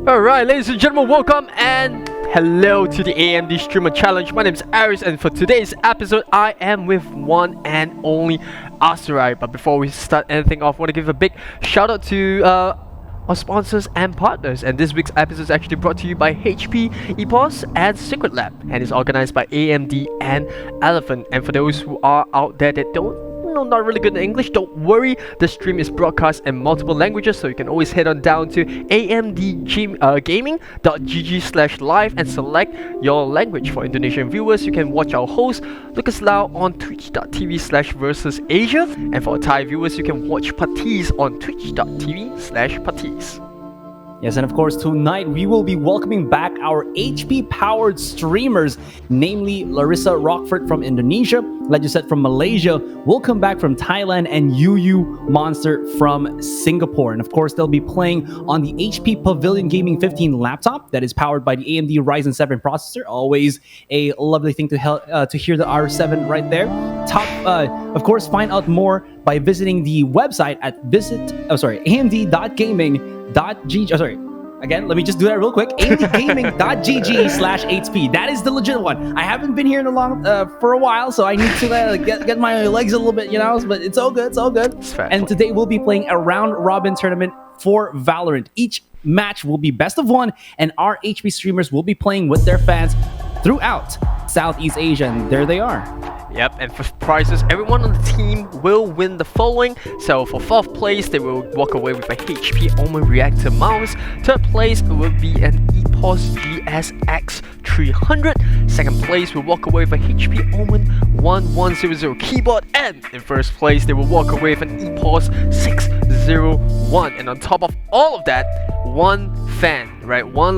Alright, ladies and gentlemen, welcome and hello to the AMD Streamer Challenge. My name is Aris, and for today's episode, I am with one and only Asarai. But before we start anything off, I want to give a big shout out to our sponsors and partners. And this week's episode is actually brought to you by HP, EPOS and Secretlab, and is organized by AMD and Eliphant. And for those who are out there that not really good in English, don't worry, the stream is broadcast in multiple languages, so you can always head on down to amdgaming.gg/live and select your language. For Indonesian viewers, you can watch our host Lucas Lau on twitch.tv/versusasia, and for Thai viewers, you can watch Patis on twitch.tv/Patis. Yes, and of course, tonight we will be welcoming back our HP-powered streamers, namely Larissa Rochefort from Indonesia, Josette from Malaysia, Willcomeback from Thailand, and Yuyumonster from Singapore. And of course, they'll be playing on the HP Pavilion Gaming 15 laptop that is powered by the AMD Ryzen 7 processor. Always a lovely thing to hear the R7 right there. Of course, find out more by visiting the website at amd.gaming.gg. Again, let me just do that real quick. amdgaming.gg/HP. That is the legit one. I haven't been here for a while, so I need to get my legs a little bit, but it's all good. It's all good. And today we'll be playing a round-robin tournament for Valorant. Each match will be best of one, and our HP streamers will be playing with their fans throughout Southeast Asia. And there they are. Yep, and for prizes, everyone on the team will win the following. So for 4th place, they will walk away with a HP Omen Reactor mouse. 3rd place will be an EPOS GSX 300. 2nd place will walk away with a HP Omen 1100 keyboard. And in 1st place, they will walk away with an EPOS 601. And on top of all of that, one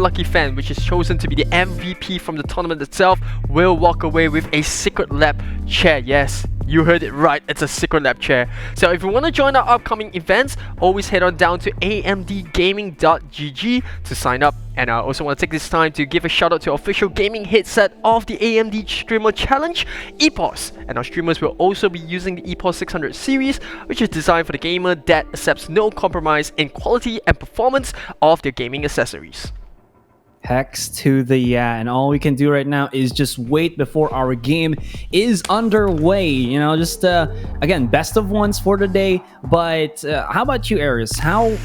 lucky fan, which is chosen to be the MVP from the tournament itself, will walk away with a Secretlab chair. Yes, you heard it right, it's a Secretlab chair. So if you want to join our upcoming events, always head on down to amdgaming.gg to sign up. And I also want to take this time to give a shout out to our official gaming headset of the AMD Streamer Challenge, EPOS. And our streamers will also be using the EPOS 600 series, which is designed for the gamer that accepts no compromise in quality and performance of their gaming accessories. Hex to the yeah, and all we can do right now is just wait before our game is underway. You know, just again, best of ones for today. But how about you, Aris? How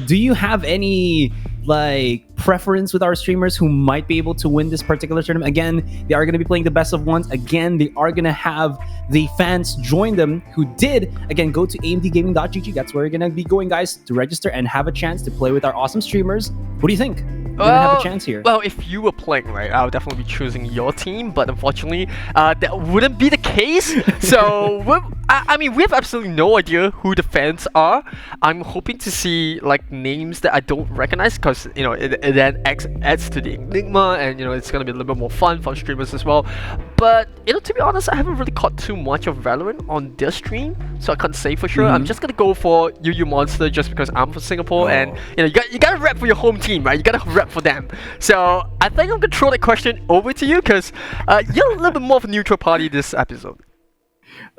do you have any like preference with our streamers who might be able to win this particular tournament? Again, they are going to be playing the best of ones. Again, they are going to have the fans join them who did again go to amdgaming.gg. That's where you're going to be going, guys, to register and have a chance to play with our awesome streamers. What do you think? We're gonna have a chance here. Well, if you were playing, right, I would definitely be choosing your team, but unfortunately, that wouldn't be the case. So, I mean, we have absolutely no idea who the fans are. I'm hoping to see, like, names that I don't recognize, because, you know, it then adds to the enigma, and, you know, it's gonna be a little bit more fun for streamers as well. But, you know, to be honest, I haven't really caught too much of Valorant on this stream, so I can't say for sure. I'm just gonna go for Yuyumonster just because I'm from Singapore, and, you know, you gotta rep for your home team, right? You gotta rep for them. So I think I'm gonna throw that question over to you because you're a little bit more of a neutral party this episode.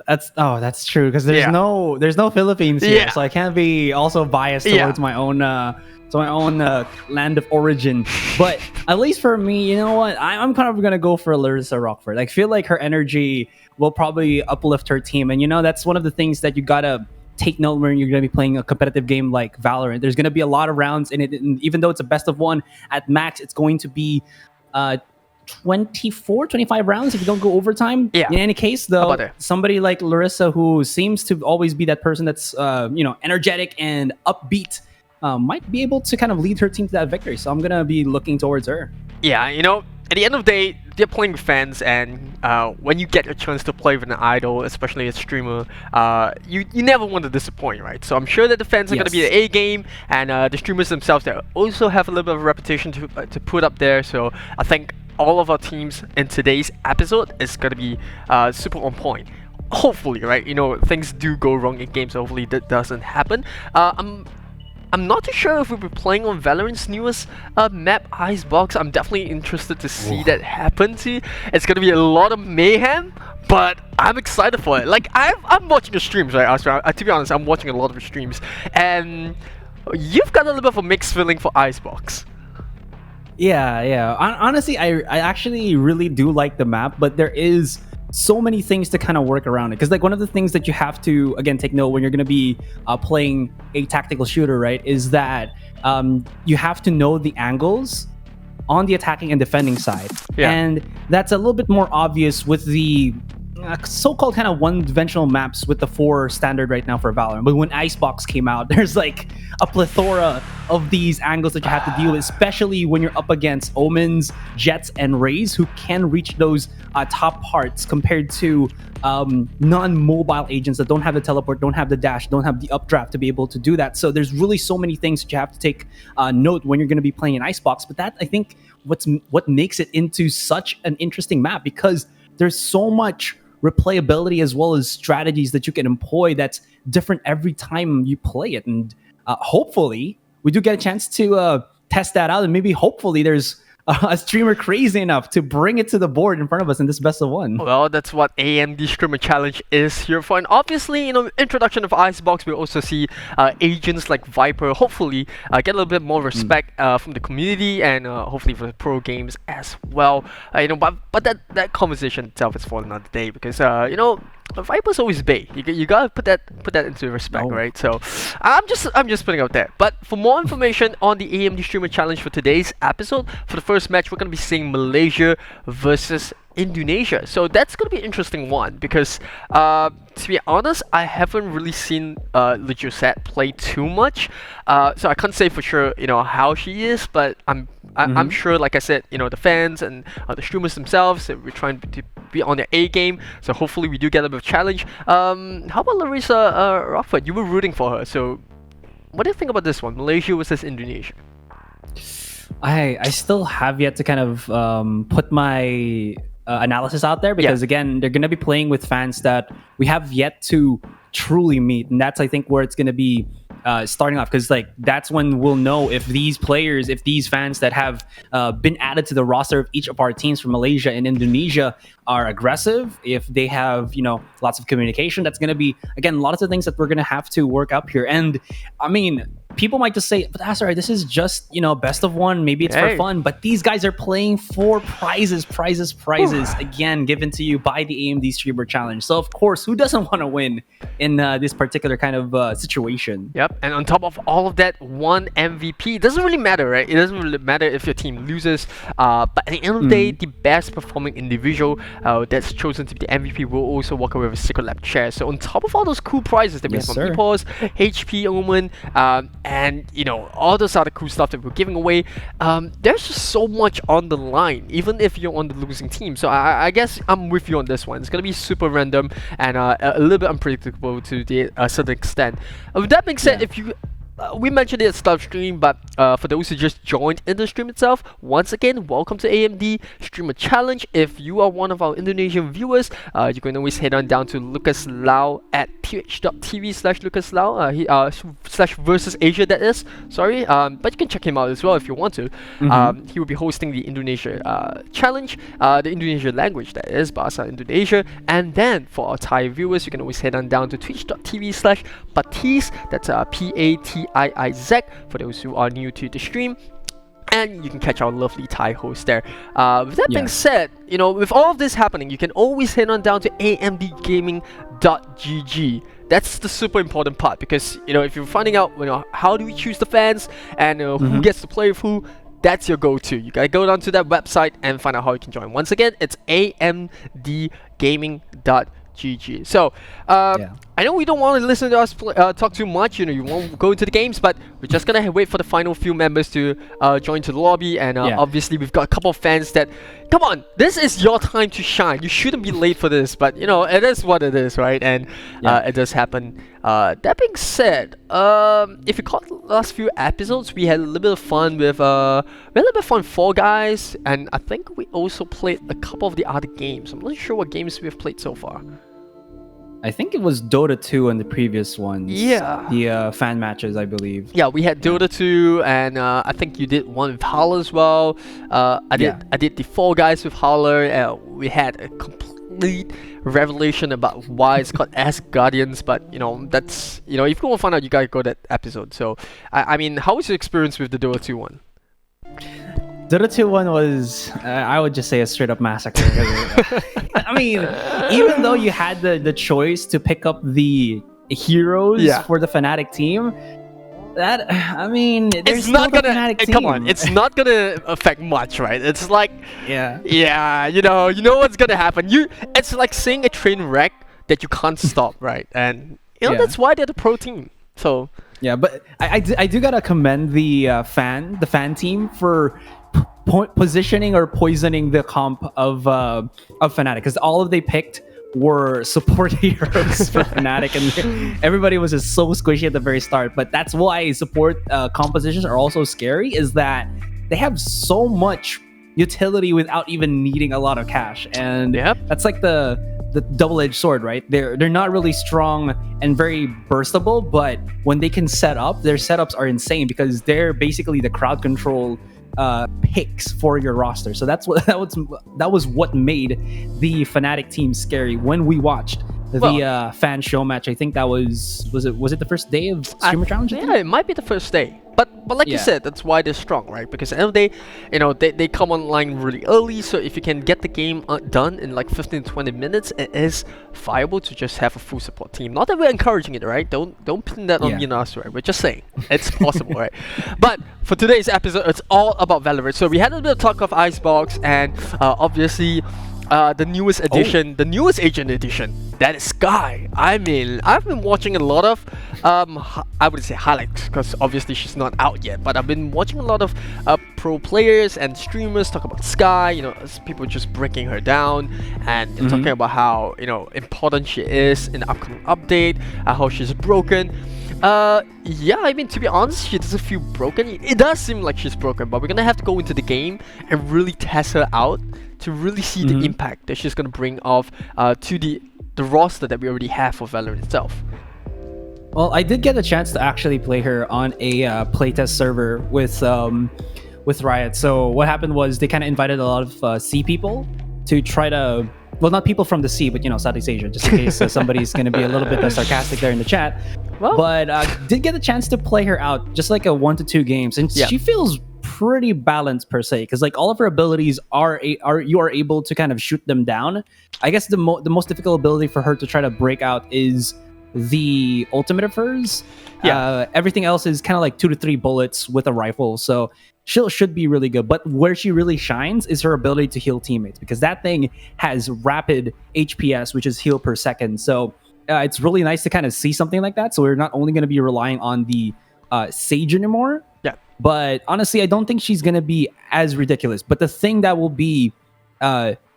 That's true because there's no Philippines here, so I can't be also biased towards my own land of origin. But at least for me, you know what, I'm kind of gonna go for Larissa Rochefort. I feel like her energy will probably uplift her team, and you know that's one of the things that you gotta take note when you're going to be playing a competitive game like Valorant. There's going to be a lot of rounds in it, and even though it's a best of one at max, it's going to be 25 rounds if you don't go overtime. In any case, though, somebody like Larissa, who seems to always be that person that's you know, energetic and upbeat, might be able to kind of lead her team to that victory. So I'm going to be looking towards her. Yeah, you know, at the end of the day, they're playing with fans, and when you get a chance to play with an idol, especially a streamer, you never want to disappoint, right? So I'm sure that the fans are going to be the A game, and the streamers themselves, they also have a little bit of a reputation to put up there. So I think all of our teams in today's episode is going to be super on point. Hopefully, right? You know, things do go wrong in games, so hopefully that doesn't happen. I'm not too sure if we'll be playing on Valorant's newest map, Icebox. I'm definitely interested to see that happen too. It's gonna be a lot of mayhem, but I'm excited for it. Like, I'm watching your streams, right, Astra? To be honest, I'm watching a lot of your streams, and you've got a little bit of a mixed feeling for Icebox. Yeah. Honestly, I actually really do like the map, but there is so many things to kind of work around it, because like one of the things that you have to again take note when you're going to be playing a tactical shooter, right, is that you have to know the angles on the attacking and defending side, and that's a little bit more obvious with the so-called kind of one-dimensional maps with the 4 standard right now for Valorant. But when Icebox came out, there's like a plethora of these angles that you have to deal with, especially when you're up against Omens, Jets, and Rays, who can reach those top parts compared to non-mobile agents that don't have the teleport, don't have the dash, don't have the updraft to be able to do that. So there's really so many things that you have to take note when you're going to be playing an Icebox. But that, I think, what makes it into such an interesting map, because there's so much replayability as well as strategies that you can employ that's different every time you play it. And hopefully we do get a chance to test that out, and maybe hopefully there's a streamer crazy enough to bring it to the board in front of us in this best of one. Well, that's what AMD Streamer Challenge is here for. And obviously, you know, introduction of Icebox, we'll also see agents like Viper hopefully get a little bit more respect from the community, and hopefully for the pro games as well. You know, but that conversation itself is for another day, because you know, Viper's always bait. You gotta put that into respect, right? So I'm just putting out there. But for more information on the AMD Streamer Challenge for today's episode, for the first match, we're gonna be seeing Malaysia versus Indonesia. So that's gonna be an interesting one, because to be honest, I haven't really seen Josette play too much, so I can't say for sure, you know, how she is, but I'm sure, like I said, you know, the fans and the streamers themselves, we're trying to be on their A game, so hopefully we do get a bit of a challenge. How about Larissa Rochefort? You were rooting for her, so what do you think about this one, Malaysia versus Indonesia? I still have yet to kind of put my analysis out there, because again, they're going to be playing with fans that we have yet to truly meet, and that's, I think, where it's going to be starting off, because like that's when we'll know if these players, if these fans that have been added to the roster of each of our teams from Malaysia and Indonesia are aggressive, if they have, you know, lots of communication. That's going to be, again, lots of things that we're going to have to work up here. And I mean, people might just say, but that's all right, this is just, you know, best of one, maybe it's for fun, but these guys are playing for prizes again, given to you by the AMD Streamer Challenge. So of course, who doesn't want to win in this particular kind of situation? Yep, and on top of all of that, one MVP. It doesn't really matter, right? It doesn't really matter if your team loses, but at the end of the day, the best performing individual that's chosen to be the MVP will also walk away with a Secretlab chair. So on top of all those cool prizes that we have from EPOS, HP, Omen, and you know, all those other cool stuff that we're giving away, there's just so much on the line, even if you're on the losing team. So I guess I'm with you on this one. It's gonna be super random and a little bit unpredictable to a certain extent. With that being said, if you we mentioned it at start of stream, but for those who just joined in the stream itself, once again, welcome to AMD Streamer Challenge. If you are one of our Indonesian viewers, you can always head on down to Lucas Lau at twitch.tv/Lucas Lau /versus Asia, that is. Sorry, but you can check him out as well if you want to. He will be hosting the Indonesia challenge, the Indonesian language, that is, Bahasa Indonesia. And then for our Thai viewers, you can always head on down to twitch.tv/Patiz, that's PATIIZ, for those who are new to the stream. And you can catch our lovely Thai host there. With that being said, you know, with all of this happening, you can always head on down to amdgaming.gg. That's the super important part, because, you know, if you're finding out, you know, how do we choose the fans and who gets to play with who, that's your go-to. You gotta go down to that website and find out how you can join. Once again, it's amdgaming.gg. So, I know we don't want to listen to us talk too much, you know, you won't go into the games, but we're just gonna wait for the final few members to join to the lobby. And obviously we've got a couple of fans that, come on, this is your time to shine. You shouldn't be late for this, but you know, it is what it is, right? And it does happen. That being said, if you caught the last few episodes, we had a little bit of fun with Fall Guys, and I think we also played a couple of the other games. I'm not sure what games we've played so far. I think it was Dota 2 and the previous ones. Yeah. The fan matches, I believe. Yeah, we had Dota 2, and I think you did one with Holler as well. I did the Fall Guys with Holler. We had a complete revelation about why it's called As Guardians, but you know, that's, you know, if you want to find out, you gotta go to that episode. So, I mean, how was your experience with the Dota 2 one? Dota 2 one was, I would just say, a straight up massacre. I mean, even though you had the choice to pick up the heroes for the Fnatic team, that, I mean, there's not gonna, Fnatic team. Come on, it's not gonna affect much, right? It's like, you know what's gonna happen. It's like seeing a train wreck that you can't stop, right? And you know, that's why they're the pro team. So yeah, but I do gotta commend the fan team for positioning or poisoning the comp of Fnatic, because all of they picked were support heroes for Fnatic, and everybody was just so squishy at the very start. But that's why support compositions are also scary, is that they have so much utility without even needing a lot of cash, and that's like the double-edged sword, right? They're not really strong and very burstable, but when they can set up, their setups are insane, because they're basically the crowd control picks for your roster. So that was what made the Fnatic team scary when we watched the fan show match. I think that was it the first day of Streamer Challenge? Yeah, it might be the first day. But like you said, that's why they're strong, right? Because at the end of the day, you know, they come online really early. So if you can get the game done in like 15 to 20 minutes, it is viable to just have a full support team. Not that we're encouraging it, right? Don't pin that on us, right? We're just saying it's possible, right? But for today's episode, it's all about Valorant. So we had a bit of talk of Icebox, and obviously the newest edition, the newest Agent edition, that is Sky. I mean, I've been watching a lot of I would say highlights, because obviously she's not out yet, but I've been watching a lot of pro players and streamers talk about Sky, you know, people just breaking her down and talking about how, you know, important she is in the upcoming update, how she's broken. Yeah, I mean, to be honest, she doesn't feel broken. It does seem like she's broken, but we're gonna have to go into the game and really test her out to really see the impact that she's gonna bring off to the roster that we already have for Valorant itself. Well, I did get a chance to actually play her on a playtest server with Riot. So what happened was they kind of invited a lot of sea people to try to, well, not people from the sea, but Southeast Asia, just in case somebody's going to be a little bit sarcastic there in the chat. Well, but did get a chance to play her out, just like a 1 to 2 games, and she feels pretty balanced per se, because like all of her abilities are you are able to kind of shoot them down. I guess the most difficult ability for her to try to break out is the ultimate of hers. Everything else is kind of like 2 to 3 bullets with a rifle, so she should be really good. But where she really shines is her ability to heal teammates, because that thing has rapid HPS, which is heal per second. So it's really nice to kind of see something like that. So we're not only going to be relying on the Sage anymore, but honestly, I don't think she's going to be as ridiculous. But the thing that will be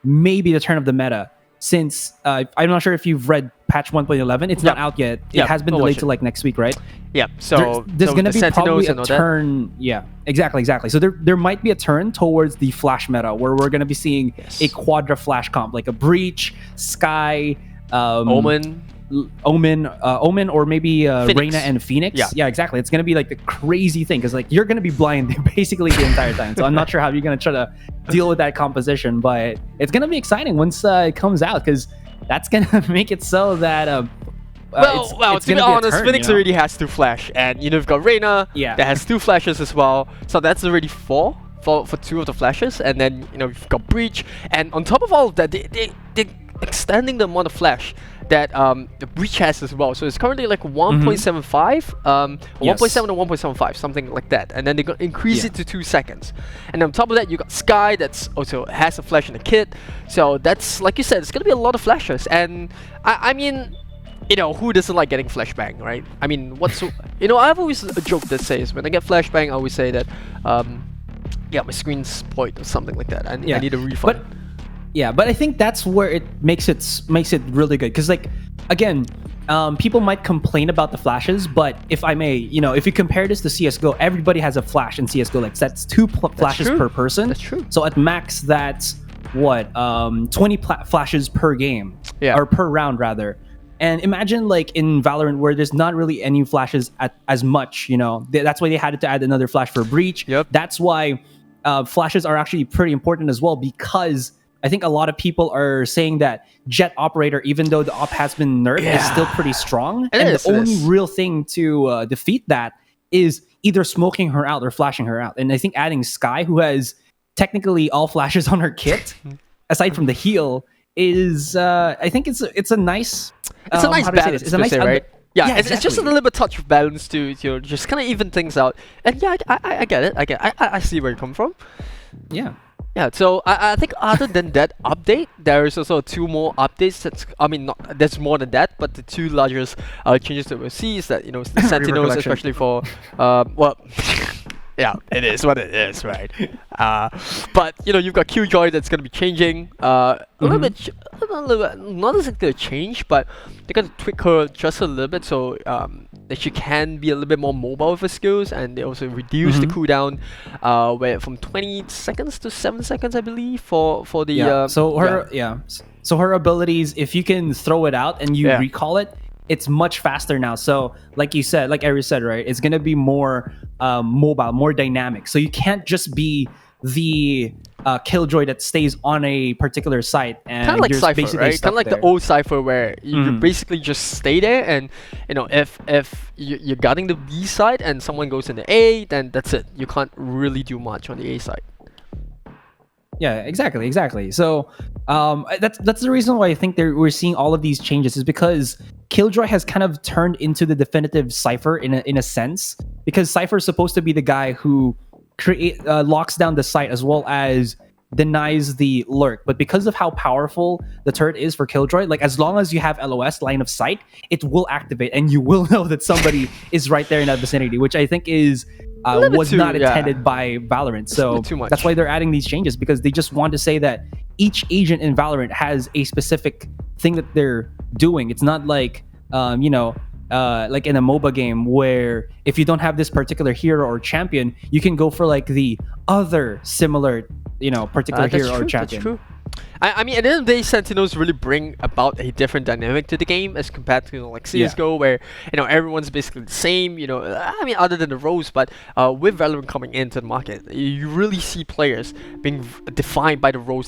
maybe the turn of the meta, since I'm not sure if you've read patch 1.11, it's not out yet. It has been delayed to like next week, right? Yeah. So there's going to be probably a turn. Yeah, exactly. So there might be a turn towards the flash meta, where we're going to be seeing a quadra flash comp, like a Breach, Sky, Omen, or maybe Reyna and Phoenix. Yeah, exactly. It's gonna be like the crazy thing, because like you're gonna be blind basically the entire time. So I'm not sure how you're gonna try to deal with that composition, but it's gonna be exciting once it comes out, because that's gonna make it so that to be honest, Phoenix already has 2 flash, and you've got Reyna that has 2 flashes as well. So that's already 4 for 2 of the flashes, and then you've got Breach, and on top of all of that, they extending the amount of flash that the Breach has as well. So it's currently like 1.75, 1.7 or 1.75, something like that. And then they're going to increase it to 2 seconds. And on top of that, you got Sky that's also has a flash in the kit. So that's, like you said, it's going to be a lot of flashes. And I mean, who doesn't like getting flashbang, right? I mean, I've always a joke that says, when I get flashbang, I always say that, my screen's spoiled or something like that. I need a refund. But I think that's where it makes it really good, because like again, people might complain about the flashes, but if I may, if you compare this to CS:GO, everybody has a flash in CS:GO. Like that's 2 flashes per person. That's true. So at max, that's what 20 flashes per game, or per round rather. And imagine like in Valorant, where there's not really any flashes as much. That's why they had to add another flash for Breach. That's why flashes are actually pretty important as well, because I think a lot of people are saying that Jet Operator, even though the op has been nerfed, is still pretty strong. And the only real thing to defeat that is either smoking her out or flashing her out. And I think adding Sky, who has technically all flashes on her kit, aside from the heal, is I think it's a nice balance. It's a nice right? Yeah, it's just a little bit touch of balance to just kind of even things out. And I get it. I see where you come from. Yeah, so I think other than that update, there is also 2 more updates. There's more than that, but the 2 largest changes that we'll see is that the Sentinels, especially for yeah, it is what it is, right? But you've got Killjoy that's gonna be changing a little bit, not exactly a change, but they're gonna tweak her just a little bit so that she can be a little bit more mobile with her skills, and they also reduce the cooldown from 20 seconds to 7 seconds, I believe, for the So her abilities, if you can throw it out and you recall it, it's much faster now. So like you said, like Ari said, right, it's gonna be more mobile, more dynamic. So you can't just be the Killjoy that stays on a particular site and kind of like Cypher, right? Kind of like the old Cypher, where you basically just stay there, and if you're guarding the B side and someone goes in the A, then that's it. You can't really do much on the A side. Yeah, exactly. So that's the reason why I think we're seeing all of these changes, is because Killjoy has kind of turned into the definitive Cypher in a sense, because Cypher is supposed to be the guy who locks down the site as well as denies the lurk. But because of how powerful the turret is for Killjoy, like as long as you have LOS, line of sight, it will activate and you will know that somebody is right there in that vicinity, which I think is was not intended by Valorant. So that's why they're adding these changes, because they just want to say that each agent in Valorant has a specific thing that they're doing. It's not like like in a MOBA game where if you don't have this particular hero or champion, you can go for like the other similar particular hero or champion. That's true. I mean, at the end of the day, Sentinels really bring about a different dynamic to the game as compared to like CS:GO, where everyone's basically the same. I mean, other than the roles, but with Valorant coming into the market, you really see players being defined by the roles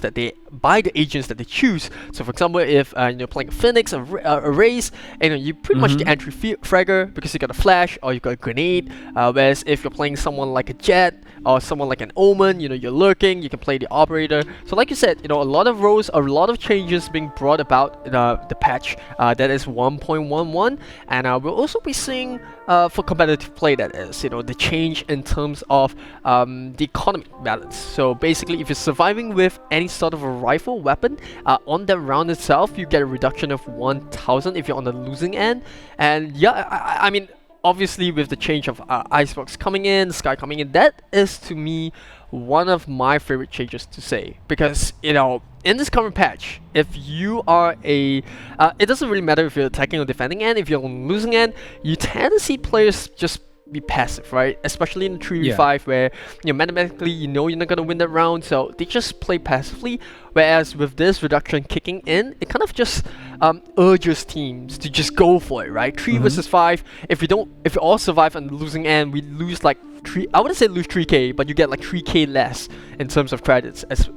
by the agents that they choose. So, for example, if you're playing a Phoenix, a Raze, you pretty much the entry fragger because you got a flash or you got a grenade. Whereas if you're playing someone like a Jet or someone like an Omen, you're lurking, you can play the operator. So, like you said, a lot of roles, a lot of changes being brought about in the patch that is 1.11, and we'll also be seeing for competitive play, that is, the change in terms of the economic balance. So basically, if you're surviving with any sort of a rifle weapon on that round itself, you get a reduction of 1,000 if you're on the losing end. And yeah, I mean, obviously with the change of Icebox coming in, Sky coming in, that is to me one of my favorite changes to say, because in this current patch, if you are it doesn't really matter if you're attacking or defending end. If you're on losing end, you tend to see players just be passive, right? Especially in the 3v5 where mathematically you're not gonna win that round, so they just play passively. Whereas with this reduction kicking in, it kind of just urges teams to just go for it, right? 3 versus 5. If you all survive on the losing end, we lose like I wouldn't say lose 3k, but you get like 3k less in terms of credits as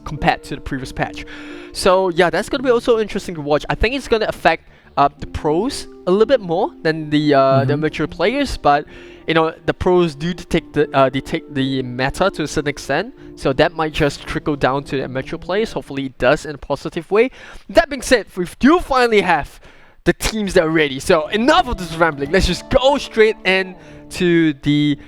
compared to the previous patch. So yeah, that's gonna be also interesting to watch. I think it's gonna affect the pros a little bit more than the amateur players, but the pros do detect the meta to a certain extent, so that might just trickle down to the amateur players. Hopefully it does in a positive way. That being said, we do finally have the teams that are ready, so enough of this rambling. Let's just go straight in to the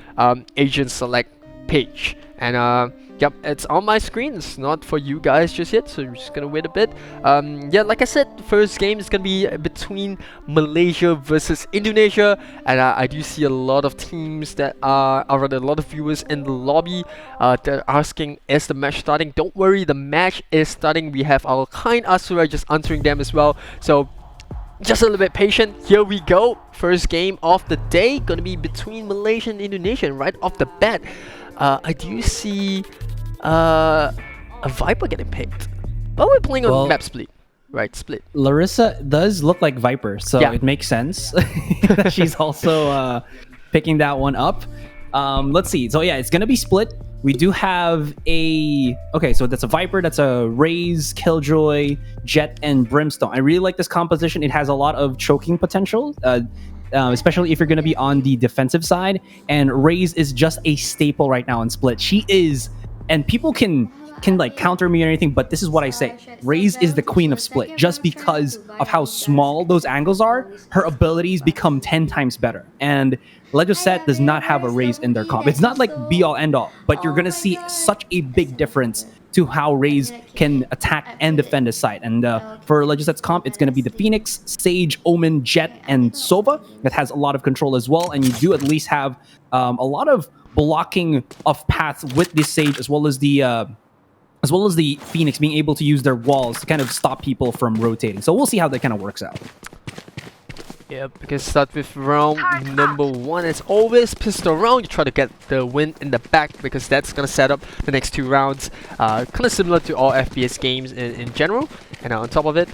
agent select page. And yep, it's on my screen. It's not for you guys just yet, so we're just gonna wait a bit. Yeah, like I said, the first game is gonna be between Malaysia versus Indonesia, and I do see a lot of teams that are rather a lot of viewers in the lobby. They're asking, is the match starting? Don't worry, the match is starting. We have our kind Asura just answering them as well, so just a little bit patient. Here we go. First game of the day, gonna be between Malaysia and Indonesia. And right off the bat, I do see a Viper getting picked. But we're playing on map split. Right, split. Larissa does look like Viper, so it makes sense that she's also picking that one up. Let's see. So yeah, it's gonna be split. We do have so that's a Viper, that's a Raze, Killjoy, Jet, and Brimstone. I really like this composition. It has a lot of choking potential, especially if you're going to be on the defensive side. And Raze is just a staple right now in split. She is, and people can like counter me or anything, but this is what I say. Raze is the queen of split just because of how small those angles are. Her abilities become 10 times better. And Josette does not have a Raze in their comp. It's not like be all end all, but you're going to see such a big difference to how Raze can attack and defend his side. And for Josette's comp, it's going to be the Phoenix, Sage, Omen, Jet, and Sova that has a lot of control as well. And you do at least have a lot of blocking of paths with this Sage, as well as the Phoenix being able to use their walls to kind of stop people from rotating. So we'll see how that kind of works out. Yeah, because start with round number 1. It's always pistol round. You try to get the win in the back because that's going to set up the next 2 rounds. Kind of similar to all FPS games in general. And on top of it,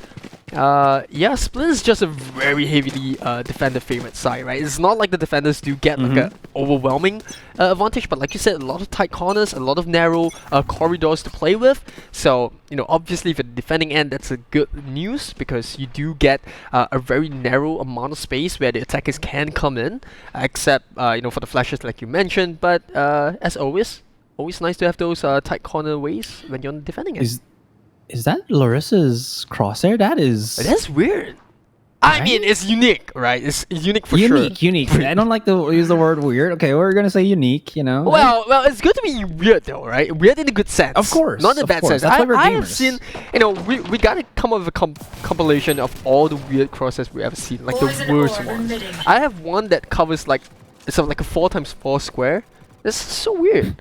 yeah, Split is just a very heavily defender favorite side, right? It's not like the defenders do get like an overwhelming advantage, but like you said, a lot of tight corners, a lot of narrow corridors to play with. So, obviously for the defending end, that's a good news because you do get a very narrow amount of space where the attackers can come in, except, for the flashes like you mentioned. But as always nice to have those tight corner ways when you're on the defending end. Is that Larissa's crosshair? That's weird. I mean, it's unique, right? It's unique for sure. Unique. I don't like to use the word weird. Okay, we're gonna say unique. Well, it's good to be weird though, right? Weird in a good sense. Of course. Not in a bad sense. That's why we're gamers. I have seen, we gotta come up with a compilation of all the weird crosshairs we ever seen, like the worst ones. I have one that covers like it's like a 4x4 square. That's so weird.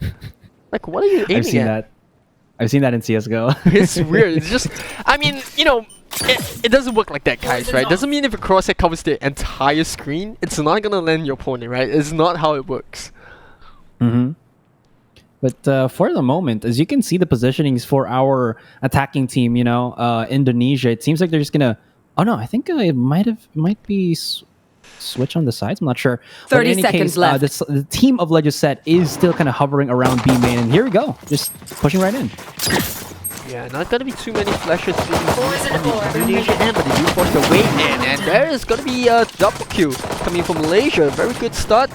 Like, what are you aiming at? I've seen that in CSGO. It's weird. It's just, I mean, it doesn't work like that, guys, right? Doesn't mean if a crosshair covers the entire screen, it's not gonna land your opponent, right? It's not how it works. But for the moment, as you can see the positionings for our attacking team, Indonesia, it seems like they're just gonna. Oh no, I think it might be switch on the sides. I'm not sure. But 30 in any seconds case, left. the team of Josette is still kind of hovering around B main, and here we go, just pushing right in. Yeah, not gonna be too many flashes on the Indonesia end, but they do force their way in, and there is gonna be a double kill coming from Malaysia. Very good start,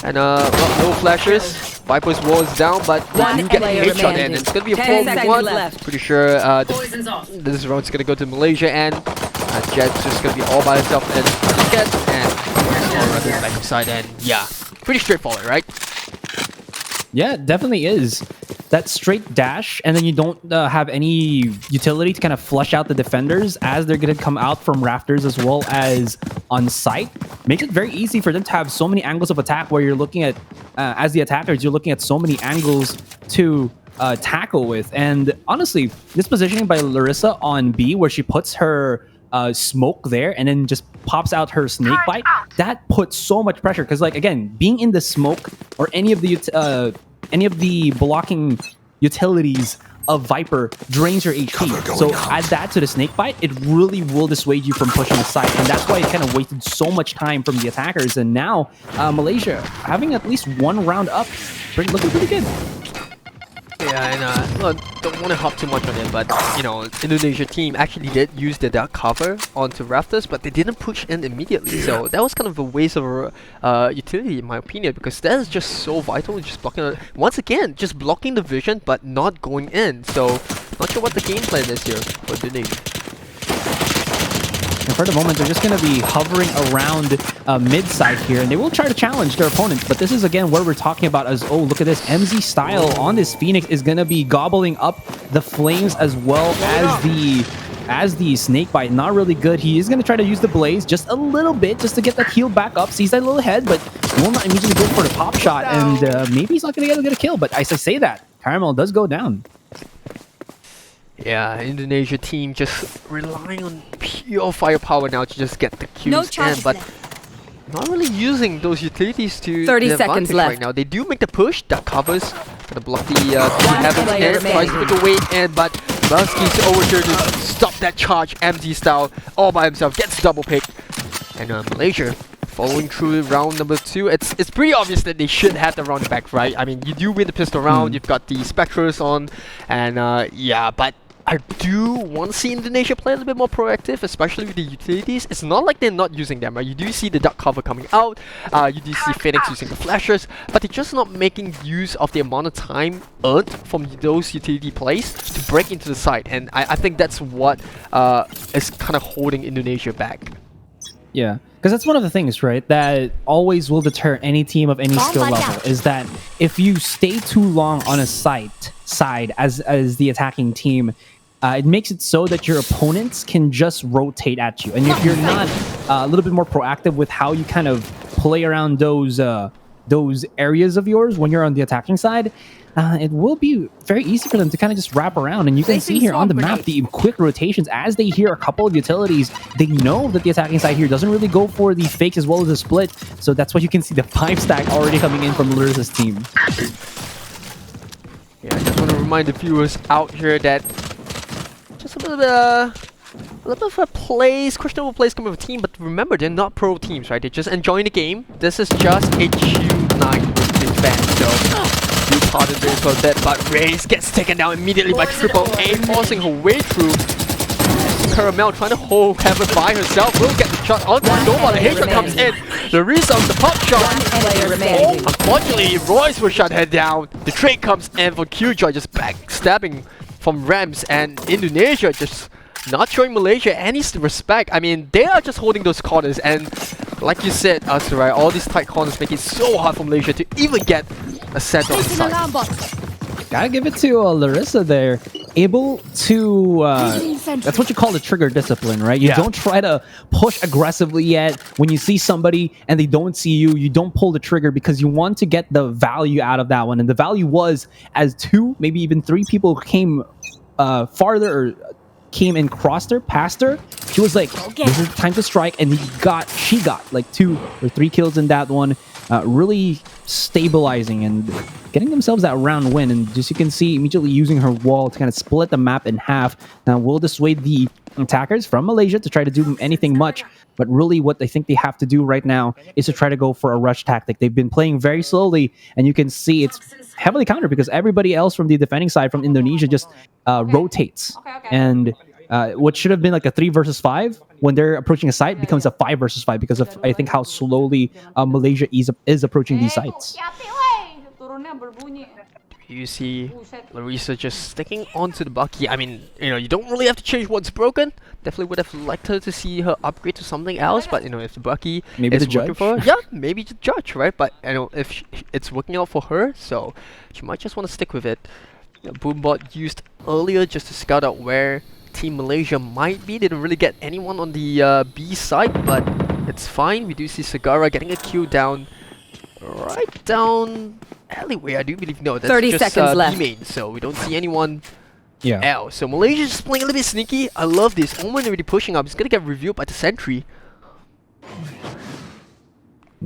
and no flashes. Viper's wall is down, but they do get a player headshot, remaining. and it's gonna be a 10 seconds 4v1. left. Pretty sure this round's gonna go to Malaysia, and Jet's just gonna be all by herself and get and back inside, and yeah, pretty straightforward, right? Yeah, it definitely is. That straight dash, and then you don't have any utility to kind of flush out the defenders as they're going to come out from rafters as well as on site. Makes it very easy for them to have so many angles of attack where you're looking at, as the attackers, you're looking at so many angles to tackle with. And honestly, this positioning by Larissa on B, where she puts her smoke there and then just pops out her snake bite, that puts so much pressure because, like, again, being in the smoke or any of the blocking utilities of Viper drains your HP. So add that to the snake bite, it really will dissuade you from pushing aside, and that's why it kind of wasted so much time from the attackers. And now Malaysia having at least one round up, looking pretty good. Yeah, and don't want to hop too much on it, but Indonesia team actually did use the dark cover onto rafters, but they didn't push in immediately. So that was kind of a waste of utility, in my opinion, because that is just so vital. Just blocking, once again, just blocking the vision, but not going in. So not sure what the game plan is here for Indonesia. And for the moment, they're just going to be hovering around mid side here, and they will try to challenge their opponents. But this is, again, where we're talking about as, oh, look at this. MZ Style on this Phoenix is going to be gobbling up the flames as well as the snake bite. Not really good. He is going to try to use the blaze just a little bit just to get that heal back up. Sees that little head, but will not immediately go for the pop shot. And maybe he's not going to get a kill. But as I say that, Caramel does go down. Yeah, Indonesia team just relying on pure firepower now to just get the kills in, but not really using those utilities to 30 their seconds advantage left. right now. They do make the push, that covers, gonna block the Heaven's player in, tries to make a way in, but Musky's over here to stop that charge. MZ Style all by himself, gets double picked, and Malaysia following through round number 2. It's pretty obvious that they should have the round back, right? I mean, you do win the pistol round, you've got the Spectres on, and yeah, but I do want to see Indonesia play a little bit more proactive, especially with the utilities. It's not like they're not using them, right? You do see the dark cover coming out, you do see Phoenix using the flashes, but they're just not making use of the amount of time earned from those utility plays to break into the site, and I think that's what is kind of holding Indonesia back. Yeah, because that's one of the things, right, that always will deter any team of any skill level, is that if you stay too long on a side as the attacking team, it makes it so that your opponents can just rotate at you. And if you're not a little bit more proactive with how you kind of play around those areas of yours when you're on the attacking side, it will be very easy for them to kind of just wrap around. And you can see here on the map the quick rotations as they hear a couple of utilities. They know that the attacking side here doesn't really go for the fake as well as the split. So that's why you can see the 5-stack already coming in from Larissa's team. Yeah, I just want to remind the viewers out here that just a little bit of a questionable plays coming from a team, but remember, they're not pro teams, right? They're just enjoying the game. This is just a Q9 with the fan, so do part of this for that, but Raze gets taken down immediately by Triple A, forcing her way through. Caramel trying to hold Heaven by herself, will get the shot onto the door while the headshot comes in. Larissa on the pop shot. Oh, unfortunately, Royce will shut her down. The trade comes in for Qjoy, just backstabbing from Rams, and Indonesia just not showing Malaysia any respect. I mean, they are just holding those corners, and like you said, Asurai, all these tight corners make it so hard for Malaysia to even get a set on the side. Gotta give it to Larissa there. Able to, that's what you call the trigger discipline, right? You don't try to push aggressively yet. When you see somebody and they don't see you, you don't pull the trigger because you want to get the value out of that one. And the value was as 2, maybe even 3 people came farther or came and crossed her, past her, she was like, this is the time to strike, and she got like 2 or 3 kills in that one, really stabilizing and getting themselves that round win. And as you can see, immediately using her wall to kind of split the map in half. Now will dissuade the attackers from Malaysia to try to do anything much, but really what I think they have to do right now is to try to go for a rush tactic. They've been playing very slowly, and you can see it's heavily countered because everybody else from the defending side from Indonesia just rotates. And what should have been like a 3 versus 5 when they're approaching a site becomes a 5 versus 5 because of, I think, how slowly Malaysia is approaching these sites. You see Larissa just sticking onto the Bucky. I mean, you don't really have to change what's broken. Definitely would have liked her to see her upgrade to something else, but if the Bucky maybe is the working judge. for her, yeah, maybe the judge, right? But if it's working out for her, so she might just want to stick with it. Boombot used earlier just to scout out where Team Malaysia might be. They didn't really get anyone on the B side, but it's fine. We do see Sagara getting a kill down right down alleyway, I do believe. No, that's 30 just seconds left. B-main, so we don't see anyone Yeah. else. So Malaysia's just playing a little bit sneaky. I love this. Omen already pushing up. It's gonna get revealed by the sentry.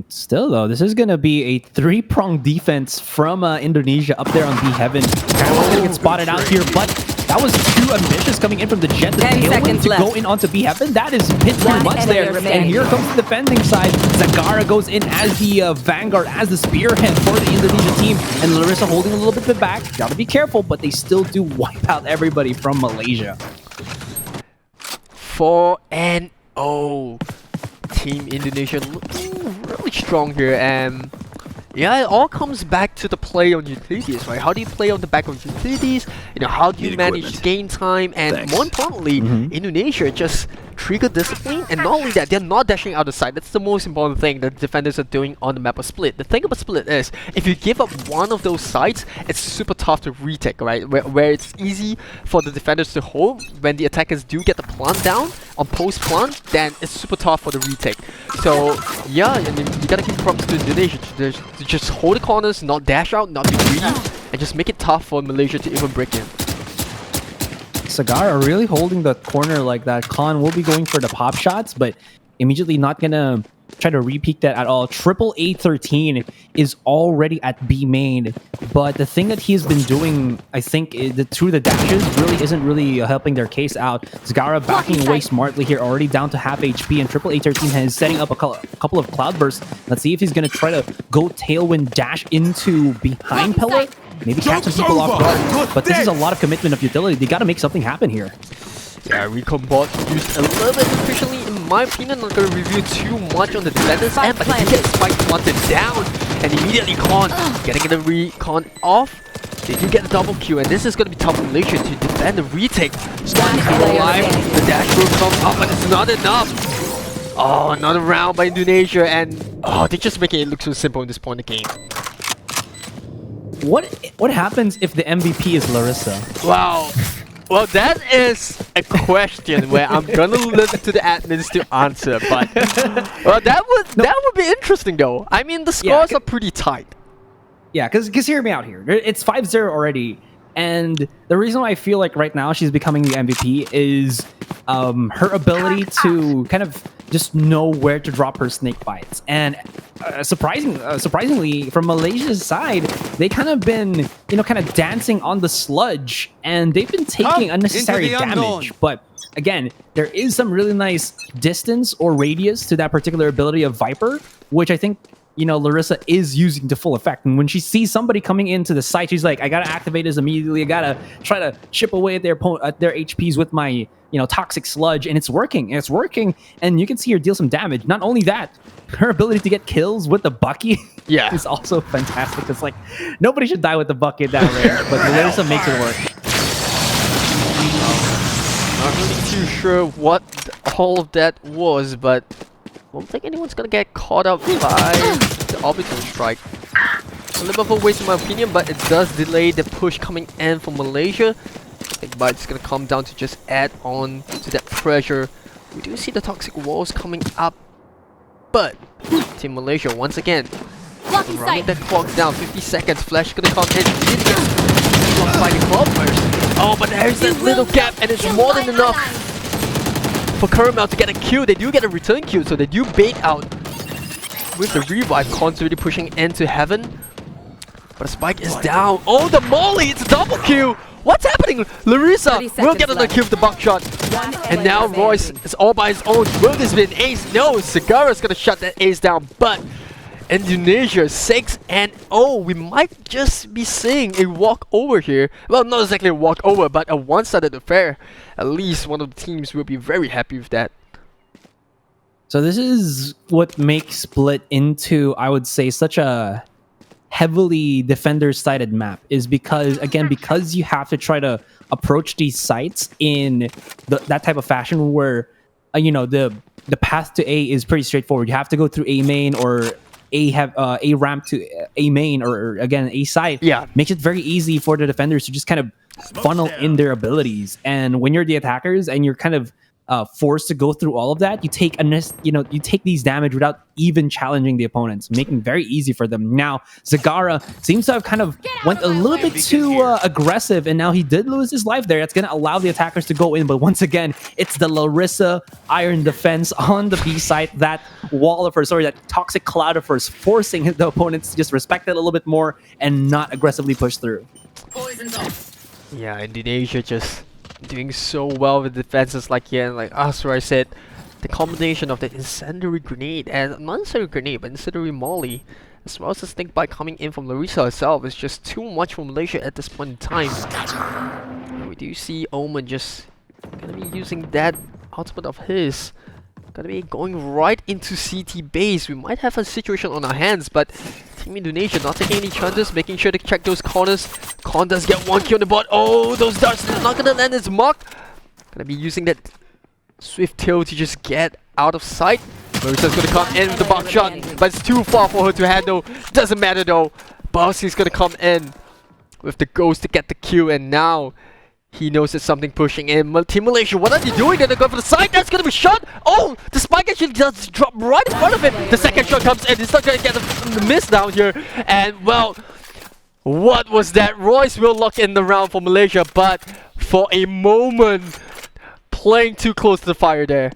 Still though, this is gonna be a 3-pronged defense from Indonesia up there on B Heaven. Everyone's gonna get spotted out here, but that was too ambitious coming in from the Jet. The 10 tailwind seconds to left. go in onto B Heaven. That is hit too One much enemy there. remaining. And here comes the defending side. Zagara goes in as the vanguard, as the spearhead for the Indonesia team, and Larissa holding a little bit back. Gotta be careful, but they still do wipe out everybody from Malaysia. 4-0. Team Indonesia looking really strong here, and yeah, it all comes back to the play on utilities, right? How do you play on the back of utilities? How do you manage game time? And more importantly, Indonesia just trigger discipline, and not only that, they're not dashing out the side. That's the most important thing that defenders are doing on the map of Split. The thing about Split is, if you give up one of those sides, it's super tough to retake, right? Where it's easy for the defenders to hold, when the attackers do get the plant down on post plant, then it's super tough for the retake. So yeah, I mean, you gotta give props to Indonesia to just hold the corners, not dash out, not be greedy, and just make it tough for Malaysia to even break in. Sagara really holding the corner like that. Khan will be going for the pop shots, but immediately not gonna try to re-peek that at all. Triple A13 is already at B main, but the thing that he's been doing, I think, through the dashes really isn't really helping their case out. Sagara backing away smartly here, already down to half HP, and Triple A13 is setting up a couple of cloudbursts. Let's see if he's gonna try to go tailwind dash into behind pillar. Maybe catch some people off guard, but this is a lot of commitment of utility. They got to make something happen here. Yeah, Recombot used a little bit efficiently, in my opinion. Not going to review too much on the defenders end, but he gets spike planted down, and immediately Con getting the recon off. They do get the double kill, and this is going to be tough for Malaysia to defend the retake. Alive, the dash will come up, but it's not enough. Oh, another round by Indonesia, and they're just making it look so simple in this point of the game. What happens if the MVP is Larissa? Wow. Well, that is a question where I'm gonna listen to the admins to answer, but well, that would be interesting though. I mean, the scores are pretty tight. Yeah, because hear me out here. It's 5-0 already, and the reason why I feel like right now she's becoming the MVP is her ability to kind of just know where to drop her snake bites. And surprisingly, from Malaysia's side, they kind of been, kind of dancing on the sludge, and they've been taking unnecessary damage. But again, there is some really nice distance or radius to that particular ability of Viper, which I think, Larissa is using to full effect. And when she sees somebody coming into the site, she's like, I gotta activate this immediately. I gotta try to chip away at their HPs with my, toxic sludge. And it's working. And you can see her deal some damage. Not only that, her ability to get kills with the Bucky is also fantastic. It's like, nobody should die with the Bucky at that range, but Larissa makes it work. Not really too sure what all of that was, but I don't think anyone's gonna get caught up by the orbital strike. A little bit of a waste in my opinion, but it does delay the push coming in from Malaysia. I think it's gonna come down to just add on to that pressure. We do see the toxic walls coming up, but Team Malaysia once again running the clock down. 50 seconds. Flash gonna come in. Blocked by the cloudburst. Oh, but there's that little gap, and it's more than enough for Caramel to get a kill. They do get a return kill, so they do bait out with the revive. Constantly pushing into heaven. But Spike is down. Oh, the molly! It's a double kill! What's happening? Larissa will get another kill with the buckshot. And now Royce is all by his own. Will this be an ace? No, Sagara's gonna shut that ace down. But Indonesia 6-0. We might just be seeing a walkover here. Well, not exactly a walkover, but a one-sided affair. At least one of the teams will be very happy with that. So this is what makes Split into, I would say, such a heavily defender-sided map, is because, again, because you have to try to approach these sites in that type of fashion where, you know, the path to A is pretty straightforward. You have to go through A main or a ramp to A main, or again A site. Yeah, makes it very easy for the defenders to just kind of funnel in their abilities. And when you're the attackers and you're kind of forced to go through all of that, you take these damage without even challenging the opponents, making it very easy for them. Now Zagara seems to have kind of went a little bit too aggressive, and now he did lose his life there. That's going to allow the attackers to go in, but once again, it's the Larissa Iron Defense on the B side, that wall of hers, sorry, that toxic cloud of hers, forcing the opponents to just respect it a little bit more and not aggressively push through. Yeah, Indonesia just doing so well with defenses, like Asura said. The combination of the incendiary grenade, and not incendiary grenade, but incendiary molly, as well as the stink bite coming in from Larissa herself, is just too much for Malaysia at this point in time. And we do see Omen just gonna be using that ultimate of his. Gonna be going right into CT base. We might have a situation on our hands, but Team Indonesia not taking any chances, making sure to check those corners. Con does get one kill on the bot. Oh, those darts are not gonna land its mark. Gonna be using that swift tail to just get out of sight. Marissa's gonna come in with the buckshot, but it's too far for her to handle. Doesn't matter though. Bossy's gonna come in with the ghost to get the kill, and now he knows there's something pushing in. Team Malaysia, what are they doing? They're going for the side. That's going to be shot. Oh, the spike actually does drop right in front of him. The second shot comes in. He's not going to get the miss down here. And, well, what was that? Royce will lock in the round for Malaysia, but for a moment, playing too close to the fire there.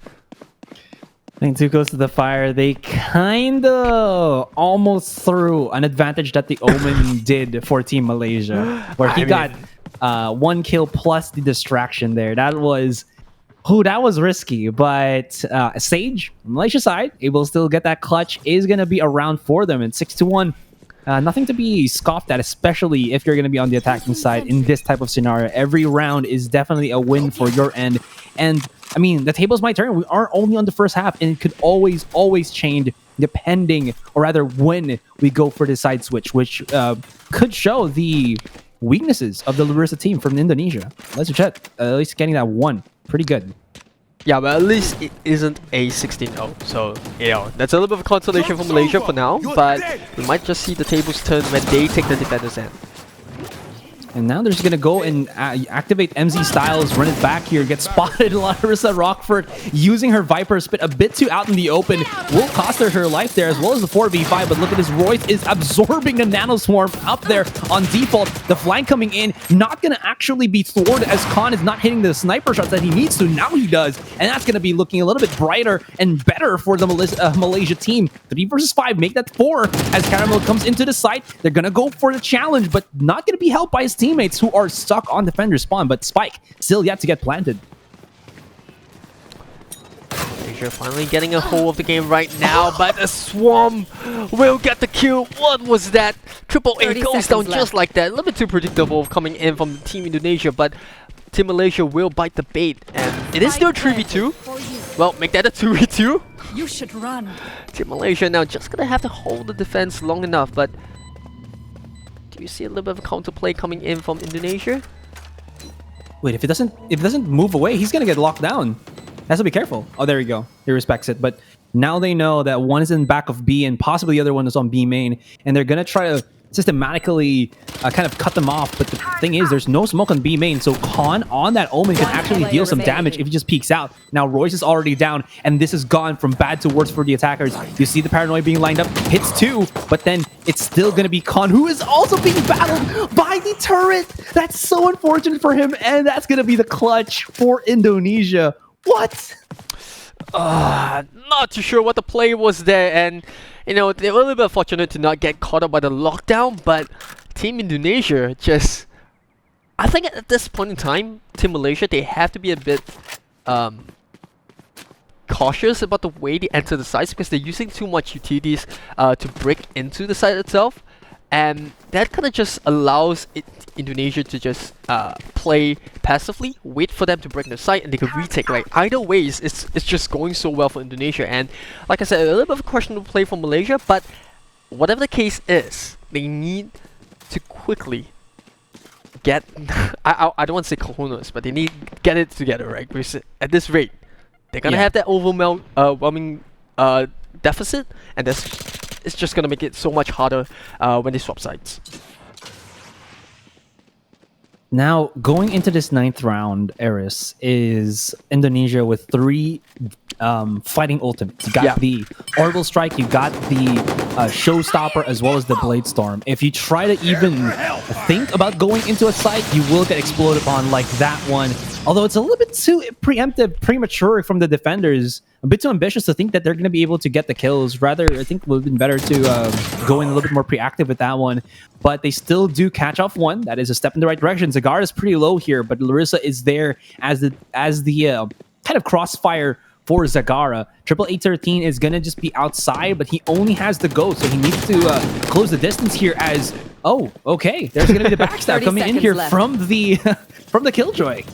Playing too close to the fire. They kind of almost threw an advantage that the Omen did for Team Malaysia, where he got one kill plus the distraction there. That was risky, but Sage, Malaysia side, able to still get that clutch, is going to be around for them. And 6-1, nothing to be scoffed at, especially if you're going to be on the attacking side in this type of scenario. Every round is definitely a win for your end. And I mean, the tables might turn. We are only on the first half, and it could always change depending, or rather when we go for the side switch, which could show the weaknesses of the Larissa team from Indonesia. Let's check. At least getting that one. Pretty good. Yeah, but at least it isn't a 16-0. So, you know, that's a little bit of a consolation for Malaysia for now. But we might just see the tables turn when they take the defender's end. And now they're just going to go and activate MZ Styles, run it back here, get spotted. Larissa Rochefort using her Viper Spit a bit too out in the open. Will cost her life there, as well as the 4v5. But look at this, Royce is absorbing a Nano Swarm up there on default. The flank coming in, not going to actually be thwarted, as Khan is not hitting the sniper shots that he needs to. Now he does. And that's going to be looking a little bit brighter and better for the Malaysia team. 3 versus 5, make that 4. As Caramel comes into the site, they're going to go for the challenge, but not going to be helped by his teammates who are stuck on defender spawn, but Spike still yet to get planted. Malaysia finally getting a hold of the game right now, but a Swarm will get the kill. What was that? Triple A goes down just like that. A little bit too predictable coming in from Team Indonesia, but Team Malaysia will bite the bait, and it is still 3v2. Well, make that a 2v2. You should run. Team Malaysia now just gonna have to hold the defense long enough, but do you see a little bit of a counterplay coming in from Indonesia? Wait, if it doesn't move away, he's gonna get locked down. Has to be careful. Oh, there you go. He respects it. But now they know that one is in back of B and possibly the other one is on B main, and they're gonna try to systematically kind of cut them off. But the thing is, there's no smoke on B main, so Khan on that Omen can actually deal some damage if he just peeks out. Now Royce is already down, and this has gone from bad to worse for the attackers. You see the Paranoid being lined up, hits 2, but then it's still going to be Khan, who is also being battled by the turret. That's so unfortunate for him, and that's going to be the clutch for Indonesia. What? Not too sure what the play was there, and you know, they were a little bit fortunate to not get caught up by the lockdown, but Team Indonesia just, I think at this point in time, Team Malaysia, they have to be a bit cautious about the way they enter the sites, because they're using too much utilities to break into the site itself, and that kind of just allows Indonesia to just play passively, wait for them to break the site, and they can retake. Like either ways, it's just going so well for Indonesia. And like I said, a little bit of a questionable play for Malaysia, but whatever the case is, they need to quickly get I don't want to say cojones, but they need to get it together, right? Because at this rate, they're gonna have that overwhelming deficit, and it's just gonna make it so much harder when they swap sides. Now, going into this 9th round, Eris, is Indonesia with 3 fighting ultimates. You got the Orbital Strike, you got the Showstopper, as well as the Blade Storm. If you try to even think about going into a site, you will get exploded upon like that one. Although it's a little bit too preemptive, premature from the defenders. A bit too ambitious to think that they're going to be able to get the kills. Rather, I think it would have been better to go in a little bit more preactive with that one. But they still do catch off one. That is a step in the right direction. Zagara is pretty low here, but Larissa is there as the kind of crossfire for Zagara. 88813 is going to just be outside, but he only has the Ghost, so he needs to close the distance here as... Oh, okay. There's going to be the backstab coming in here from the Killjoy.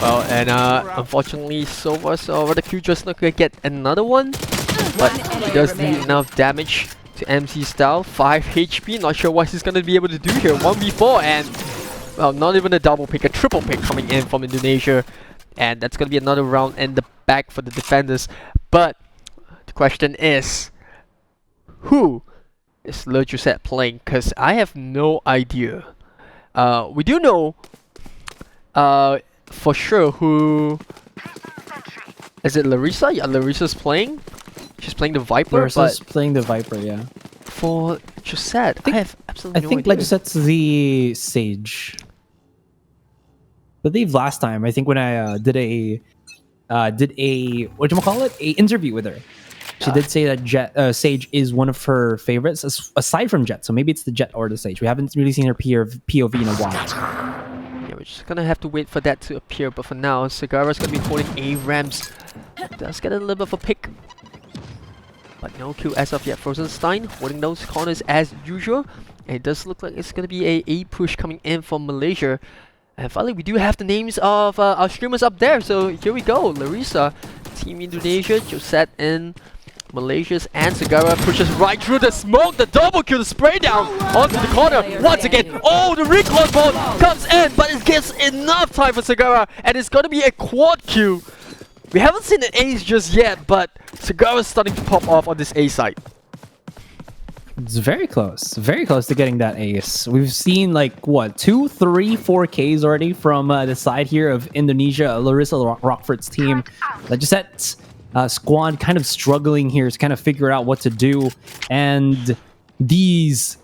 Well, and unfortunately, so the Q just not gonna get another one, but he does do enough damage to MC Style. 5 HP, not sure what he's gonna be able to do here. 1v4, and well, not even a double pick, a triple pick coming in from Indonesia, and that's gonna be another round in the back for the defenders. But the question is, who is Josette playing? Because I have no idea. We do know for sure who is it. Larissa? Yeah, Larissa's playing. She's playing the Viper. Larissa's playing the Viper, yeah. For Josette, I have absolutely no idea. I think Josette's the Sage. I believe last time, I think when I did a interview with her, she did say that Sage is one of her favorites aside from Jet. So maybe it's the Jet or the Sage. We haven't really seen her POV in a while. We're just gonna have to wait for that to appear, but for now, Zagara's gonna be holding A ramps. Does get a little bit of a pick, but no kill as of yet. Frozenstein holding those corners as usual, and it does look like it's gonna be a push coming in from Malaysia. And finally, we do have the names of our streamers up there, so here we go. Larissa, Team Indonesia, Josette and Malaysia's, and Zagara pushes right through the smoke, the double kill, the spray down onto the corner once again. Oh, the recoil ball comes in, but it gets enough time for Zagara, and it's gonna be a quad kill. We haven't seen an ace just yet, but Zagara's starting to pop off on this A side. It's very close to getting that ace. We've seen like what, 2, 3, 4 Ks already from the side here of Indonesia. Larissa Rochefort's team. Josette's squad kind of struggling here to kind of figure out what to do, and these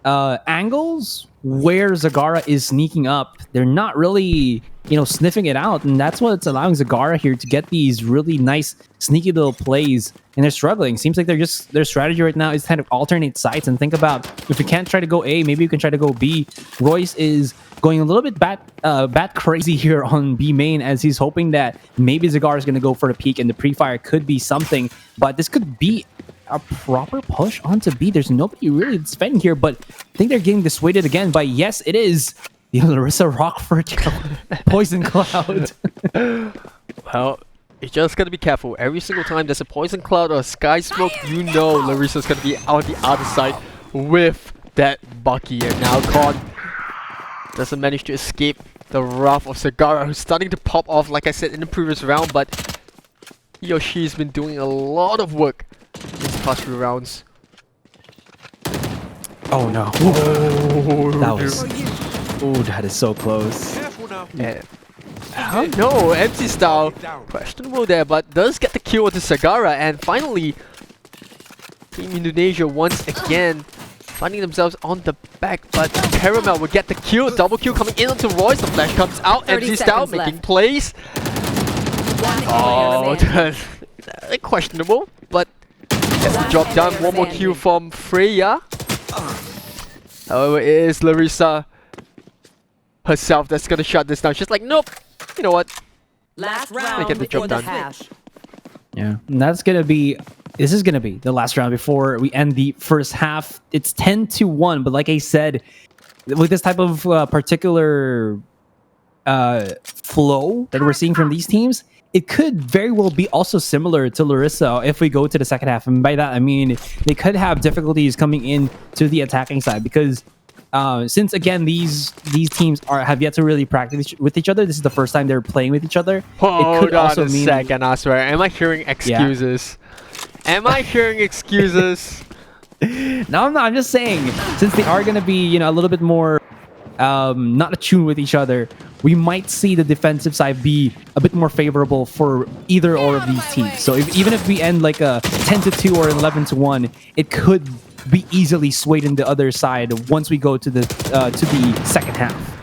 angles where Zagara is sneaking up, they're not really, you know, sniffing it out, and that's what's allowing Zagara here to get these really nice sneaky little plays, and they're struggling. Seems like their strategy right now is kind of alternate sites and think about, if we can't try to go A, maybe you can try to go B. Royce is going a little bit bat crazy here on B main, as he's hoping that maybe Zagara is going to go for the peak and the pre-fire could be something, but this could be a proper push onto B. There's nobody really defending here, but I think they're getting dissuaded again by, yes, it is the Larissa Rochefort Poison Cloud. Well, you just gotta be careful. Every single time there's a Poison Cloud or a Sky Smoke, you know Larissa's gonna be on the other side with that Bucky. And now Khan doesn't manage to escape the wrath of Zagara, who's starting to pop off, like I said in the previous round, but he or she's been doing a lot of work these past few rounds. Oh no. Oh, that was... Oh, that is so close. And, I don't know, MC style, questionable there, but does get the kill onto Sagara, and finally, Team Indonesia once again finding themselves on the back, but Caramel will get the kill, double kill coming in onto Royce, the flash comes out, MC style making plays. Oh, questionable, but gets the job done. One more kill from Freya. However, it is Larissa herself that's gonna shut this down. She's like, nope, you know what? Last round get the job done. Yeah, and this is gonna be the last round before we end the first half. It's 10-1, but like I said, with this type of particular flow that we're seeing from these teams, it could very well be also similar to Larissa if we go to the second half. And by that, I mean, they could have difficulties coming in to the attacking side because since, again, these teams have yet to really practice with each other. This is the first time they're playing with each other. Hold on a second, I swear. Am I hearing excuses? Yeah. Am I hearing excuses? No, I'm not. I'm just saying, since they are going to be, a little bit more not attuned with each other, we might see the defensive side be a bit more favorable for either or of these teams. So even if we end like a 10-2 or 11-1, it could be easily swayed in the other side once we go to the second half.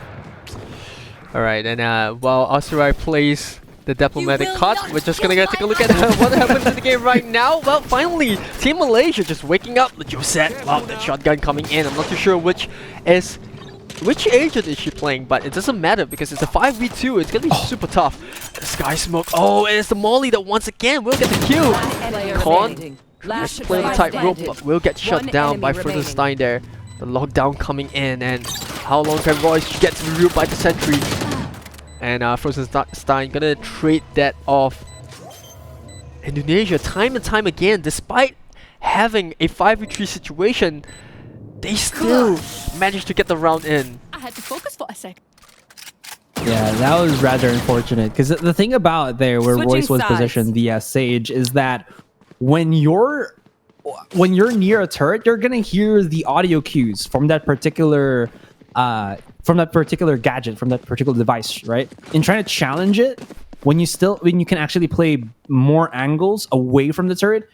All right, and while Asurai plays the diplomatic card, we're just gonna take a look at what happens in the game right now. Well, finally, Team Malaysia just waking up. Josette, wow, the shotgun coming in. I'm not too sure which agent is she playing, but it doesn't matter because it's a 5v2. It's gonna be super tough. The Sky Smoke. Oh, it's the Molly that once again will get the kill. Con playing the tightrope, but will get shut down by Frozenstein there. The lockdown coming in, and how long can Royce get revealed by the sentry? And Frozenstein gonna trade that off. Indonesia, time and time again, despite having a 5v3 situation, they still managed to get the round in. I had to focus for a sec. Yeah, that was rather unfortunate. Because the thing about there where Royce was positioned, the Sage, is that when you're near a turret, you're gonna hear the audio cues from that particular gadget, from that particular device, right? In trying to challenge it, when you can actually play more angles away from the turret,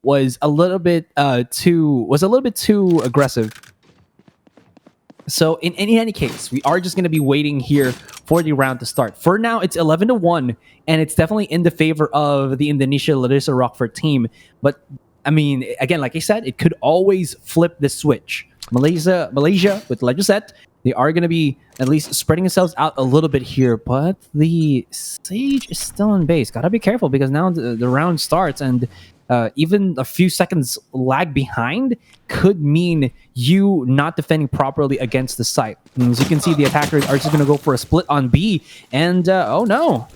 was a little bit too aggressive. So in any case, we are just going to be waiting here for the round to start. For now, it's 11-1, and it's definitely in the favor of the Indonesia Larissa Rochefort team. But I mean, again, like I said, it could always flip the switch. Malaysia with Josette, they are going to be at least spreading themselves out a little bit here, but the Sage is still in base. Gotta be careful because now the round starts, and even a few seconds lag behind could mean you not defending properly against the site. And as you can see, the attackers are just going to go for a split on B, and oh no.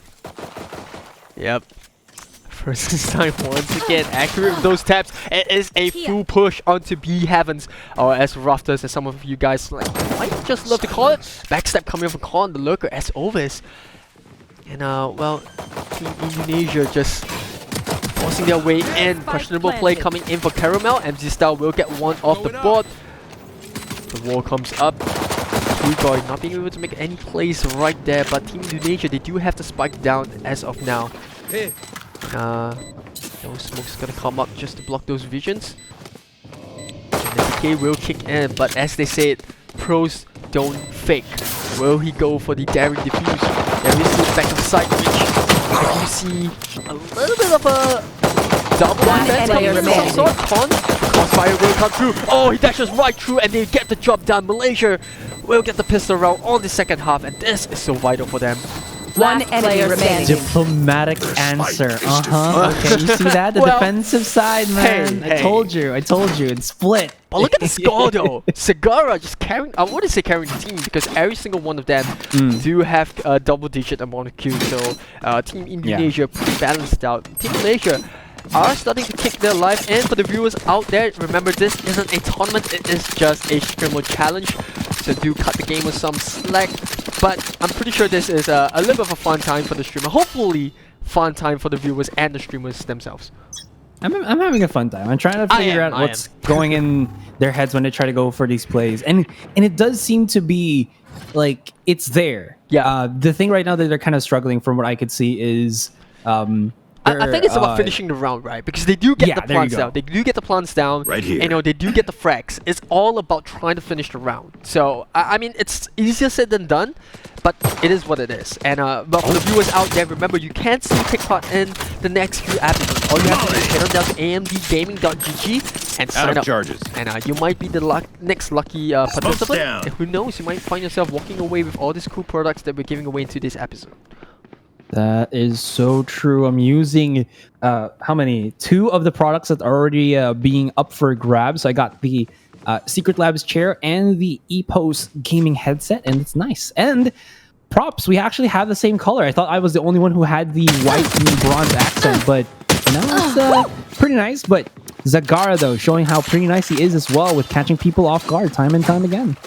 Yep. First time once again accurate with those taps. It is a full push onto B Heavens, or as rough as some of you guys might just love to call it. Backstep coming from Con, the lurker as always. And well, Team Indonesia just forcing their way in. Questionable play coming in for Caramel. MC Style will get one off the board. The wall comes up. Boy not being able to make any plays right there, but Team Indonesia, they do have the spike down as of now. No smoke's gonna come up just to block those visions. And the decay will kick in, but as they said, pros don't fake. Will he go for the daring defuse? There is no back of sight reach. You see a little bit of a double defense coming in some sort. Crossfire will come through. Oh, he dashes right through and they get the job done. Malaysia will get the pistol round on the second half, and this is so vital for them. One enemy remaining. Diplomatic answer. Okay, you see that? The defensive side, man. Hey. I told you. It's split. But look at the score though. Sagara just carrying, I wouldn't say carrying the team because every single one of them do have a double-digit amount of kills. So Team Indonesia pretty balanced out. Team Malaysia are starting to kick their life in. For the viewers out there, remember this isn't a tournament, it is just a streamer challenge. So do cut the game with some slack. But I'm pretty sure this is a little bit of a fun time for the streamer. Hopefully, fun time for the viewers and the streamers themselves. I'm having a fun time. I'm trying to figure out what's going in their heads when they try to go for these plays, and it does seem to be like it's there. Yeah. The thing right now that they're kind of struggling, from what I could see, is I think it's about finishing the round, right? Because they do get the there you plants go. down. They do get the plants down. Right here. You know, they do get the frags. It's all about trying to finish the round. So, I mean, it's easier said than done, but it is what it is. And but for the viewers out there, remember, you can still take part in the next few episodes. All you have to do is head on down to amdgaming.gg and sign Out of up. charges. And you might be the next lucky participant. down. And who knows, you might find yourself walking away with all these cool products that we're giving away into this episode. That is so true. I'm using how many? 2 of the products that are already being up for grabs. So I got the Secretlab's chair and the EPOS gaming headset, and it's nice. And props, we actually have the same color. I thought I was the only one who had the white and bronze accent, but now it's pretty nice. But Zagara, though, showing how pretty nice he is as well with catching people off guard time and time again.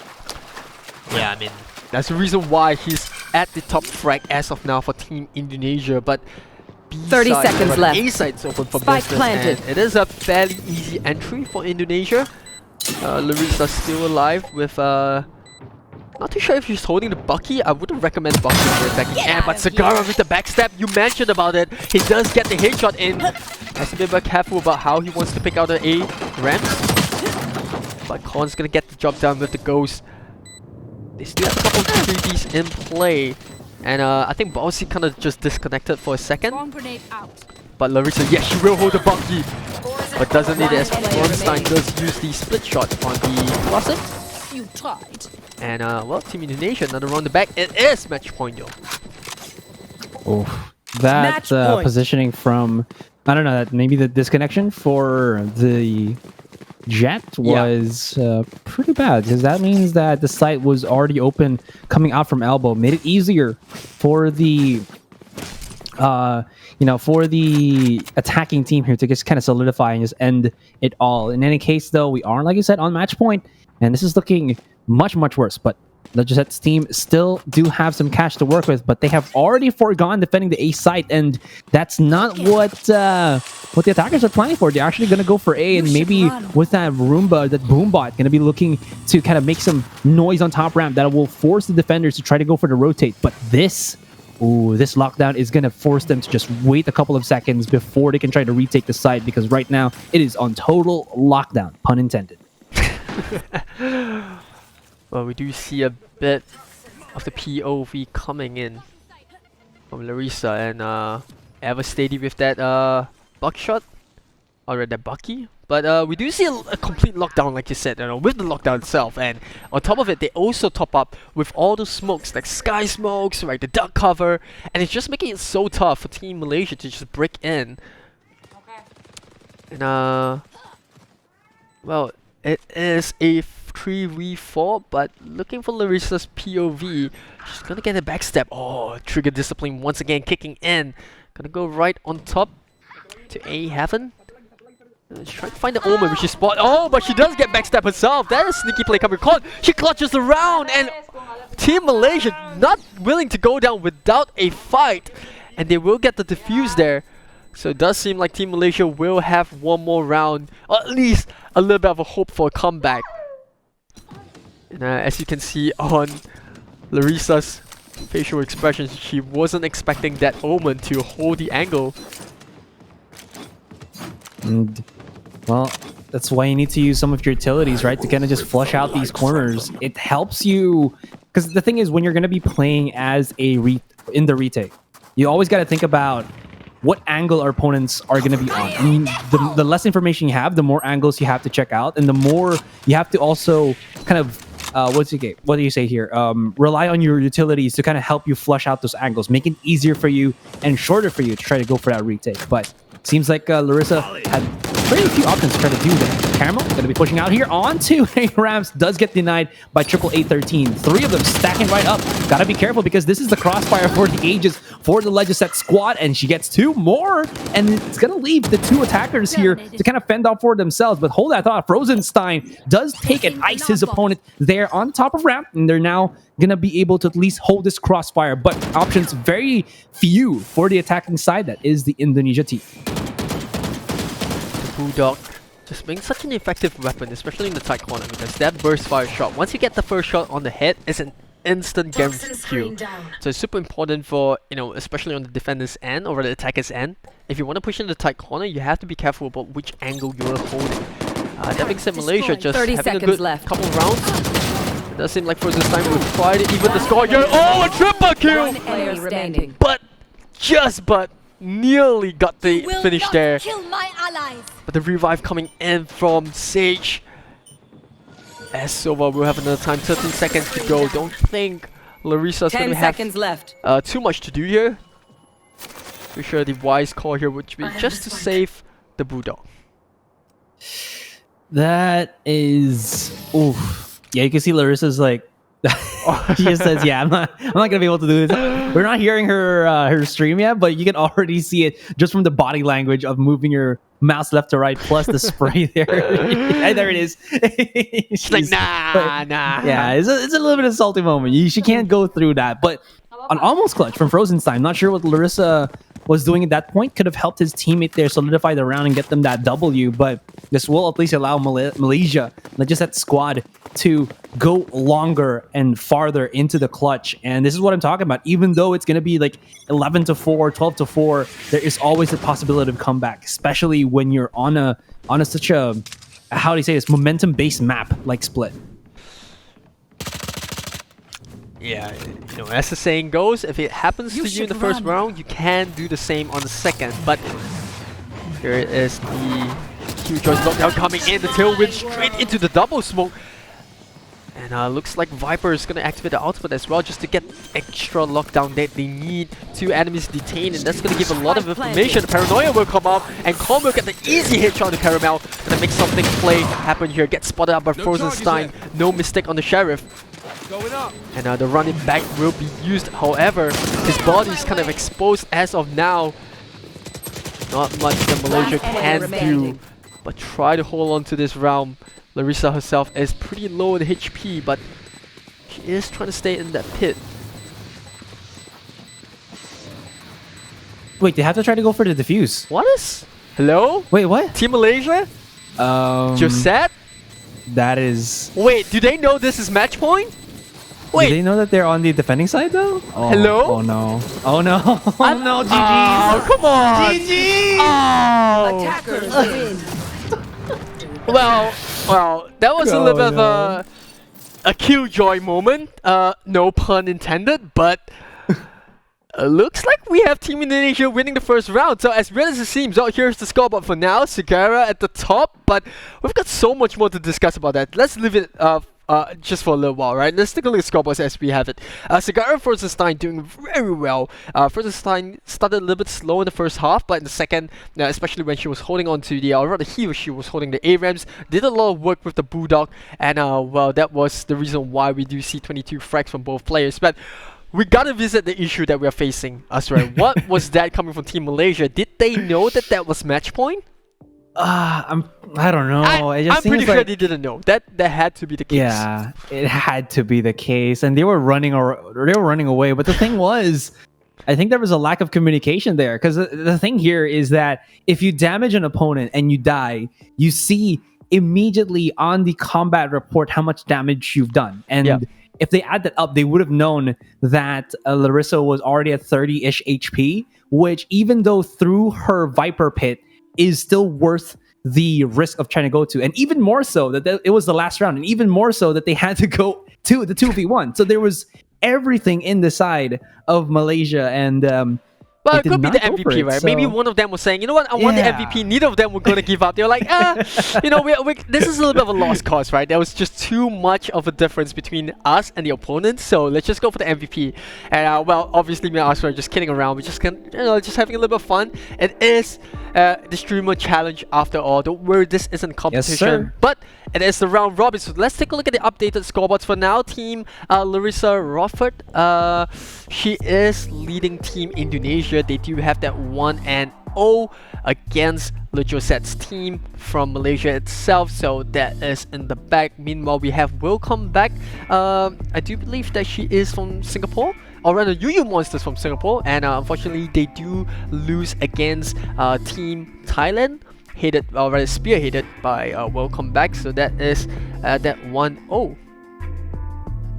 Yeah, I mean, that's the reason why he's at the top frag as of now for Team Indonesia, but 30 seconds left. A side's open for Spike business, planted. and it is a fairly easy entry for Indonesia. Larissa still alive with not too sure if he's holding the Bucky. I wouldn't recommend Bucky for attacking air, but Zagara with the backstab, you mentioned about it. He does get the headshot in. Has to be very careful about how he wants to pick out the A ramps. But Khan's gonna get the job done with the Ghost. They still have a couple of 3Ds in play. And I think Ballsy kind of just disconnected for a second. Bomb grenade out. But Larissa, yes, she will hold the Bucky. But doesn't need it as Bronstein does use the split shot on the Closet. You tried. And well, Team Indonesia, another round the back. It is match point though. Oh, that Match point. positioning from, I don't know, that maybe the disconnection for the Jet was pretty bad, because that means that the site was already open coming out from elbow, made it easier for the for the attacking team here to just kind of solidify and just end it all. In any case, though, we are, like you said, on match point, and this is looking much worse. But the Josette's team still do have some cash to work with, but they have already foregone defending the A site, and that's not what the attackers are planning for. They're actually going to go for A, and maybe with that Roomba, that Boombot, going to be looking to kind of make some noise on top ramp that will force the defenders to try to go for the rotate. But this lockdown is going to force them to just wait a couple of seconds before they can try to retake the site, because right now it is on total lockdown, pun intended. Well, we do see a bit of the POV coming in from Larissa, and ever steady with that buckshot, or that Bucky. But we do see a complete lockdown, like you said, with the lockdown itself. And on top of it, they also top up with all the smokes, like sky smokes, right, the duck cover, and it's just making it so tough for Team Malaysia to just break in. And well, it is a 3v4, but looking for Larissa's POV. She's gonna get a backstab. Oh, trigger discipline once again kicking in. Gonna go right on top to A Heaven. She's trying to find the Omen, which is spot. Oh, but she does get backstab herself. That is sneaky play coming. She clutches around, and Team Malaysia not willing to go down without a fight, and they will get the defuse there. So it does seem like Team Malaysia will have one more round, or at least a little bit of a hope for a comeback. And as you can see on Larissa's facial expressions, she wasn't expecting that Omen to hold the angle. And, well, that's why you need to use some of your utilities, right? To kind of just flush out these corners. It helps you, because the thing is, when you're going to be playing as a in the retake, you always got to think about what angle our opponents are going to be on. I mean, the less information you have, the more angles you have to check out, and the more you have to also kind of what do you say here? Rely on your utilities to kind of help you flush out those angles, make it easier for you and shorter for you to try to go for that retake. But seems like Larissa had pretty few options to try to do that. Caramel going to be pushing out here onto A Rams, does get denied by triple A13. 3 of them stacking right up. Gotta be careful, because this is the crossfire for the ages for the Legisette squad, and she gets 2 more, and it's gonna leave the 2 attackers here to kind of fend off for themselves. But hold that thought, Frozenstein does take and ice his opponent there on top of ramp, and they're now gonna be able to at least hold this crossfire. But options very few for the attacking side. That is the Indonesia team. Bulldog Just being such an effective weapon, especially in the tight corner, because that burst fire shot, once you get the first shot on the head, it's an instant guaranteed kill. So it's super important for, you know, especially on the defender's end or the attacker's end. If you want to push in the tight corner, you have to be careful about which angle you're holding. That being said, Malaysia just having a good couple of rounds. It does seem like Frozen Stein will try to even the score here. Oh, a triple kill! But nearly got the finish there. But the revive coming in from Sage. As Silva will have another time, 13 seconds to go. Don't think Larissa's going to have too much to do here. Pretty sure the wise call here would be just to save the Bulldog. That is... Oof. Yeah, you can see Larissa's like... she just says, yeah, I'm not gonna be able to do this. We're not hearing her stream yet, but you can already see it just from the body language of moving your mouse left to right, plus the spray there. And there it is. She's like, nah. Yeah, it's a little bit of a salty moment. She can't go through that. But an almost clutch from Frozenstein. Not sure what Larissa was doing at that point. Could have helped his teammate there solidify the round and get them that W, but this will at least allow Malaysia, not just that squad, to go longer and farther into the clutch. And this is what I'm talking about. Even though it's going to be like 11-4, 12-4, there is always the possibility of comeback, especially when you're on a such a, how do you say this, momentum-based map like Split. Yeah, you know, as the saying goes, if it happens to you in the first round, you can do the same on the second. But here is the Q choice lockdown coming in, the tailwind straight into the double smoke. And looks like Viper is going to activate the ultimate as well, just to get extra lockdown that they need. 2 enemies detained, and that's going to give a lot of information. The Paranoia will come up, and Colm will get the easy headshot to Caramel. Gonna make something play happen here. Get spotted out by Frozenstein. No mistake on the Sheriff. And the running back will be used. However, his body is kind of exposed as of now. Not much that Malaysia can do, but try to hold on to this round. Larissa herself is pretty low in HP, but she is trying to stay in that pit. Wait, they have to try to go for the defuse. What is? Hello? Wait, what? Team Malaysia? Josette? That is... Wait, do they know this is match point? Wait. Do they know that they're on the defending side though? Oh, hello? Oh no. Oh no. Oh no, GG. Oh, come on. GG. Oh. Attackers win. Well, that was a little bit of a killjoy moment. No pun intended, but looks like we have Team Indonesia winning the first round. So as real as it seems, here's the scoreboard for now. Segara at the top, but we've got so much more to discuss about that. Let's leave it just for a little while, right? Let's take a look at scoreboards as we have it. Segara and Frozenstein doing very well. Frozenstein started a little bit slow in the first half, but in the second, especially when she was holding on to the, or rather she was holding the ARAMs, did a lot of work with the Bulldog, and well, that was the reason why we do see 22 frags from both players. But we gotta visit the issue that we are facing, Asra. What was that coming from Team Malaysia? Did they know that that was match point? I don't know. I'm pretty sure they didn't know. That had to be the case. Yeah, it had to be the case, and they were running away. But the thing was, I think there was a lack of communication there. Because the thing here is that if you damage an opponent and you die, you see immediately on the combat report how much damage you've done. And if they add that up, they would have known that Larissa was already at 30-ish HP, which even though through her Viper pit is still worth the risk of trying to go to. And even more so that it was the last round, and even more so that they had to go to the 2v1. So there was everything in the side of Malaysia, and well, it could be the MVP, right? So maybe one of them was saying, you know what, I want the MVP. Neither of them were going to give up. They were like, you know, this is a little bit of a lost cause, right? There was just too much of a difference between us and the opponents, so let's just go for the MVP. And well, obviously, me and us were just kidding around. We're just just having a little bit of fun. It is the streamer challenge after all. Don't worry, this isn't competition, but it is the round robin. So let's take a look at the updated scoreboards for now. Team Larissa Rochefort, she is leading Team Indonesia. They do have that 1-0 against Josette's team from Malaysia itself, so that is in the back. Meanwhile, we have Willcomeback. I do believe that she is from Singapore, or rather Yuyumonster from Singapore, and unfortunately they do lose against Team Thailand. headed, or rather spearheaded by Willcomeback. So that is that 1-0.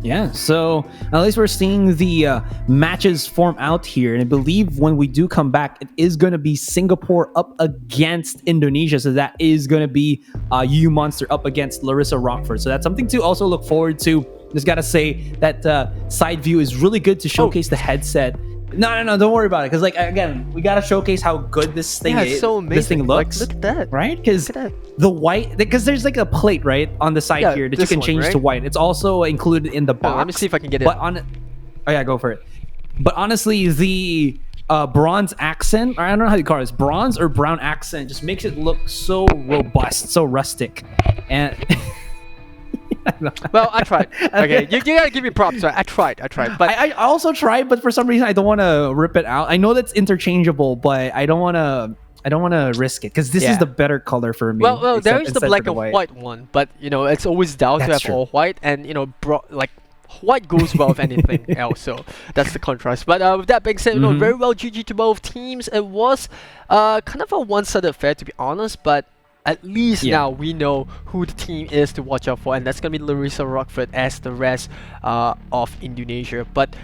Yeah, so at least we're seeing the matches form out here. And I believe when we do come back, it is going to be Singapore up against Indonesia. So that is going to be Yuyumonster up against Larissa Rochefort. So that's something to also look forward to. Just got to say that side view is really good to showcase the headset. No, don't worry about it. Because, like, again, we got to showcase how good this thing is. It's so amazing. This thing looks. Like, look at that. Right? Because the white, because there's like a plate, right, on the side here that you can change to white. It's also included in the box. Let me see if I can get it. But oh, yeah, go for it. But honestly, the bronze accent, or I don't know how you call it, bronze or brown accent, just makes it look so robust, so rustic. And. Well, I tried. Okay, you gotta give me props. Right? I tried. But I also tried, but for some reason I don't want to rip it out. I know that's interchangeable, but I don't want to risk it because this is the better color for me. Well, there is the black and white one, but you know it's always down to have all white, and you know, like white goes well with anything else. So that's the contrast. But with that being said, you know, very well GG to both teams. It was kind of a one-sided affair, to be honest, but at least now we know who the team is to watch out for, and that's going to be Larissa Rochefort as the rest of Indonesia. But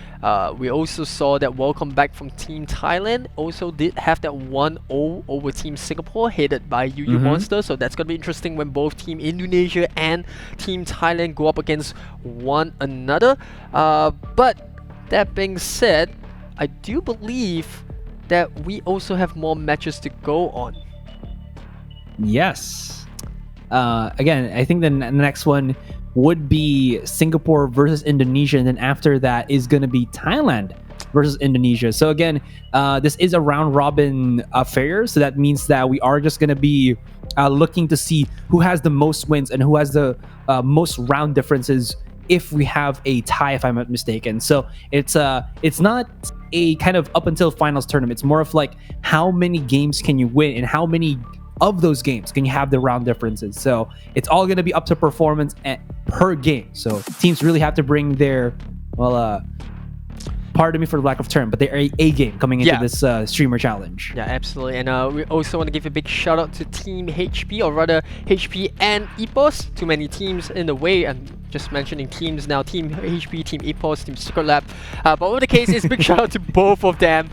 we also saw that Willcomeback from Team Thailand also did have that 1-0 over Team Singapore, headed by Yuyumonster. So that's going to be interesting when both Team Indonesia and Team Thailand go up against one another. But that being said, I do believe that we also have more matches to go on. Yes. Again, I think the next one would be Singapore versus Indonesia, and then after that is going to be Thailand versus Indonesia. So again, this is a round robin affair, so that means that we are just going to be looking to see who has the most wins and who has the most round differences if we have a tie, if I'm not mistaken. So it's not a kind of up until finals tournament. It's more of like how many games can you win and how many of those games can you have the round differences. So it's all going to be up to performance per game. So teams really have to bring their, well, pardon me for the lack of term, but their A game coming into this streamer challenge. Yeah, absolutely. And we also want to give a big shout out to Team HP, or rather HP and EPOS. Too many teams in the way, and just mentioning teams now, Team HP, Team EPOS, Team Secretlab. But whatever the case is, big shout out to both of them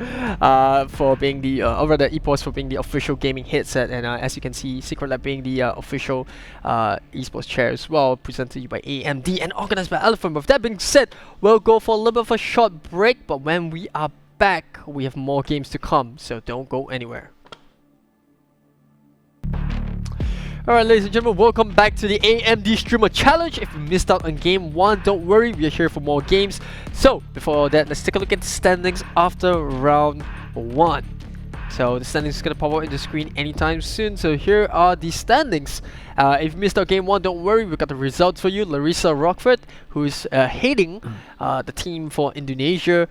for being the, or rather EPOS for being the official gaming headset, and as you can see, Secretlab being the official esports chair as well, presented to you by AMD and organized by Elephant. With that being said, we'll go for a little bit of a short break, but when we are back, we have more games to come, so don't go anywhere. Alright, ladies and gentlemen, welcome back to the AMD Streamer Challenge. If you missed out on Game 1, don't worry, we are here for more games. So, before that, let's take a look at the standings after Round 1. So, the standings is going to pop up in the screen anytime soon. So, here are the standings. If you missed out Game 1, don't worry, we've got the results for you. Larissa Rochefort, who is heading the team for Indonesia,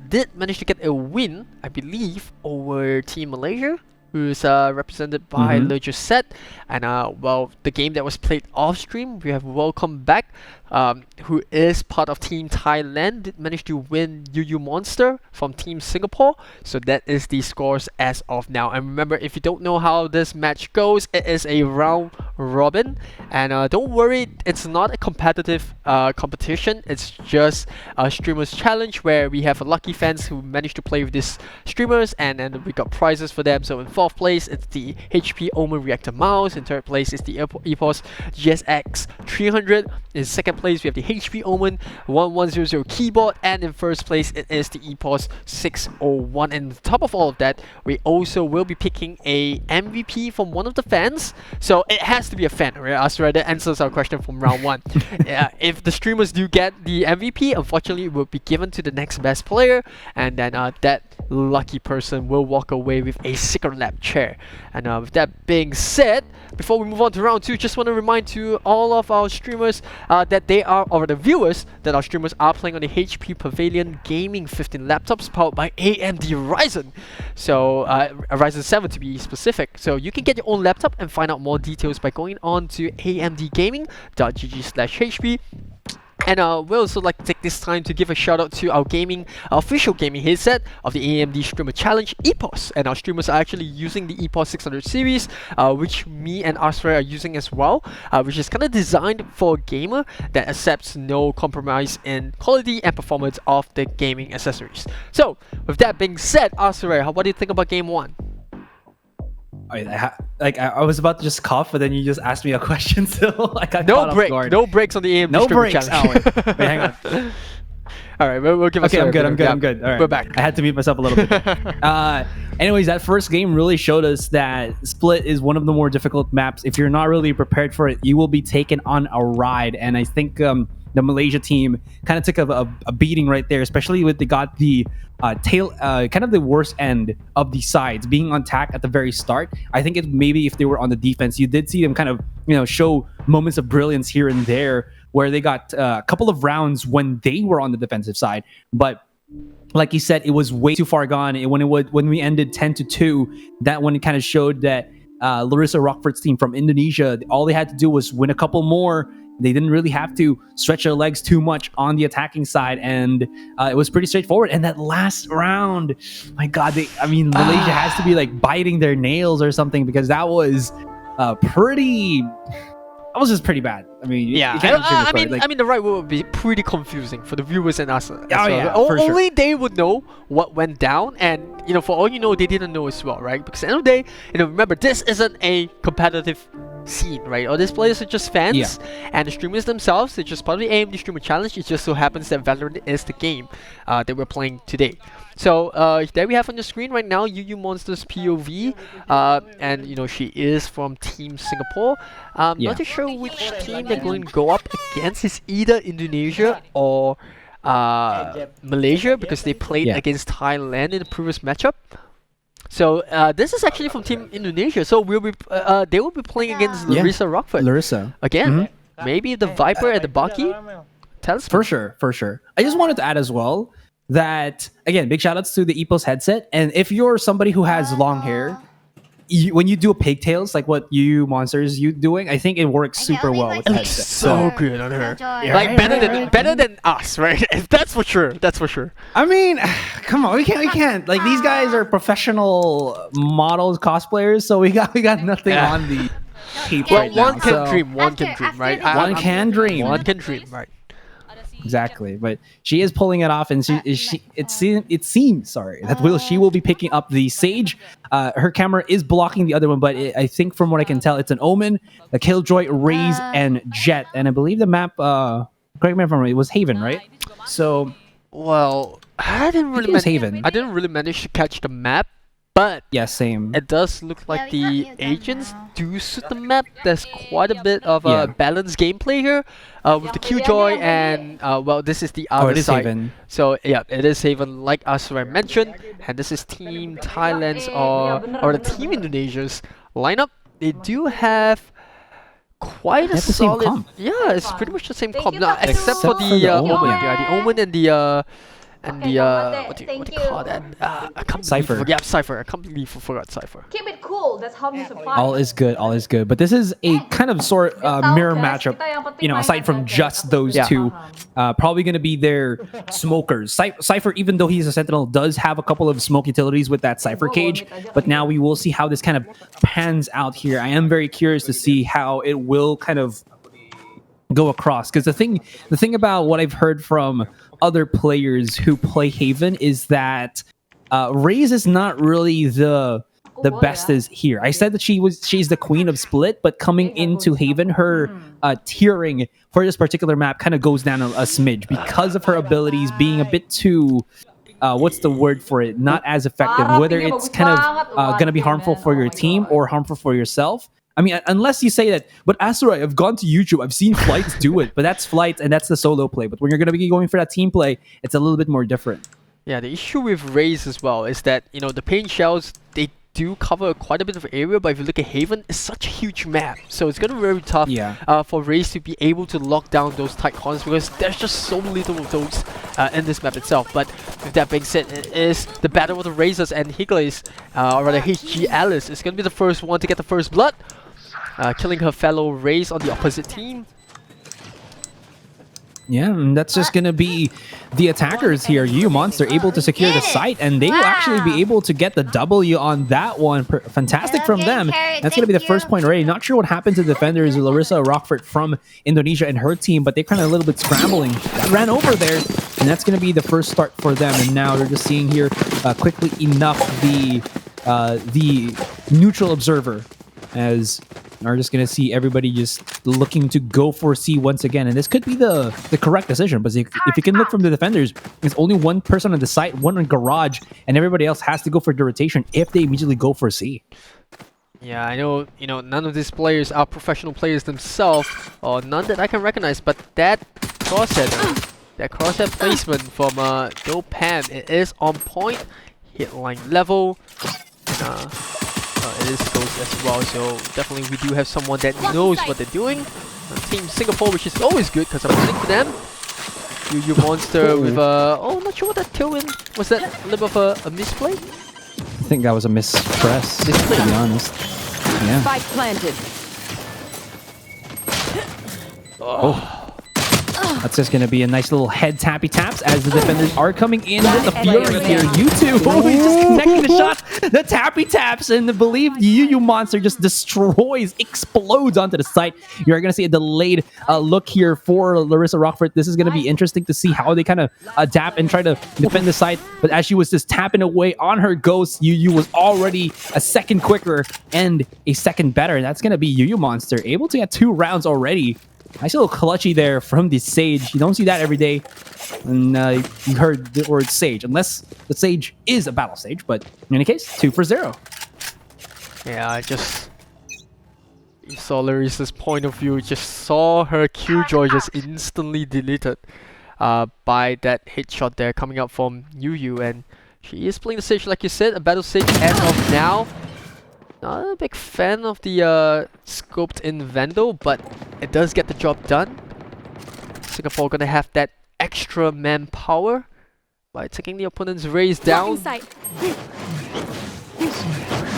did manage to get a win, I believe, over Team Malaysia, who's represented by Josette. And well, the game that was played off stream, we have Willcomeback, who is part of Team Thailand, did manage to win Yuyumonster from Team Singapore. So that is the scores as of now. And remember, if you don't know how this match goes, it is a round robin. And don't worry, it's not a competitive competition. It's just a streamers challenge where we have lucky fans who managed to play with these streamers, and we got prizes for them. So in 4th place, it's the HP Omen Reactor mouse. In 3rd place, it's the EPOS GSX 300. In 2nd place, we have the HP Omen 1100 keyboard, and in 1st place, it is the EPOS 601. And on top of all of that, we also will be picking a MVP from one of the fans. So it has to be a fan, right? That answers our question from round 1. If the streamers do get the MVP, unfortunately, it will be given to the next best player, and then that lucky person will walk away with a Secretlab chair. And with that being said, before we move on to round 2, just want to remind to all of our streamers that they are, or the viewers, that our streamers are playing on the HP Pavilion Gaming 15 laptops powered by AMD Ryzen. So Ryzen 7 to be specific. So you can get your own laptop and find out more details by going on to amdgaming.gg/HP. And we'll also like to take this time to give a shout out to our official gaming headset of the AMD Streamer Challenge, EPOS. And our streamers are actually using the EPOS 600 series, which me and Asra are using as well, which is kind of designed for a gamer that accepts no compromise in quality and performance of the gaming accessories. So, with that being said, Asra, what do you think about Game 1? I was about to just cough, but then you just asked me a question, so I got caught off guard. No breaks on the AMD No Streamer breaks. Challenge. Oh, wait, hang on. All right, we'll give us. Okay, I'm good. All right, we're back. I had to mute myself a little bit. Anyways, that first game really showed us that Split is one of the more difficult maps. If you're not really prepared for it, you will be taken on a ride. And I think the Malaysia team kind of took a beating right there, especially with they got the tail, kind of the worst end of the sides being on attack at the very start. I think maybe if they were on the defense, you did see them kind of show moments of brilliance here and there where they got a couple of rounds when they were on the defensive side, but like you said, it was way too far gone. When we ended 10-2, that one kind of showed that Larissa Rochefort's team from Indonesia, all they had to do was win a couple more. They didn't really have to stretch their legs too much on the attacking side, and it was pretty straightforward. And that last round, my God, Malaysia has to be like biting their nails or something, because that was just pretty bad. I mean, yeah. The right word would be pretty confusing for the viewers and us. Only they would know what went down, and for all you know, they didn't know as well, right? Because at the end of the day, remember, this isn't a competitive scene, right? All these players are just fans, and the streamers themselves, they're just part of the AMD Streamer Challenge. It just so happens that Valorant is the game that we're playing today. So there we have on the screen right now Yuyumonster's POV, and she is from Team Singapore. Not too sure which team they're going to go up against. It's either Indonesia or Malaysia, because they played against Thailand in the previous matchup. So this is actually from Team Indonesia. So they will be playing against Larissa Rochefort. Larissa again. Maybe the Viper and the Baki. Tell us. For sure. I just wanted to add as well that, again, big shout outs to the EPOS headset. And if you're somebody who has long hair, when you do pigtails, like what Yuyumonster is doing, I think it works super well with the headset. So good on her. Like better than us, right? That's for sure. I mean, come on, we can't. Like, these guys are professional models, cosplayers, so we got nothing on the tape right now. One can dream, right? One can dream, right? Exactly, but she is pulling it off, and it seems that she will be picking up the Sage. Her camera is blocking the other one, but I think from what I can tell, it's an Omen, a Killjoy, Raze, and Jet, and I believe the map. Correct me if I'm wrong. It was Haven, right? So, well, I didn't really manage to catch the map. But yeah, same. It does look like the agents do suit the map. There's quite a bit of balanced gameplay here with the Killjoy and this is the other side. Haven. So yeah, it is Haven, like Asra mentioned, and this is Team Thailand's or the Team Indonesia's lineup. They do have quite a solid. Comp. Yeah, it's pretty much the same comp, except for the Omen. Yeah, the Omen and the. What do you call that? Cypher. Yeah, Cypher. I completely forgot Cypher. Keep it cool. That's how you survive. All is good. But this is a kind of mirror matchup. Aside from just those two, probably going to be their smokers. Cypher, even though he's a Sentinel, does have a couple of smoke utilities with that Cypher cage. But now we will see how this kind of pans out here. I am very curious to see how it will kind of go across, because the thing about what I've heard from other players who play Haven is that Raze is not really the best is here. I said that she's the queen of Split, but coming into Haven, her tiering for this particular map kind of goes down a smidge because of her abilities being a bit too what's the word for it? Not as effective. Whether it's kind of going to be harmful for your team or harmful for yourself. I mean, unless you say that, but Asura, I've gone to YouTube, I've seen Flights do it, but that's Flights and that's the solo play. But when you're going to be going for that team play, it's a little bit more different. Yeah, the issue with Raze as well is that, the paint shells, they do cover quite a bit of area, but if you look at Haven, it's such a huge map. So it's going to be very tough for Raze to be able to lock down those tight corners, because there's just so little of those in this map itself. But with that being said, it is the battle of the Razors, and Higlaze, or rather HG Alice, is going to be the first one to get the first blood. Killing her fellow Raze on the opposite team. Yeah, and that's just going to be the attackers here. Yuyumonster able to secure the site, and they will actually be able to get the W on that one. Fantastic from them. That's going to be the first point already. Not sure what happened to the defenders, Larissa Rochefort from Indonesia and her team, but they're kind of a little bit scrambling. That ran over there, and that's going to be the first start for them. And now they're just seeing here quickly enough the neutral observer, as are just going to see everybody just looking to go for C once again. And this could be the correct decision, but if you can look from the defenders, there's only one person on the site, one on garage, and everybody else has to go for the rotation if they immediately go for C. Yeah, I know, none of these players are professional players themselves, or none that I can recognize, but that crosshead placement from Dopam, it is on point, hit line level, and it is close as well, so definitely we do have someone that knows what they're doing. Team Singapore, which is always good because I'm rooting for them. Yuyumonster with not sure what that tailwind was. That a little bit of a misplay? I think that was a mispress, to be honest. Yeah. Spike planted. That's just going to be a nice little head tappy taps as the defenders are coming in with the fury here. You2, he's just connecting the shots, the tappy taps, and I believe Yuyumonster just destroys, explodes onto the site. You're going to see a delayed look here for Larissa Rochefort. This is going to be interesting to see how they kind of adapt and try to defend the site. But as she was just tapping away on her ghost, Yuyu was already a second quicker and a second better. That's going to be Yuyumonster, able to get 2 rounds already. Nice little clutchy there from the Sage. You don't see that every day. And you heard the word Sage, unless the Sage is a battle Sage. But in any case, 2 for 0. Yeah, you saw Larissa's point of view, just saw her Killjoy just instantly deleted by that headshot there coming up from Yuyu. And she is playing the Sage, like you said, a battle Sage as of now. Not a big fan of the scoped in Vandal, but it does get the job done. Singapore gonna have that extra manpower by taking the opponent's raise down.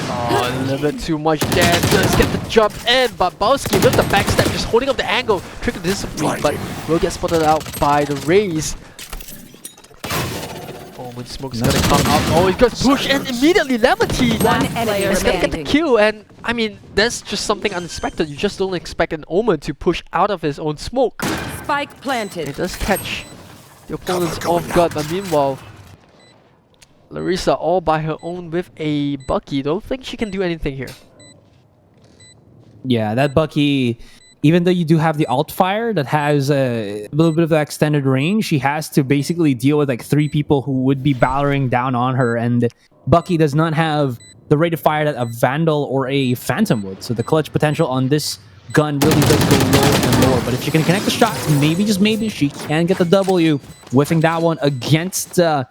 Oh, a little bit too much there. Does get the job in, but Bowski with the backstab, just holding up the angle, trick the discipline, but will get spotted out by the raise. When Smoke's gonna come up, oh, he got pushed and immediately Lemon Tea is gonna get the kill, and I mean, that's just something unexpected. You just don't expect an Omen to push out of his own smoke. Spike planted. It does catch the opponents off guard, but meanwhile, Larissa all by her own with a Bucky. Don't think she can do anything here. Yeah, that Bucky, even though you do have the alt fire that has a little bit of that extended range, she has to basically deal with like 3 people who would be battering down on her, and Bucky does not have the rate of fire that a Vandal or a Phantom would. So the clutch potential on this gun really does go lower and lower. But if she can connect the shots, maybe, just maybe, she can get the W. Whiffing that one against the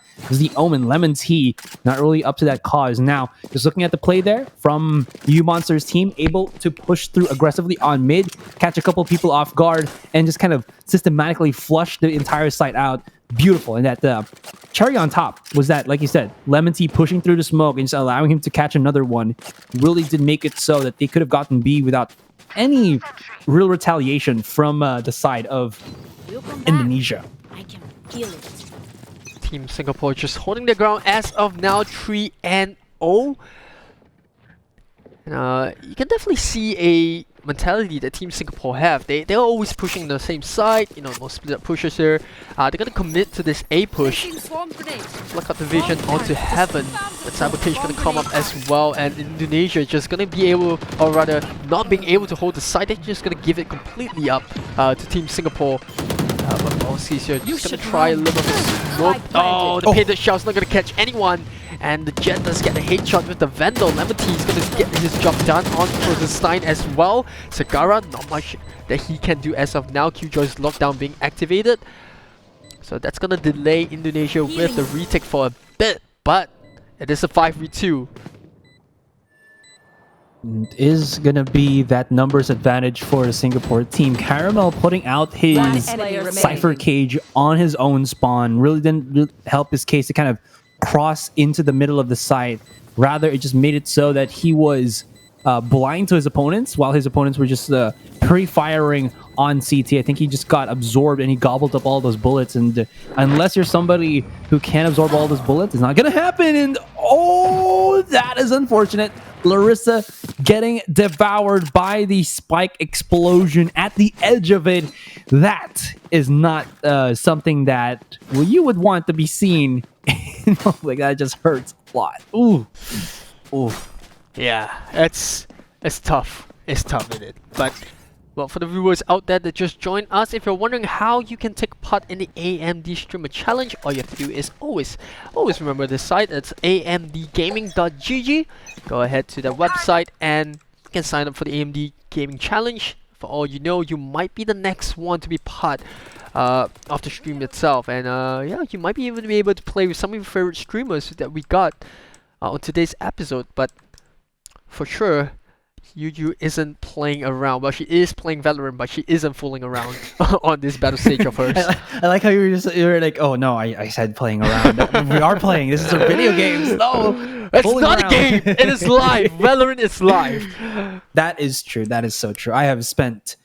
Omen. Lemon Tea, not really up to that cause. Now, just looking at the play there from Yuyumonster's team, able to push through aggressively on mid, catch a couple people off guard, and just kind of systematically flush the entire site out. Beautiful. And that cherry on top was that, like you said, Lemon Tea pushing through the smoke and just allowing him to catch another one really did make it so that they could have gotten B without any real retaliation from the side of Indonesia. I can feel it. Team Singapore just holding their ground as of now, 3-0. You can definitely see a mentality that Team Singapore have. They're always pushing the same side, no split up pushes here. They're gonna commit to this A push. Look up the vision onto Heaven. The Sabotage gonna come up as well, and Indonesia just gonna be able, or rather not being able to hold the side. They're just gonna give it completely up to Team Singapore. But Bowski's here just gonna try a little bit of smoke. Oh, the painted shell's not gonna catch anyone. And the Jet does get a headshot with the Vandal. Lemon Tea is gonna get his job done on Rosenstein as well. Sagara, not much that he can do as of now. Killjoy's lockdown being activated. So that's gonna delay Indonesia with the retake for a bit, but it is a 5v2. It is going to be that numbers advantage for the Singapore team. Caramel putting out his Cypher Cage on his own spawn really didn't help his case to kind of cross into the middle of the site. Rather, it just made it so that he was blind to his opponents while his opponents were just pre-firing on CT. I think he just got absorbed and he gobbled up all those bullets. And unless you're somebody who can absorb all those bullets, it's not gonna happen. And oh, that is unfortunate. Larissa getting devoured by the spike explosion at the edge of it. That is not something that you would want to be seen. Like that just hurts a lot. Ooh. Ooh. Yeah, it's tough. It's tough in it. But well, for the viewers out there that just joined us, if you're wondering how you can take part in the AMD Streamer Challenge, all you have to do is always remember this site. It's amdgaming.gg. Go ahead to the website and you can sign up for the AMD Gaming Challenge. For all you know, you might be the next one to be part of the stream itself. And yeah, you might even be able to play with some of your favorite streamers that we got on today's episode. But for sure, Yuyu isn't playing around. Well, she is playing Valorant, but she isn't fooling around on this battle stage of hers. I like how you were like, oh no, I said playing around. We are playing. This is a video game. No, it's not a game. It is live. Valorant is live. That is true. That is so true. I have spent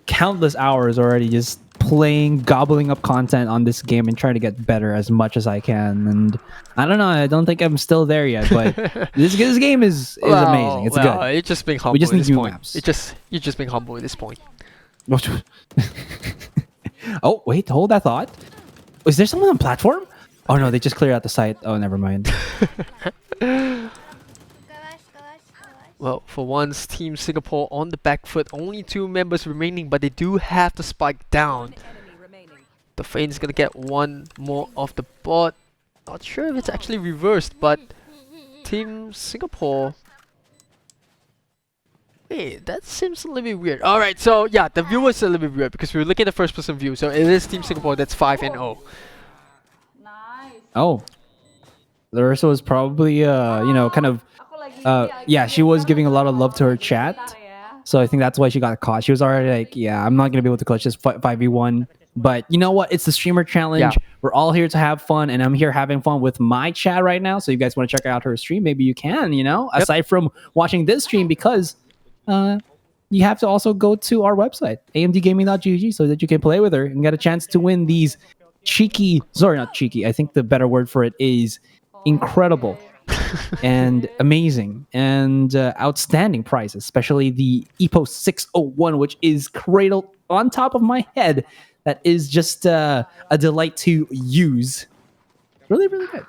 countless hours already just playing, gobbling up content on this game and trying to get better as much as I can. And I don't know. I don't think I'm still there yet, but this game is amazing. It's good. It's just being humble. We just need new point. maps. You're just being humble at this point. Oh wait, hold that thought. Is there someone on platform? Oh no, they just cleared out the site. Oh, never mind. Well, for once, Team Singapore on the back foot. Only 2 members remaining, but they do have the spike down. The Fane's gonna get one more off the board. Not sure if it's actually reversed, but Team Singapore... Hey, that seems a little bit weird. Alright, so yeah, the view is a little bit weird because we were looking at the first person view. So it is Team Singapore that's 5-0. Oh. Larissa was probably, you know, kind of... yeah, she was giving a lot of love to her chat. So I think that's why she got caught. She was already like, yeah, I'm not going to be able to clutch this 5v1. But you know what? It's the streamer challenge. Yeah. We're all here to have fun. And I'm here having fun with my chat right now. So if you guys want to check out her stream, maybe you can, you know, aside from watching this stream, because you have to also go to our website, amdgaming.gg, so that you can play with her and get a chance to win these cheeky, sorry, not cheeky. I think the better word for it is incredible and amazing and outstanding prizes, especially the EPOS 601, which is cradled on top of my head. That is just a delight to use. Really, really good.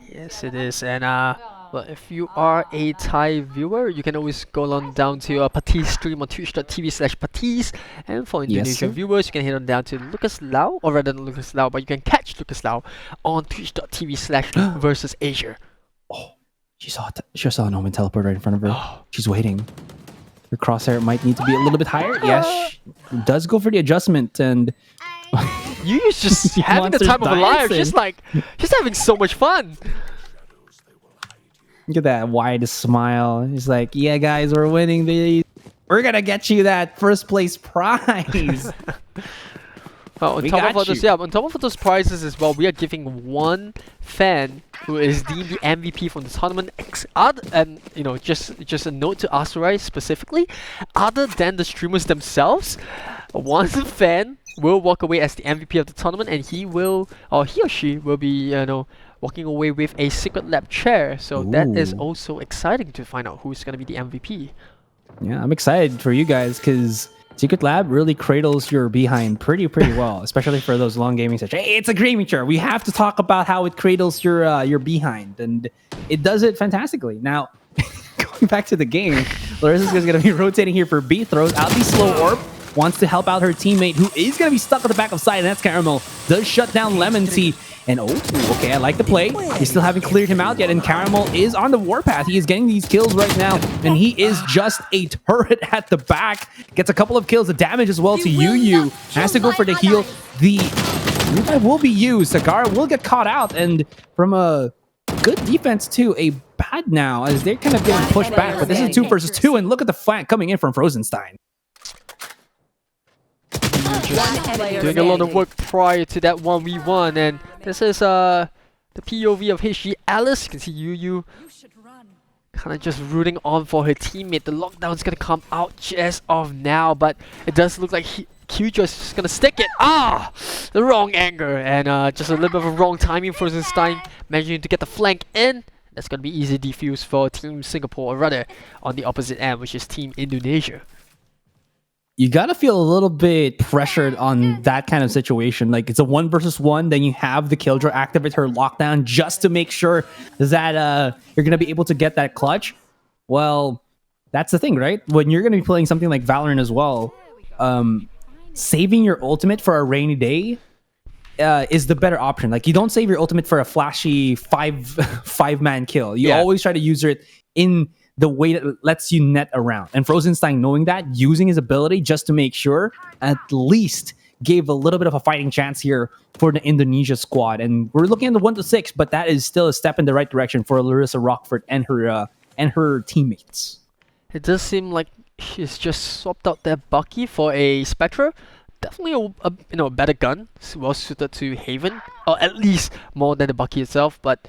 Yes, it is. And well, if you are a Thai viewer, you can always go on down to Patisse stream on twitch.tv/Patisse. And for Indonesian viewers, you can head on down to Lucas Lau, or rather than Lucas Lau, but you can catch Lucas Lau on twitch.tv/versus Asia. Oh, she saw an Omen teleport right in front of her. She's waiting. Her crosshair might need to be a little bit higher. Yes, she does go for the adjustment, and Yu's just having the time of her life. She's having so much fun. Look at that wide smile. He's like, yeah, guys, we're winning these. We're going to get you that first place prize. Well, on top of those prizes as well, we are giving one fan who is deemed the MVP from the tournament. And you know, just a note to Asurai specifically, other than the streamers themselves, one fan will walk away as the MVP of the tournament, and he or she will be, you know, walking away with a Secretlab chair. So that is also exciting to find out who's going to be the MVP. Yeah, I'm excited for you guys because Secretlab really cradles your behind pretty well, especially for those long gaming sessions. Hey, it's a gaming chair. We have to talk about how it cradles your behind, and it does it fantastically. Now, going back to the game, Larissa's going to be rotating here for B, throws out the slow orb. Wants to help out her teammate, who is going to be stuck at the back of side, and that's Caramel. Does shut down Lemon Tea. And okay, I like the play. He still haven't cleared him out yet, and Caramel is on the warpath. He is getting these kills right now, and he is just a turret at the back. Gets a couple of kills, the damage as well to Yuyu. Has to go for the heal. The revive will be used. Sagara will get caught out, and from a good defense to a bad now, as they're kind of getting pushed back. But this is 2 versus 2, and look at the flank coming in from Frozenstein. Doing a lot of work prior to that 1v1, and this is the POV of HG Alice. You can see Yuyu kind of just rooting on for her teammate. The lockdown's gonna come out just of now, but it does look like Q just gonna stick it. The wrong angle, and just a little bit of a wrong timing for Rosenstein, managing to get the flank in. That's gonna be easy defuse for Team Singapore, or rather on the opposite end, which is Team Indonesia. You gotta feel a little bit pressured on that kind of situation. Like, it's a 1 versus 1, then you have the Killjoy activate her lockdown just to make sure that you're gonna be able to get that clutch. Well, that's the thing, right? When you're gonna be playing something like Valorant as well, saving your ultimate for a rainy day is the better option. Like, you don't save your ultimate for a flashy five-man kill. You always try to use it in the way that lets you net around. And Rosenstein, knowing that, using his ability just to make sure, at least gave a little bit of a fighting chance here for the Indonesia squad. And we're looking at the 1-6, but that is still a step in the right direction for Larissa Rochefort and her teammates. It does seem like she's just swapped out that Bucky for a Spectre. Definitely a better gun, well suited to Haven, or at least more than the Bucky itself. But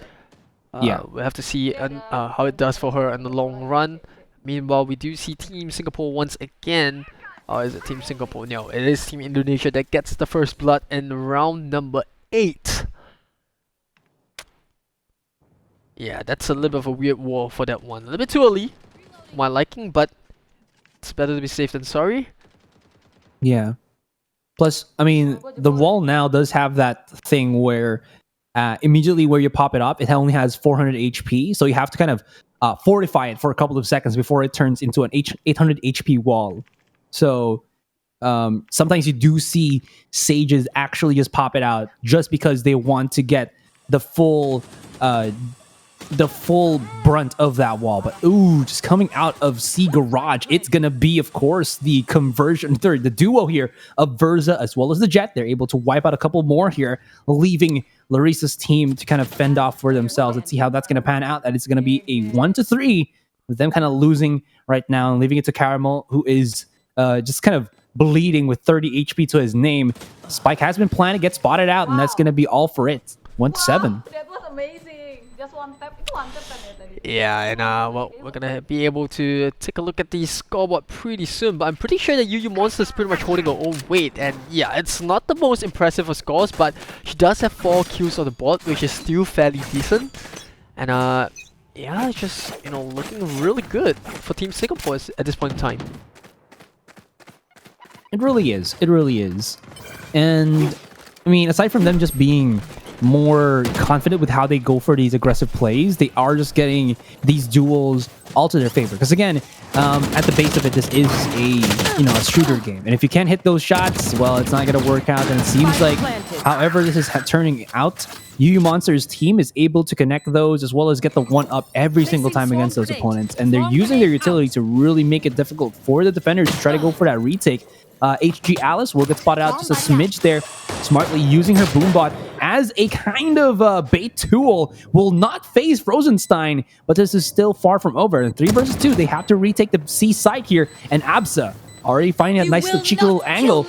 we'll have to see how it does for her in the long run. Meanwhile, we do see Team Singapore once again. Is it Team Singapore? No, it is Team Indonesia that gets the first blood in round number 8. Yeah, that's a little bit of a weird war for that one. A little bit too early, my liking, but it's better to be safe than sorry. Yeah. Plus, I mean, the wall now does have that thing where immediately where you pop it up, it only has 400 HP. So you have to kind of fortify it for a couple of seconds before it turns into an 800 HP wall. So sometimes you do see Sages actually just pop it out just because they want to get the full brunt of that wall. But just coming out of C Garage, it's gonna be, of course, the conversion the duo here of Verza as well as the Jet. They're able to wipe out a couple more here, leaving Larissa's team to kind of fend off for themselves. Let's see how that's gonna pan out. That it's gonna be a 1-3 with them kind of losing right now and leaving it to Caramel, who is just kind of bleeding with 30 HP to his name. Spike has been planted, gets spotted out, and that's gonna be all for it. 1-7. That was amazing. Just one tap. Yeah, and well, we're gonna be able to take a look at the scoreboard pretty soon, but I'm pretty sure that Yuyumonster is pretty much holding her own weight, and yeah, it's not the most impressive of scores, but she does have 4 kills on the board, which is still fairly decent. And yeah, it's just, looking really good for Team Singapore at this point in time. It really is. It really is. And I mean, aside from them just being more confident with how they go for these aggressive plays, they are just getting these duels all to their favor. Because again, at the base of it, this is a shooter game, and if you can't hit those shots, well, it's not going to work out. And it seems like, however this is turning out, Yuyumonster's team is able to connect those as well as get the 1-up every single time against those opponents, and they're using their utility to really make it difficult for the defenders to try to go for that retake. HG Alice will get spotted out just a smidge there, smartly using her boombot as a kind of bait tool. Will not phase Rosenstein, but this is still far from over. And 3 versus 2, they have to retake the C site here, and Absa, already finding a nice cheeky little angle,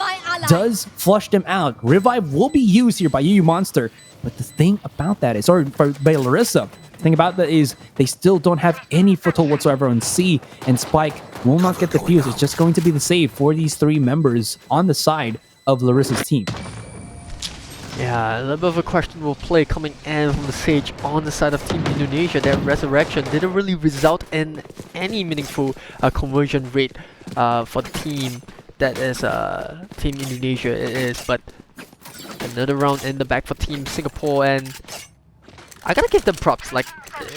does flush them out. Revive will be used here by Yuyumonster, but the thing about that is, or by Larissa, the thing about that is they still don't have any foothold whatsoever on C, and Spike will not get the fuse. It's just going to be the save for these 3 members on the side of Larissa's team. Yeah, a little bit of a questionable play coming in from the Sage on the side of Team Indonesia. That resurrection didn't really result in any meaningful conversion rate for the team that is Team Indonesia. It is, but another round in the back for Team Singapore, and I gotta give them props. Like,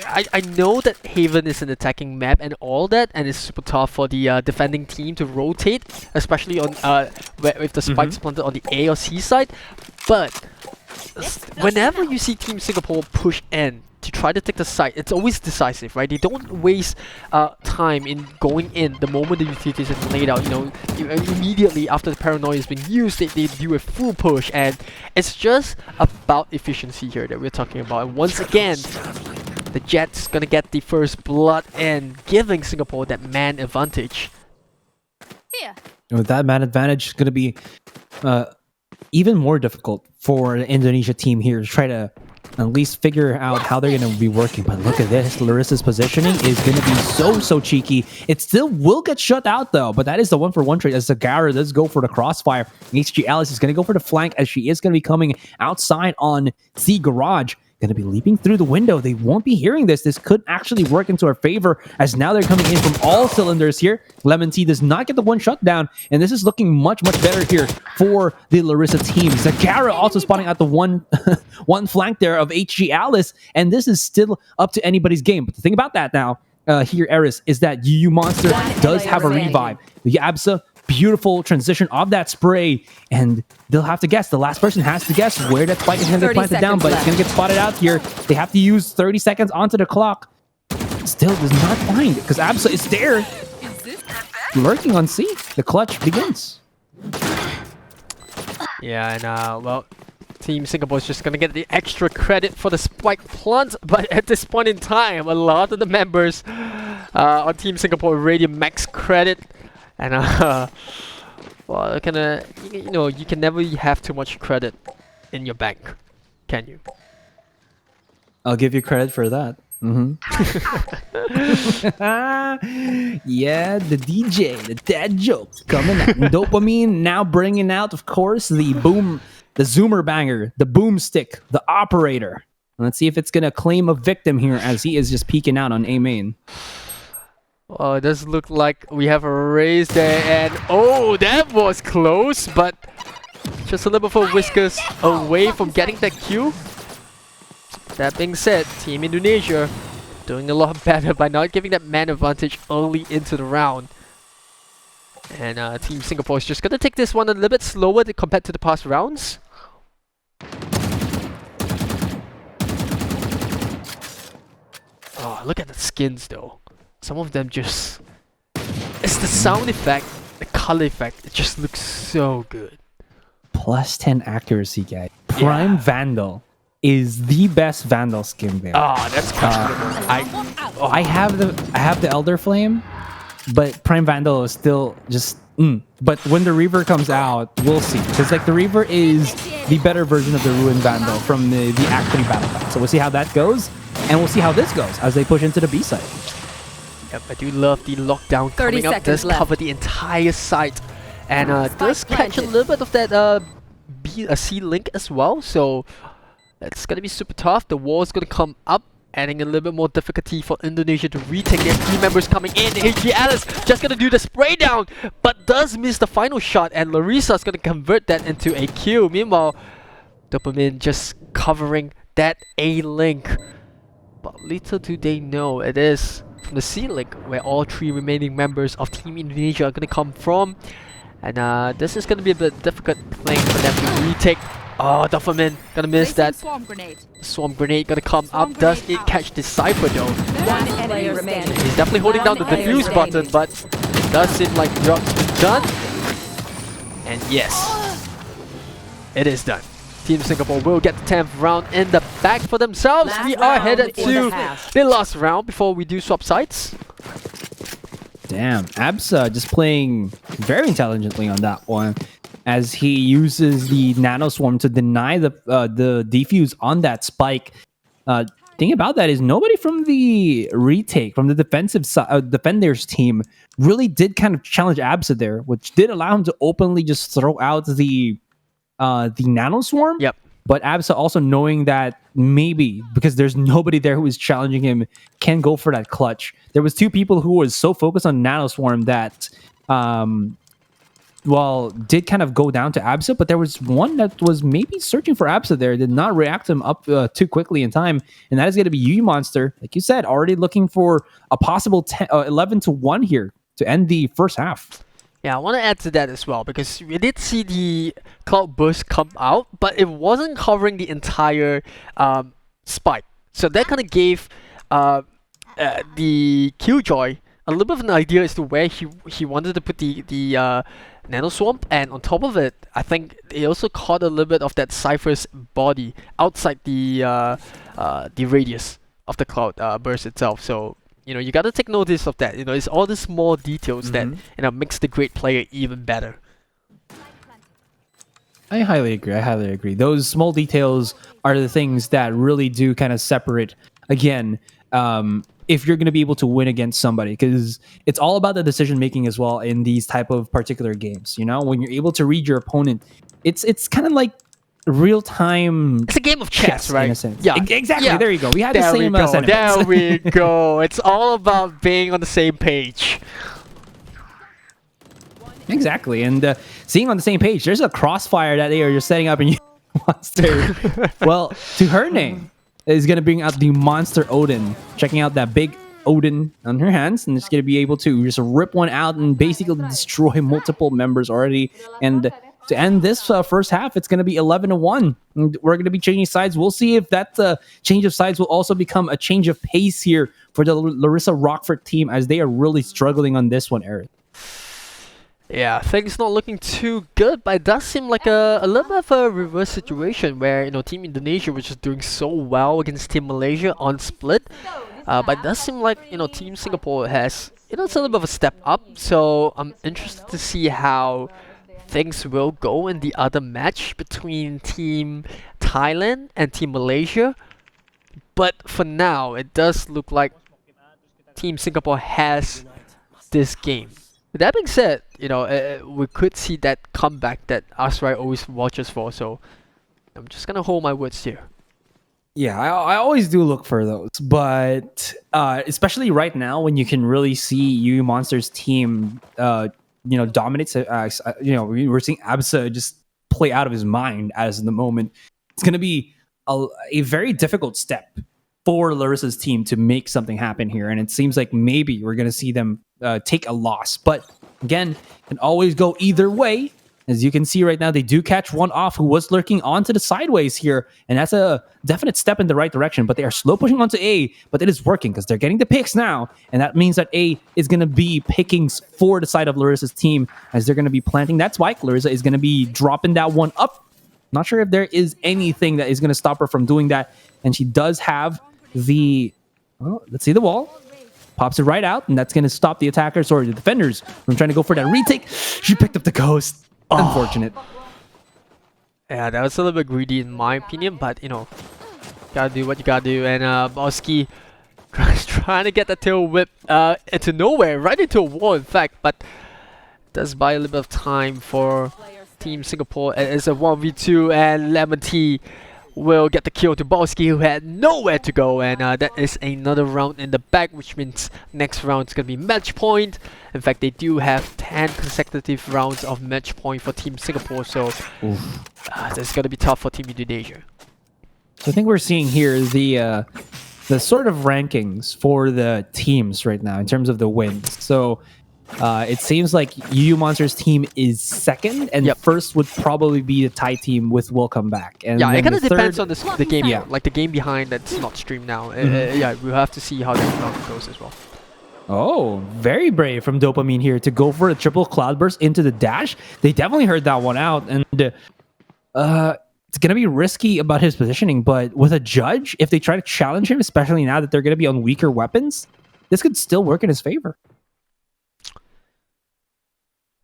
I know that Haven is an attacking map and all that, and it's super tough for the defending team to rotate, especially on if the spikes planted on the A or C side. But whenever you see Team Singapore push in to try to take the site, it's always decisive, right? They don't waste time in going in the moment the utilities are laid out. Immediately after the paranoia is being used, they do a full push, and it's just about efficiency here that we're talking about. And once again, the Jet's gonna get the first blood in, giving Singapore that man advantage. Here. With that man advantage, it's going to be even more difficult for the Indonesia team here to try to at least figure out how they're going to be working. But look at this. Larissa's positioning is going to be so cheeky. It still will get shut out, though. But that is the one-for-one trade as Zagara does go for the crossfire. HG Alice is going to go for the flank as she is going to be coming outside on C Garage. Going to be leaping through the window. They won't be hearing this. This could actually work into our favor as now they're coming in from all cylinders here. Lemon Tea does not get the one shutdown, and this is looking much better here for the Larissa team. Zagara also spotting out the one flank there of HG Alice, and this is still up to anybody's game. But the thing about that now, here, Eris, is that Yuyumonster does have a revive. The Absa, beautiful transition of that spray, and they'll have to guess. The last person has to guess where that spike is going to get planted down, but it's going to get spotted out here. They have to use 30 seconds onto the clock. Still does not find it because Absa is there, lurking on C. The clutch begins. Yeah, and well, Team Singapore is just gonna get the extra credit for the spike plant, but at this point in time, a lot of the members on Team Singapore already max credit. And well, you know, you can never have too much credit in your bank, can you? I'll give you credit for that. Yeah, the DJ, the dad jokes coming out. Dopamine now bringing out, of course, the zoomer banger, the boomstick, the operator. Let's see if it's gonna claim a victim here as he is just peeking out on A main. Oh, it does look like we have a raise there, and oh, that was close, but just a little bit for Whiskers away from getting that kill. That being said, Team Indonesia doing a lot better by not giving that man advantage early into the round. And Team Singapore is just going to take this one a little bit slower compared to the past rounds. Oh, look at the skins though. Some of them just... It's the sound effect, the color effect. It just looks so good. Plus 10 accuracy, guy. Prime Vandal is the best Vandal skin there. Oh, that's questionable. I have the Elder Flame, but Prime Vandal is still just... But when the Reaver comes out, we'll see. Because like the Reaver is the better version of the Ruin Vandal from the Act 3 battle pack. So we'll see how that goes, and we'll see how this goes as they push into the B side. Yep, I do love the lockdown coming up. Does cover the entire site, and does catch a little bit of that C link as well. So it's gonna be super tough. The wall is gonna come up, adding a little bit more difficulty for Indonesia to retake. Their team members coming in. HG Alice just gonna do the spray down, but does miss the final shot, and Larissa is gonna convert that into a kill. Meanwhile, Dopamine just covering that A link, but little do they know it is from the C link where all three remaining members of Team Indonesia are gonna come from, and this is gonna be a bit difficult playing for them to retake. Oh, Dopamine gonna miss that. Swarm grenade gonna come up. Does it catch the Cypher though? One enemy remaining. He's definitely holding down the defuse button, but does seem like the job is done. And yes, it is done. Team Singapore will get the 10th round in the bag for themselves. We are headed to the last round before we do swap sides. Damn, Absa just playing very intelligently on that one, as he uses the Nano Swarm to deny the defuse on that spike. Thing about that is nobody from the retake, from the defensive side, defenders team, really did kind of challenge Absa there, which did allow him to openly just throw out the Nano Swarm. Yep. But Absa also knowing that maybe, because there's nobody there who is challenging him, can go for that clutch. There was two people who was so focused on Nano Swarm that, well, did kind of go down to Absa, but there was one that was maybe searching for Absa there, did not react to him up too quickly in time, and that is going to be Yuyumonster. Like you said, already looking for a possible 11-1 here to end the first half. Yeah, I want to add to that as well, because we did see the Cloud Burst come out, but it wasn't covering the entire spike. So that kind of gave the Killjoy a little bit of an idea as to where he wanted to put the Nano Swamp, and on top of it, I think they also caught a little bit of that Cypher's body outside the radius of the Cloud Burst itself. So, you know, you gotta take notice of that. You know, it's all the small details that, you know, makes the great player even better. I highly agree. I highly agree. Those small details are the things that really do kind of separate, again, if you're going to be able to win against somebody, because it's all about the decision making as well in these type of particular games. You know, when you're able to read your opponent, it's kind of like real time. It's a game of chess, right? In a sense. Yeah, Exactly. yeah. There you go. We had the There we same go. sentiments. There we go. It's all about being on the same page. Exactly, and seeing on the same page, there's a crossfire that they are just setting up in Yuyumonster. Well, to her name is going to bring out the Monster Odin. Checking out that big Odin on her hands, and it's going to be able to just rip one out and basically destroy multiple members already. And to end this first half, it's going to be 11-1. And we're going to be changing sides. We'll see if that change of sides will also become a change of pace here for the Larissa Rochefort team, as they are really struggling on this one, Eric. Yeah, things not looking too good, but it does seem like a little bit of a reverse situation where, you know, Team Indonesia was just doing so well against Team Malaysia on split. But it does seem like, you know, Team Singapore has, you know, it's a little bit of a step up. So I'm interested to see how things will go in the other match between Team Thailand and Team Malaysia. But for now, it does look like Team Singapore has this game. With that being said, you know, we could see that comeback that Asrai always watches for, so I'm just gonna hold my words here. Yeah, I always do look for those, but especially right now when you can really see Yuyumonster's team, you know, dominates. You know, we're seeing Absa just play out of his mind as in the moment. It's gonna be a very difficult step for Larissa's team to make something happen here, and it seems like maybe we're gonna see them take a loss. But again, can always go either way. As you can see right now, they do catch one off who was lurking onto the sideways here, and that's a definite step in the right direction. But they are slow pushing onto A, but it is working because they're getting the picks now, and that means that A is going to be pickings for the side of Larissa's team as they're going to be planting that spike. Larissa is going to be dropping that one up. Not sure if there is anything that is going to stop her from doing that, and she does have the... Oh, let's see the wall. Pops it right out, and that's going to stop the attackers or the defenders from trying to go for that retake. She picked up the ghost. Unfortunate. Yeah, that was a little bit greedy in my opinion, but you know, gotta do what you gotta do. And Bosky trying to get the tail whip into nowhere, right into a wall in fact, but does buy a little bit of time for Team Singapore. It's a 1v2 and Lemon Tea will get the kill to Bosky, who had nowhere to go, and that is another round in the bag, which means next round is going to be match point. In fact, they do have 10 consecutive rounds of match point for Team Singapore, so that's going to be tough for Team Indonesia. So I think we're seeing here the sort of rankings for the teams right now in terms of the wins. So it seems like Yuyumonster's team is second, and first would probably be the Thai team with Willcomeback. And yeah, then it kind of the depends third, on the game, like the game behind that's not streamed now. Yeah, we'll have to see how that round goes as well. Oh, very brave from Dopamine here to go for a triple cloudburst into the dash. They definitely heard that one out, and it's going to be risky about his positioning, but with a judge, if they try to challenge him, especially now that they're going to be on weaker weapons, this could still work in his favor.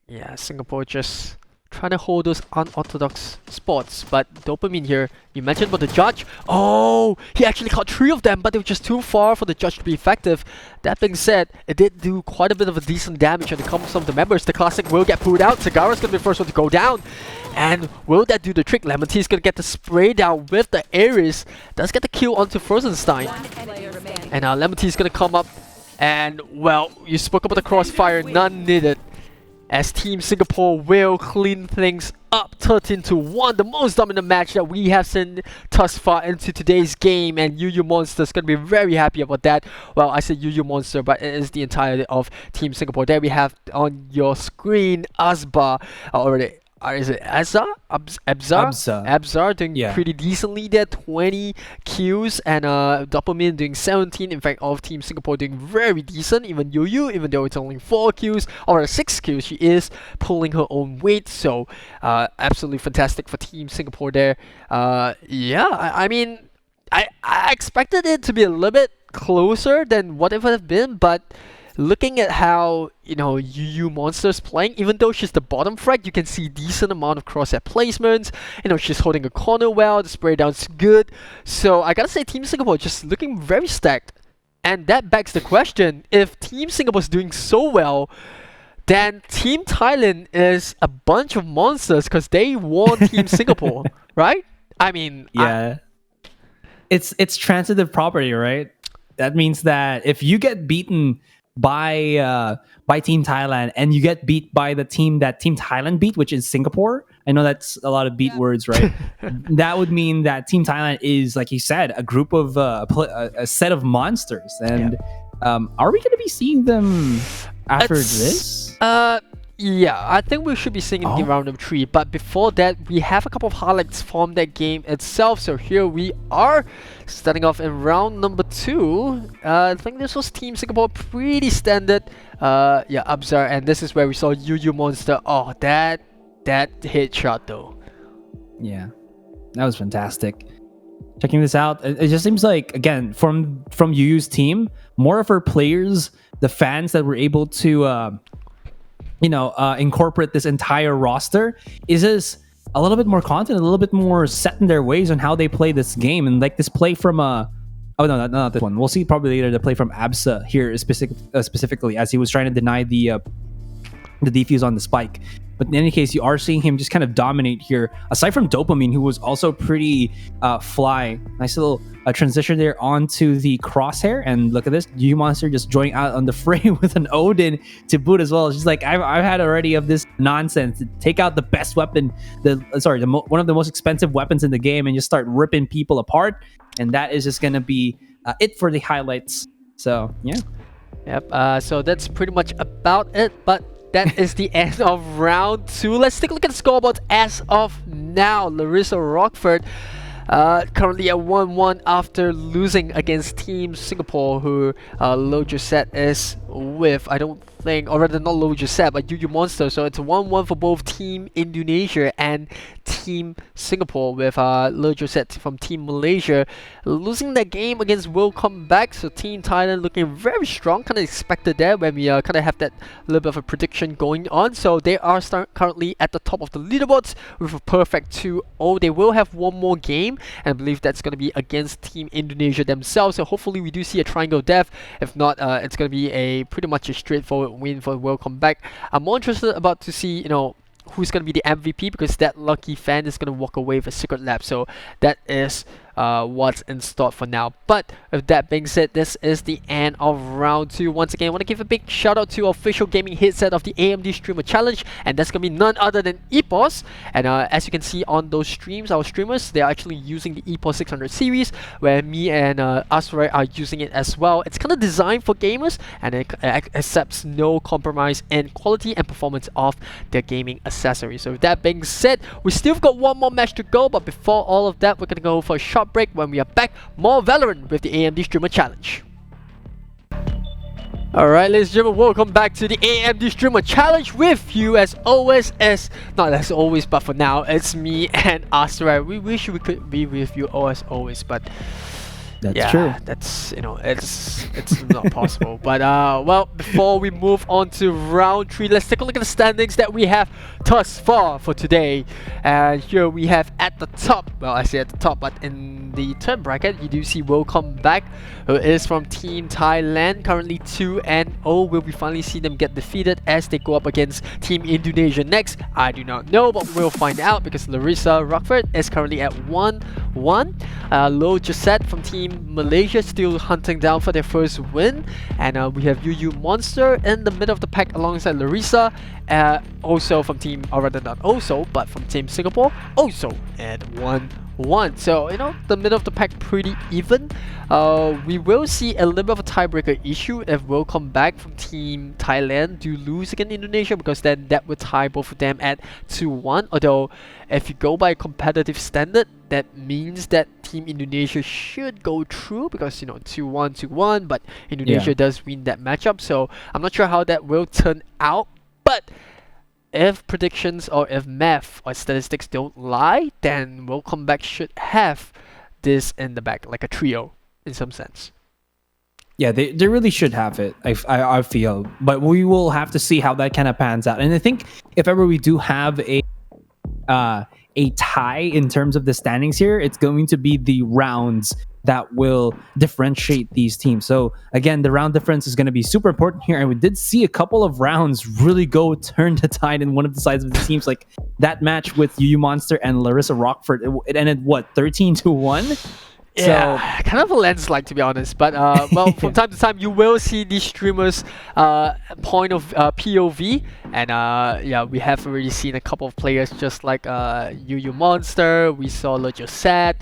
Yeah, Singapore just trying to hold those unorthodox spots, but Dopamine here, you mentioned about the judge. Oh, he actually caught 3 of them, but they were just too far for the judge to be effective. That being said, it did do quite a bit of a decent damage when it comes from the members. The classic will get pulled out. Sagara's going to be the first one to go down. And will that do the trick? Lemon Tea is going to get the spray down with the Ares. Does get the kill onto Frozenstein. And Lemon Tea is going to come up. And, well, you spoke about the crossfire, none needed. As Team Singapore will clean things up 13-1, the most dominant match that we have seen thus far into today's game, and Yuyumonster is going to be very happy about that. Well, I said Yuyumonster, but it is the entirety of Team Singapore. There we have on your screen Asba already. Is it Abzar? Abzar doing pretty decently there, 20 kills, and Dopamine doing 17. In fact, all of Team Singapore doing very decent. Even Yuyu, even though it's only 4 kills or 6 kills, she is pulling her own weight. So absolutely fantastic for Team Singapore there. Yeah, I mean, I expected it to be a little bit closer than what it would have been, but looking at how, Yuyumonster's playing, even though she's the bottom frag, you can see decent amount of crosshair placements. She's holding a corner well, the spray down's good. So I gotta say Team Singapore just looking very stacked. And that begs the question, if Team Singapore's doing so well, then Team Thailand is a bunch of monsters because they won Team Singapore, right? I mean, yeah. It's transitive property, right? That means that if you get beaten by Team Thailand and you get beat by the team that Team Thailand beat, which is Singapore, I know that's a lot of beat words, right? That would mean that Team Thailand is, like you said, a group of a set of monsters. And are we going to be seeing them after this? Yeah, I think we should be seeing it in round number 3. But before that, we have a couple of highlights from that game itself. So here we are, starting off in round number 2. I think this was Team Singapore, pretty standard. Abzar, and this is where we saw Yuyumonster. Oh, that headshot though. Yeah, that was fantastic. Checking this out, it just seems like, again, from Yuyu's team, more of her players, the fans that were able to incorporate this entire roster is just a little bit more content, a little bit more set in their ways on how they play this game. And like this play from not this one. We'll see probably later the play from Absa here specifically as he was trying to deny the defuse on the spike. But in any case, you are seeing him just kind of dominate here. Aside from Dopamine, who was also pretty fly. Nice little transition there onto the crosshair. And look at this, Yuyumonster just joining out on the fray with an Odin to boot as well. She's like, I've had already of this nonsense. Take out the best weapon, one of the most expensive weapons in the game, and just start ripping people apart. And that is just going to be it for the highlights. So, yeah. Yep, so that's pretty much about it. But that is the end of round 2. Let's take a look at the scoreboard as of now. Larissa Rochefort currently at 1-1 after losing against Team Singapore, who Lo Josette is with. I don't think, or rather not Lo Josette, but Yuyumonster. So it's 1-1 for both Team Indonesia and Team Singapore, with Lo Josette from Team Malaysia losing that game against Willcomeback. So Team Thailand looking very strong, kind of expected there when we kind of have that little bit of a prediction going on. So they are currently at the top of the leaderboards with a perfect 2-0. They will have one more game, and I believe that's going to be against Team Indonesia themselves. So hopefully we do see a triangle death. If not, it's going to be a pretty much a straightforward win for Willcomeback. I'm more interested about to see, who's going to be the MVP, because that lucky fan is going to walk away with a Secretlab. So that is what's in store for now. But with that being said, this is the end of round 2. Once again, I want to give a big shout out to official gaming headset of the AMD Streamer Challenge, and that's going to be none other than EPOS. And as you can see on those streams, our streamers, they are actually using the EPOS 600 series, where me and Asray are using it as well. It's kind of designed for gamers, and it accepts no compromise in quality and performance of their gaming accessories. So with that being said, we still got one more match to go, but before all of that, we're going to go for a short break. When we are back, more Valorant with the AMD Streamer Challenge. Alright, ladies and gentlemen, welcome back to the AMD Streamer Challenge. With you as always, not as always, but for now, it's me and Asray. We wish we could be with you as always, but that's true. That's, it's not possible. But well, before we move on to round 3, let's take a look at the standings that we have thus far for today. And here we have at the top, well, I say at the top, but in the third bracket, you do see Willcomeback, who is from Team Thailand, currently 2-0. Will we finally see them get defeated as they go up against Team Indonesia next? I do not know, but we'll find out, because Larissa Rochefort is currently at 1-1. Lo Josette from Team Malaysia still hunting down for their first win, and we have Yuyumonster in the middle of the pack alongside Larissa, also from Team, or rather not also, but from Team Singapore, also at 1-1. So the middle of the pack pretty even. We will see a little bit of a tiebreaker issue if Willcomeback from Team Thailand do lose against Indonesia, because then that would tie both of them at 2-1. Although if you go by competitive standard, that means that Team Indonesia should go through, because 2-1, but Indonesia does win that matchup. So I'm not sure how that will turn out, but if predictions or if math or statistics don't lie, then Willcomeback should have this in the back, like a trio in some sense. Yeah, they really should have it. I feel, but we will have to see how that kind of pans out. And I think if ever we do have a tie in terms of the standings here, it's going to be the rounds that will differentiate these teams. So again, the round difference is going to be super important here, and we did see a couple of rounds really go turn the tide in one of the sides of the teams, like that match with Yuyumonster and Larissa Rochefort. It ended what, 13-1. Yeah, kind of a landslide, to be honest. But well, from time to time, you will see these streamers' point of POV, and yeah, we have already seen a couple of players just like Yuyumonster. We saw Josette,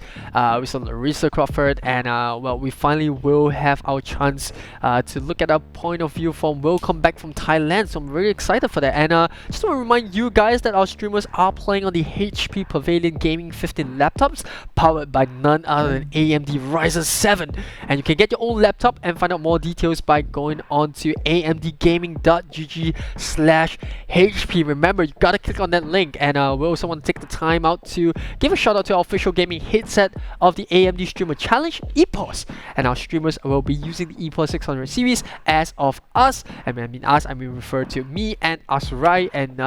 we saw Larissa Rochefort, and well, we finally will have our chance to look at a point of view from Willcomeback from Thailand. So I'm very excited for that. And just want to remind you guys that our streamers are playing on the HP Pavilion Gaming 15 laptops, powered by none other than AMD Ryzen 7, and you can get your own laptop and find out more details by going on to amdgaming.gg/HP. Remember, you gotta click on that link, and we also want to take the time out to give a shout out to our official gaming headset of the AMD Streamer Challenge, EPOS, and our streamers will be using the EPOS 600 series as of us, and when I mean us, I mean refer to me and Asurai. And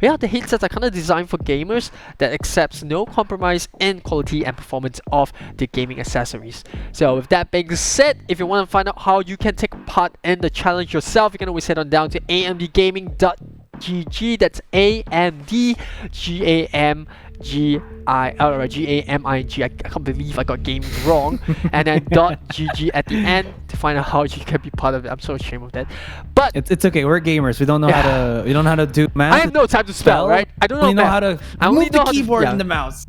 yeah, the headsets are kind of designed for gamers that accepts no compromise in quality and performance of the gaming accessories. So with that being said, if you want to find out how you can take part in the challenge yourself, you can always head on down to amdgaming.gg. That's AMDGAMING. I can't believe I got gaming wrong. And then .gg at the end to find out how you can be part of it. I'm so ashamed of that. But it's okay. We're gamers. We don't know how to do math. I have no time to spell, right? I don't know how to move the keyboard and the mouse.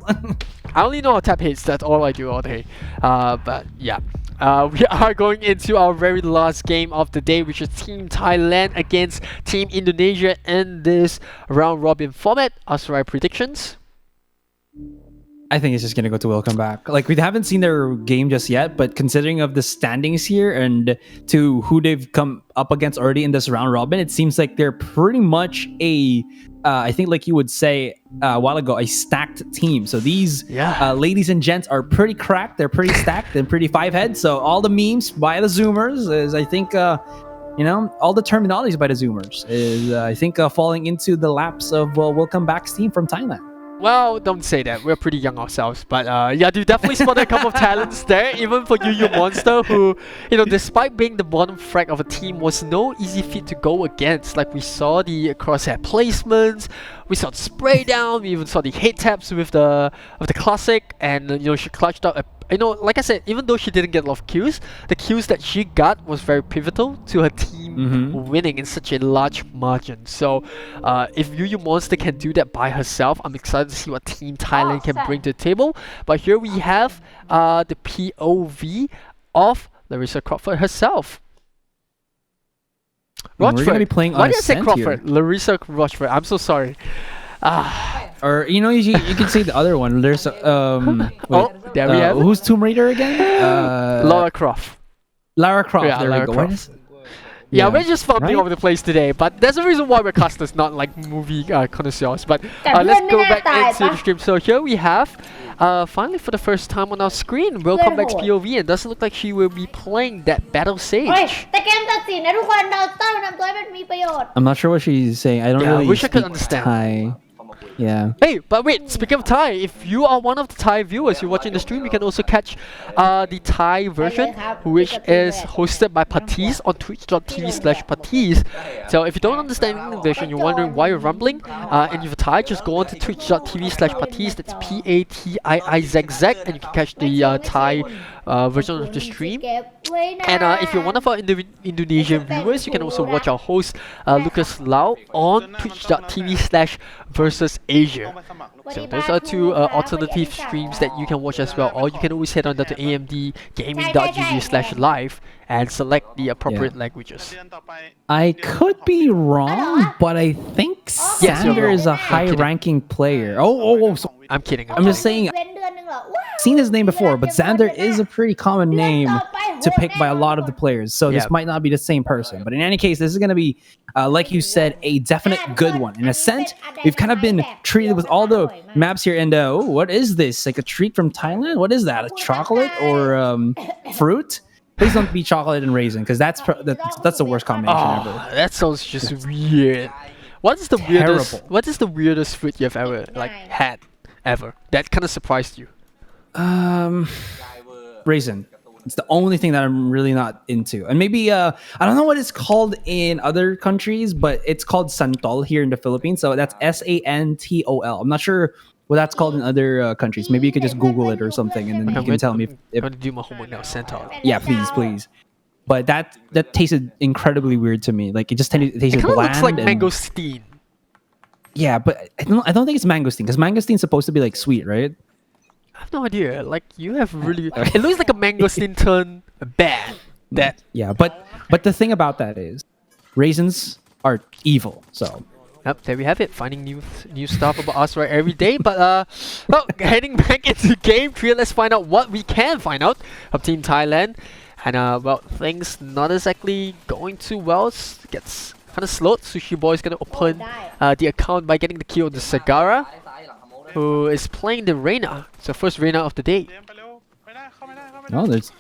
I only know how to tap hits. That's all I do all day. But yeah. We are going into our very last game of the day, which is Team Thailand against Team Indonesia in this round robin format. Asurai predictions? I think it's just gonna go to Willcomeback. Like, we haven't seen their game just yet, but considering of the standings here and to who they've come up against already in this round robin, it seems like they're pretty much I think like you would say a while ago, a stacked team. So these ladies and gents are pretty cracked. They're pretty stacked and pretty five heads. So all the memes by the Zoomers is, I think, you know, all the terminologies by the Zoomers is, I think, falling into the laps of Willcomeback's team from Thailand. Well, don't say that. We're pretty young ourselves. But yeah, you definitely spotted a couple of talents there. Even for Yuyumonster, who, you know, despite being the bottom frag of a team, was no easy feat to go against. Like, we saw the crosshair placements, we saw the spray down, we even saw the hit taps with the classic, and you know, she clutched up you know, like I said, even though she didn't get a lot of kills, the kills that she got was very pivotal to her team winning in such a large margin. So if Yuyumonster can do that by herself, I'm excited to see what Team Thailand can bring to the table. But here we have the POV of Larissa Rochefort herself. We're going to be playing Why on did I say Ascent Crawford? here. Larissa Rochefort. I'm so sorry. Or, you know, you can say the other one. There's wait, there we have it. who's Tomb Raider again? Lara Croft. Lara Croft. Yeah, there Lara we go. Croft. Yeah, we're just fumbling over the place today, but there's a reason why we're casters, not like movie connoisseurs. But let's go back into the stream. So here we have, finally for the first time on our screen, Willcomeback's POV, and doesn't look like she will be playing that Battle Sage. I'm not sure what she's saying. I don't really wish I could speak understand. Thai. Yeah. Hey, but wait, speaking of Thai, if you are one of the Thai viewers, you're watching the stream, you can also catch the Thai version, which is hosted by Patis on twitch.tv/Patis. So if you don't understand English and you're wondering why you're rumbling, and you're Thai, just go on to twitch.tv/Patis, that's PATIIZZ, and you can catch the Thai version of the stream. And if you're one of our Indonesian viewers, you can also watch our host Lucas Lau on twitch.tv/versus Asia. So those are two alternative streams that you can watch as well, or you can always head on to amdgaming.gg/live and select the appropriate languages. I could be wrong, but I think Xander is a high-ranking player. So I'm kidding. I'm just saying, seen his name before, but Xander is a pretty common name to pick by a lot of the players, so this might not be the same person. But in any case, this is going to be, like you said, a definite good one. In Ascent, we've kind of been treated with all the maps here, and what is this? Like a treat from Thailand? What is that? A chocolate or fruit? Please don't be chocolate and raisin, because that's the worst combination ever. That sounds just weird. What is the weirdest? Terrible. What is the weirdest fruit you've ever had ever? That kind of surprised you. Raisin. It's the only thing that I'm really not into. And maybe I don't know what it's called in other countries, but it's called santol here in the Philippines. So that's Santol. I'm not sure what that's called in other countries. Maybe you could just Google it or something, and then you can tell me I'm gonna do my homework now. Centaur. yeah, please. But that tasted incredibly weird to me. Like it just tasted It kind of bland. looks like and- mangosteen. Yeah, but I don't think it's mangosteen, because mangosteen's supposed to be like sweet, right? I have no idea. Like you have really. It looks like a mangosteen turned bad. That. Yeah, but the thing about that is, raisins are evil. So Yep, there we have it. Finding new stuff about us right every day. But well, heading back into game 3, let's find out what we can find out of Team Thailand. And well, things not exactly going too well. Gets kind of slowed. Sushi Boy's gonna open the account by getting the kill on the Sagara, who is playing the Reina. So first Reina of the day. oh, there's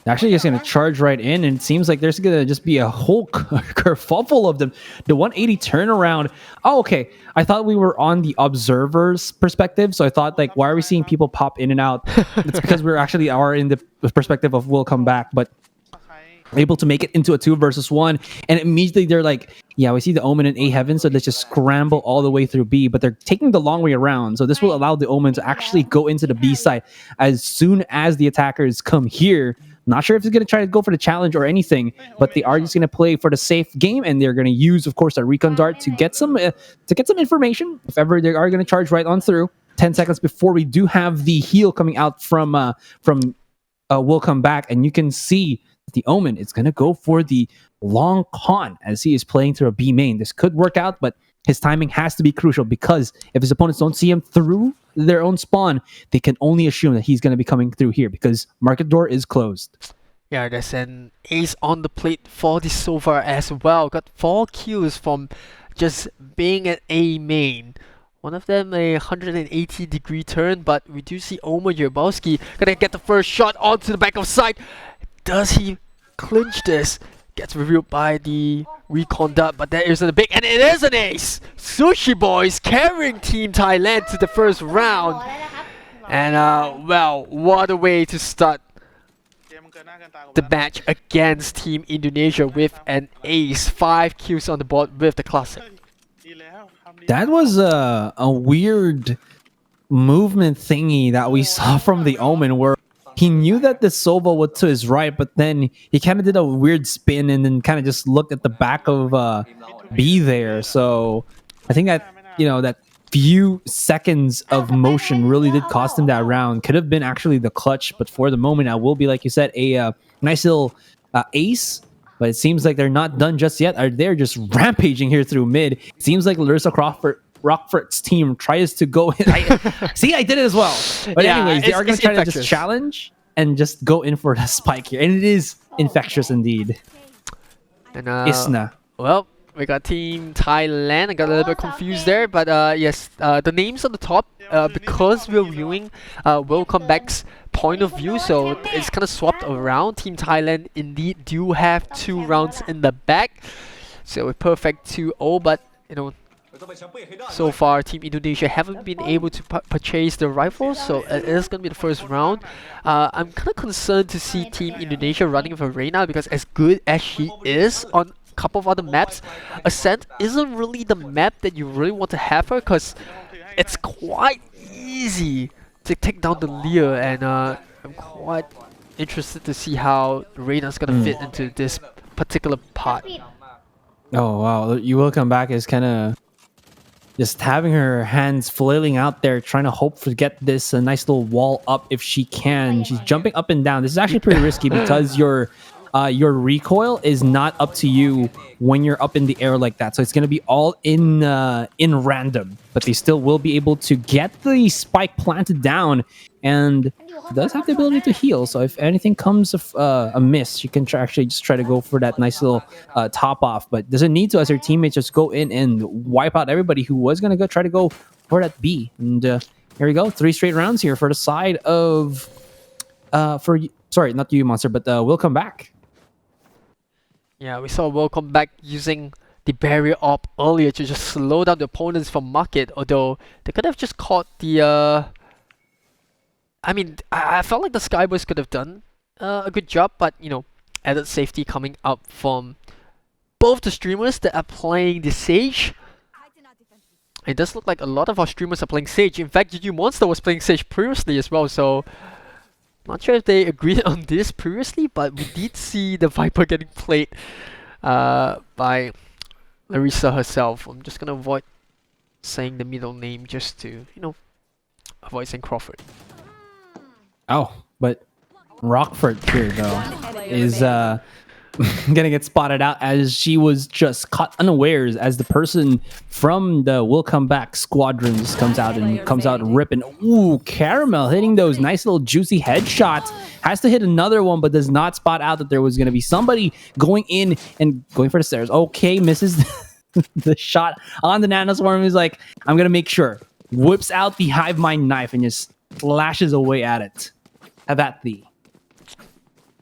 actually just gonna charge right in, and it seems like there's gonna just be a whole kerfuffle of them. The 180 turnaround. Oh, okay. I thought we were on the observer's perspective, so I thought like, why are we seeing people pop in and out? It's because we're actually in the perspective of Willcomeback, but able to make it into a 2 versus 1, and immediately they're like, yeah, we see the Omen in A heaven, so let's just scramble all the way through B, but they're taking the long way around, so this will allow the Omen to actually go into the B side as soon as the attackers come here. Not sure if they're going to try to go for the challenge or anything, but they are just going to play for the safe game, and they're going to use, of course, a recon dart to get some information if ever they are going to charge right on through. 10 seconds before we do have the heal coming out from Willcomeback, and you can see the Omen is going to go for the long con as he is playing through a B main. This could work out, but his timing has to be crucial, because if his opponents don't see him through their own spawn, they can only assume that he's going to be coming through here, because market door is closed. Yeah, there's an ace on the plate for the Sova as well. Got 4 kills from just being an A main. One of them a 180-degree turn, but we do see Omer Yubowski gonna get the first shot onto the back of sight. Does he clinch this? Gets revealed by the recon dart, but there isn't a big, and it is an ace! Sushi Boys carrying Team Thailand to the first round. And well, what a way to start the match against Team Indonesia with an ace. 5 kills on the board with the classic. That was a weird movement thingy that we saw from the Omen, where he knew that the Sova was to his right, but then he kind of did a weird spin and then kind of just looked at the back of B there. So I think that, that few seconds of motion really did cost him that round. Could have been actually the clutch, but for the moment, I will be, like you said, a nice little ace. But it seems like they're not done just yet. They're just rampaging here through mid. Seems like Larissa Rochefort team tries to go in. I did it as well. But Yeah, anyways, they are going it's to try to infectious. just challenge and just go in for the spike here. And it is infectious indeed. And Isna. well, we got Team Thailand. I got a little bit confused there, but yes, the names on the top, because we're viewing Willcomeback's point of view, so it's kind of swapped around. Team Thailand indeed do have 2 rounds in the back, so a perfect 2-0, but so far Team Indonesia haven't been able to purchase the rifles, so it is going to be the first round. I'm kind of concerned to see Team Indonesia running with Reina, because as good as she is on a couple of other maps, Ascent isn't really the map that you really want to have her, because it's quite easy to take down the Lear, and I'm quite interested to see how Reina's going to fit into this particular part. Oh, wow. Willcomeback is kind of just having her hands flailing out there, trying to hope to get this nice little wall up if she can. She's jumping up and down. This is actually pretty risky, because your recoil is not up to you when you're up in the air like that. So it's going to be all in random, but they still will be able to get the spike planted down, and does have the ability to heal. So if anything comes amiss, you can actually just try to go for that nice little top off, but doesn't need to, as her teammates just go in and wipe out everybody who was going to try to go for that B. And here we go, 3 straight rounds here for the side of sorry, not Yuyumonster, but Willcomeback. Yeah, we saw Willcomeback using the barrier op earlier to just slow down the opponents from market, although they could have just caught the I mean, I felt like the Skyboys could have done a good job, but you know, added safety coming up from both the streamers that are playing the Sage. It does look like a lot of our streamers are playing Sage. In fact, Yuyumonster was playing Sage previously as well, so not sure if they agreed on this previously, but we did see the Viper getting played by Larissa herself. I'm just gonna avoid saying the middle name just to, you know, avoid saying Crawford. Oh, but Rochefort here though is gonna get spotted out as she was just caught unawares as the person from the Willcomeback squadrons comes out ripping. Ooh, Caramel hitting those nice little juicy headshots. Has to hit another one, but does not spot out that there was gonna be somebody going in and going for the stairs. Okay, misses the shot on the Nanoswarm. He's like, I'm gonna make sure. Whips out the Hive Mind knife and just lashes away at it. Have at thee.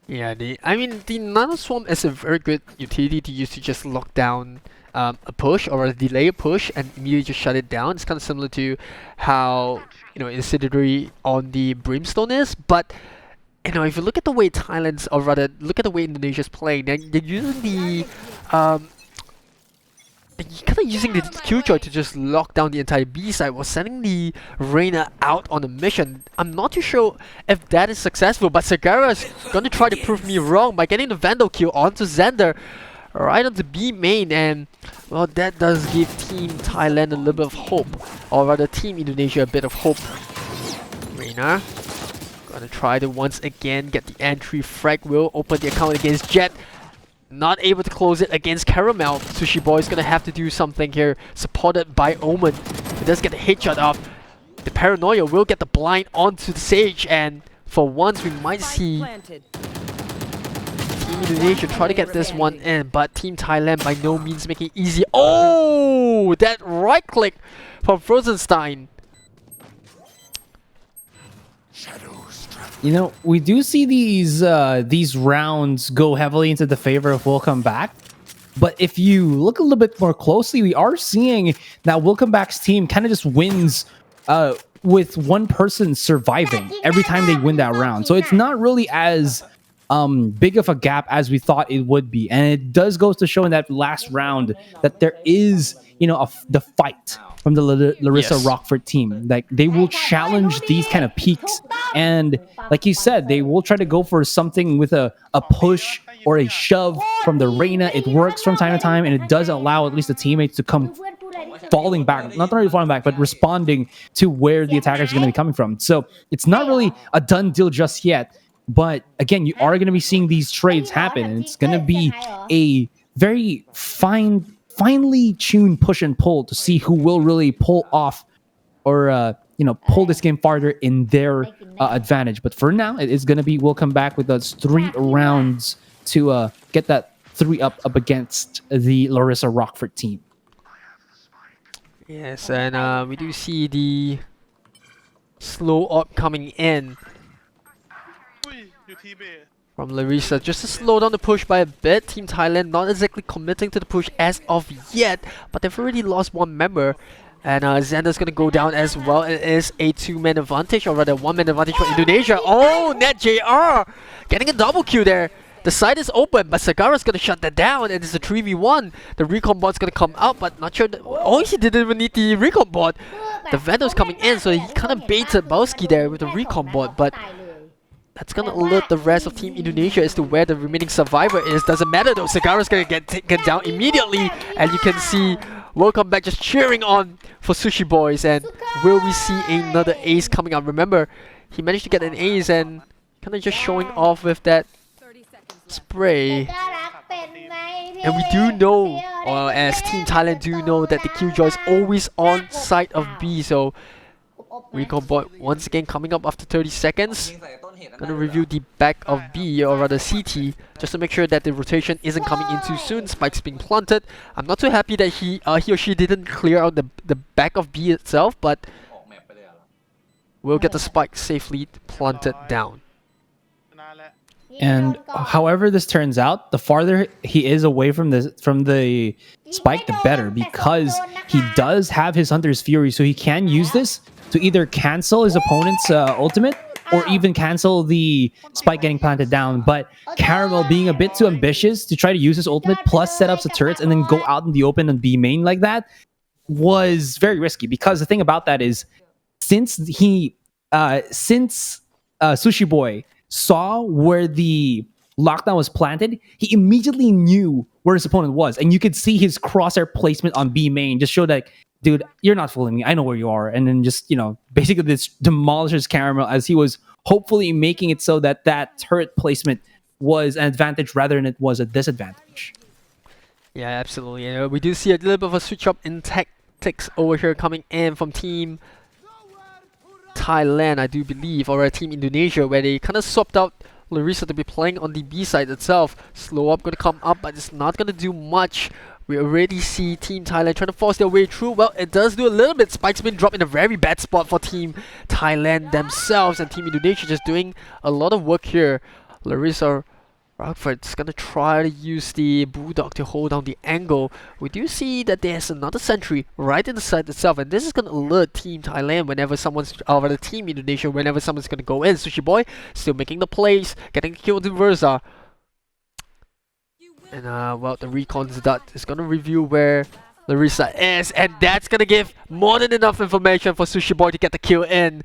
Yeah, I mean, the Nanoswarm is a very good utility to use to just lock down a push or a delay a push and immediately just shut it down. It's kind of similar to how, you know, Incendiary on the Brimstone is, but you know, if you look at the way Thailand's, or rather, look at the way Indonesia's playing, they're using the kind of using the Killjoy to just lock down the entire B side while sending the Reyna out on a mission. I'm not too sure if that is successful, but Sagara's going to try to prove me wrong by getting the Vandal kill onto Xander right onto B main, and well, that does give Team Thailand a little bit of hope, or rather Team Indonesia a bit of hope. Reyna gonna try to once again get the entry frag, will open the account against Jet. Not able to close it against Caramel. Sushi Boy is gonna have to do something here, supported by Omen. He does get the headshot off. The Paranoia will get the blind onto the Sage, and for once we might see Team Indonesia try to get this one in, but Team Thailand by no means making it easy. Oh, that right click from Frozenstein. You know, we do see these rounds go heavily into the favor of Willcomeback. But if you look a little bit more closely, we are seeing that Willcomeback's team kind of just wins with one person surviving every time they win that round. So it's not really as big of a gap as we thought it would be. And it does go to show in that last round that there is, you know, the fight from the Larissa Rochefort team. Like, they will challenge these kind of peaks, and like you said, they will try to go for something with a push or a shove from the Reyna. It works from time to time, and it does allow at least the teammates to come falling back, not really falling back, but responding to where the attackers are going to be coming from. So it's not really a done deal just yet, but again, you are going to be seeing these trades happen, and it's going to be a very finely tuned push and pull to see who will really pull off or you know, pull this game farther in their advantage. But for now, it is going to be Willcomeback with those 3 rounds to get that 3 up against the Larissa Rochefort team. Yes, and we do see the slow op coming in from Larissa, just to slow down the push by a bit. Team Thailand not exactly committing to the push as of yet, but they've already lost one member. And Xander's gonna go down as well. It is a 2-man advantage, or rather 1-man advantage for Indonesia. Oh, Net JR getting a double kill there. The side is open, but Sagara's gonna shut that down, and it's a 3v1. The recon bot's gonna come out, but not sure. Oh, he didn't even need the recon bot. The Vandal's coming in, so he kind of baited Bowski there with the recon bot, but that's gonna alert the rest of Team Indonesia as to where the remaining survivor is. Doesn't matter though, Sagara's gonna get taken down immediately, and you can see Willcomeback just cheering on for Sushi Boys. And will we see another ace coming up? Remember, he managed to get an ace and kind of just showing off with that spray. And we do know, or as Team Thailand do know, that the Killjoy is always on side of B. So Recon Bot once again coming up after 30 seconds. Gonna review the back of B, or rather CT, just to make sure that the rotation isn't coming in too soon. Spikes being planted. I'm not too happy that he or she didn't clear out the back of B itself, but we'll get the spike safely planted down. And however this turns out, the farther he is away from the spike, the better, because he does have his Hunter's Fury, so he can use this to either cancel his opponent's ultimate or even cancel the spike getting planted down. But Caramel being a bit too ambitious to try to use his ultimate plus set up the turrets and then go out in the open and be main like that was very risky, because the thing about that is since Sushi Boy saw where the lockdown was planted, he immediately knew where his opponent was, and you could see his crosshair placement on B main just showed that, dude, you're not fooling me, I know where you are. And then just, basically this demolishes Caramel, as he was hopefully making it so that that turret placement was an advantage rather than it was a disadvantage. Yeah, absolutely. We do see a little bit of a switch up in tactics over here coming in from Team Thailand, I do believe, or Team Indonesia, where they kind of swapped out Larissa to be playing on the B side itself. Slow up going to come up, but it's not going to do much. We already see Team Thailand trying to force their way through. Well, it does do a little bit. Spike's been dropped in a very bad spot for Team Thailand themselves, and Team Indonesia just doing a lot of work here. Larissa Rochefort going to try to use the Bulldog to hold down the angle. We do see that there's another sentry right in the side itself, and this is going to alert Team Thailand whenever someone's, or the Team Indonesia, whenever someone's going to go in. Sushi Boy still making the plays, getting killed in Versa. And well, the recon dot is going to review where Larissa is, and that's going to give more than enough information for Sushi Boy to get the kill in.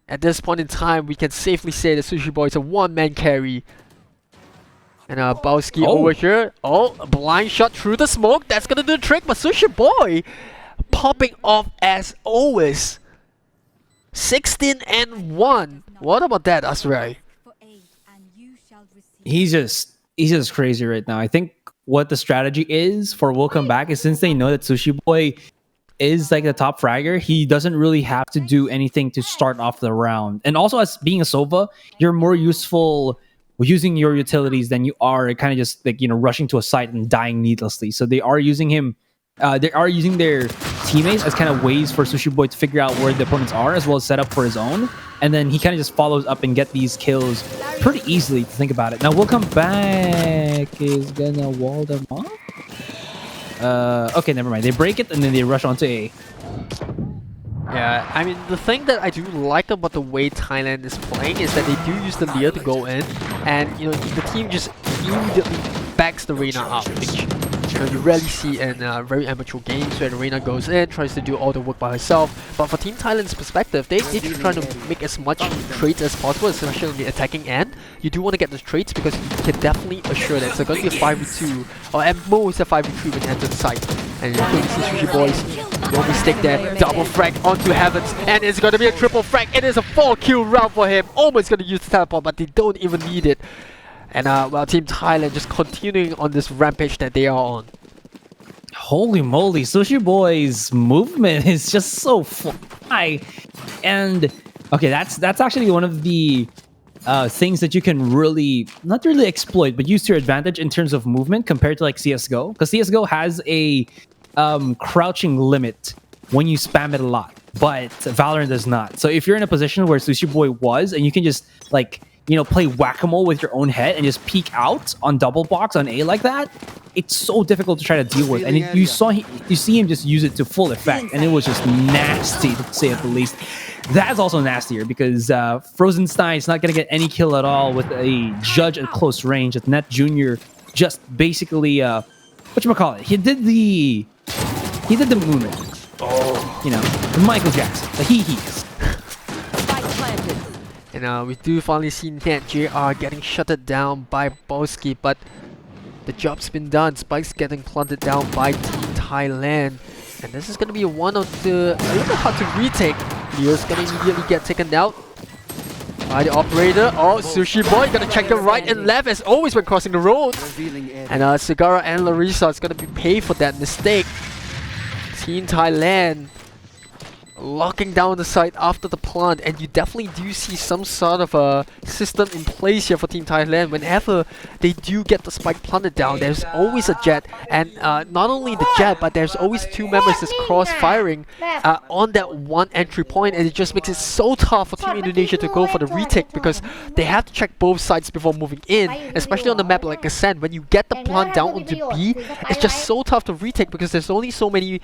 At this point in time, we can safely say that Sushi Boy is a one-man carry. And Bowski over here. Oh, a blind shot through the smoke. That's gonna do the trick, but Sushi Boy popping off as always. 16-1. What about that, Asrai? He's just crazy right now. I think what the strategy is for Willcomeback is, since they know that Sushi Boy is like the top fragger, he doesn't really have to do anything to start off the round. And also, as being a Sova, you're more useful using your utilities than you are kind of just like, rushing to a site and dying needlessly. So they are using him, they are using their teammates as kind of ways for Sushi Boy to figure out where the opponents are, as well as set up for his own. And then he kind of just follows up and get these kills pretty easily, to think about it. Now Willcomeback is gonna wall them off. Okay, never mind. They break it and then they rush onto A. Yeah, I mean, the thing that I do like about the way Thailand is playing is that they do use the Lear to go in, and the team just immediately backs the Reyna up, which you rarely see in very amateur games where the Reyna goes in, tries to do all the work by herself. But for Team Thailand's perspective, they just try to make as much trades as possible, especially on the attacking end. You do want to get those trades because you can definitely assure that it's going to be a 5v2, or at most a 5v3 when you enter the site. And you're going to see Sushi Boys, no mistake there, double frag onto Heavens, and it's going to be a triple frag. It is a 4-kill round for him, almost going to use the teleport, but they don't even need it. And well, Team Thailand just continuing on this rampage that they are on. Holy moly, Sushi Boy's movement is just so fly. And okay, that's actually one of the things that you can really, not really exploit, but use to your advantage in terms of movement compared to like CSGO. Because CSGO has a crouching limit when you spam it a lot, but Valorant does not. So if you're in a position where Sushi Boy was, and you can just like, play whack-a-mole with your own head and just peek out on double box on A like that, it's so difficult to try to deal with. And you see him just use it to full effect, and it was just nasty, to say at the least. That's also nastier because Frozenstein is not going to get any kill at all with a judge at close range. At Net Jr. just basically, whatchamacallit, he did the movement. The Michael Jackson, the hee-hees. And we do finally see Net JR getting shutted down by Bowski, but the job's been done. Spike's getting planted down by Team Thailand. And this is going to be one of the, a little bit hard to retake. Leo's going to immediately get taken out by the operator. Oh, Sushi Boy going to check the right and left as always when crossing the road. And Sagara and Larissa is going to be paid for that mistake. Team Thailand locking down the site after the plant, and you definitely do see some sort of a system in place here for Team Thailand. Whenever they do get the spike planted down, there's always a jet, and not only the jet, but there's always two members that's cross-firing on that one entry point, and it just makes it so tough for Team Indonesia to go for the retake because they have to check both sides before moving in, especially on the map like Ascent. When you get the plant down onto B, it's just so tough to retake because there's only so many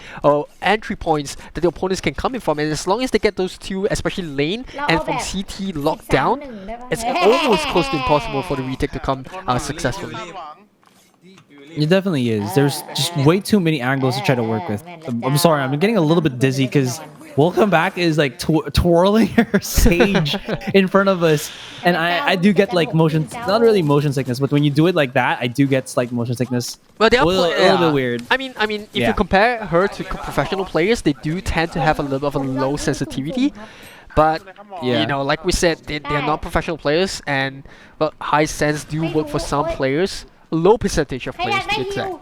entry points that the opponents can come in from, and as long as they get those two, especially lane and from CT locked down, it's almost close to impossible for the retake to come successfully. It definitely is. There's just way too many angles to try to work with. I'm sorry, I'm getting a little bit dizzy because Willcomeback is like twirling her sage in front of us, and I do get like motion, not really motion sickness, but when you do it like that, I do get slight motion sickness. Well, they are a little bit weird. I mean, if you compare her to professional players, they do tend to have a little bit of a low sensitivity. But you know, like we said, they're not professional players, and well, high sense do work for some players. A low percentage of players, to be exact.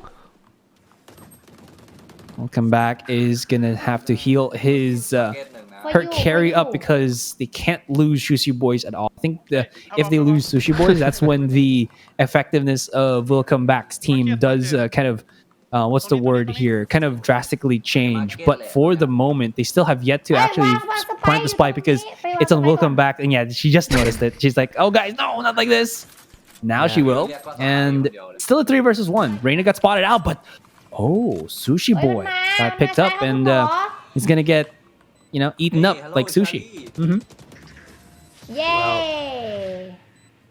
Willcomeback is gonna have to heal his her carry up because they can't lose Sushi Boys at all. I think if they lose Sushi Boys, that's when the effectiveness of Willcomeback's team does kind of what's the word here? Kind of drastically change. But for the moment, they still have yet to actually plant the spike because it's on Willcomeback, and yeah, she just noticed it. She's like, "Oh guys, no, not like this." Now she will, and still a 3 versus 1. Reina got spotted out, but Sushi Boy got picked up, and he's gonna get, you know, eaten up like sushi. Yay!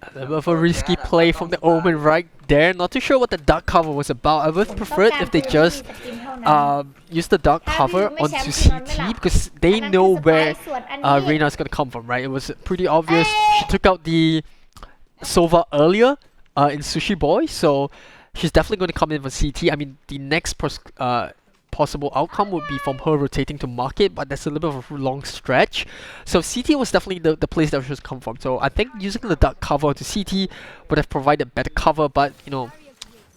A little bit of a risky play from the Omen right there. Not too sure what the duck cover was about. I would prefer it if they just use the duck cover onto CT because they know where Reina is gonna come from, right? It was pretty obvious. She took out the Sova earlier in Sushi Boy, so she's definitely going to come in for CT. I mean, the next possible outcome would be from her rotating to market, but that's a little bit of a long stretch. So CT was definitely the place that she should come from. So I think using the duck cover to CT would have provided better cover, but you know,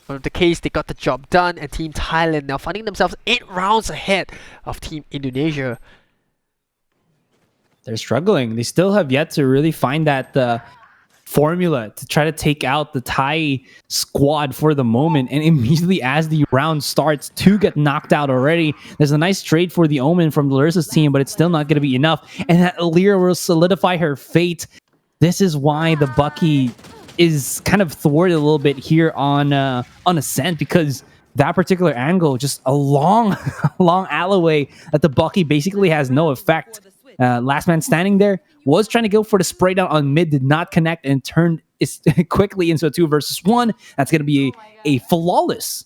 in the case they got the job done, and Team Thailand now finding themselves 8 rounds ahead of Team Indonesia. They're struggling. They still have yet to really find that formula to try to take out the Thai squad for the moment, and immediately as the round starts, 2 get knocked out already. There's a nice trade for the Omen from Larissa's team, but it's still not going to be enough, and that Lyra will solidify her fate. This is why the Bucky is kind of thwarted a little bit here on Ascent, because that particular angle, just a long alleyway that the Bucky basically has no effect. Last man standing there was trying to go for the spray down on mid, did not connect, and turned quickly into a 2 versus 1. That's going to be a flawless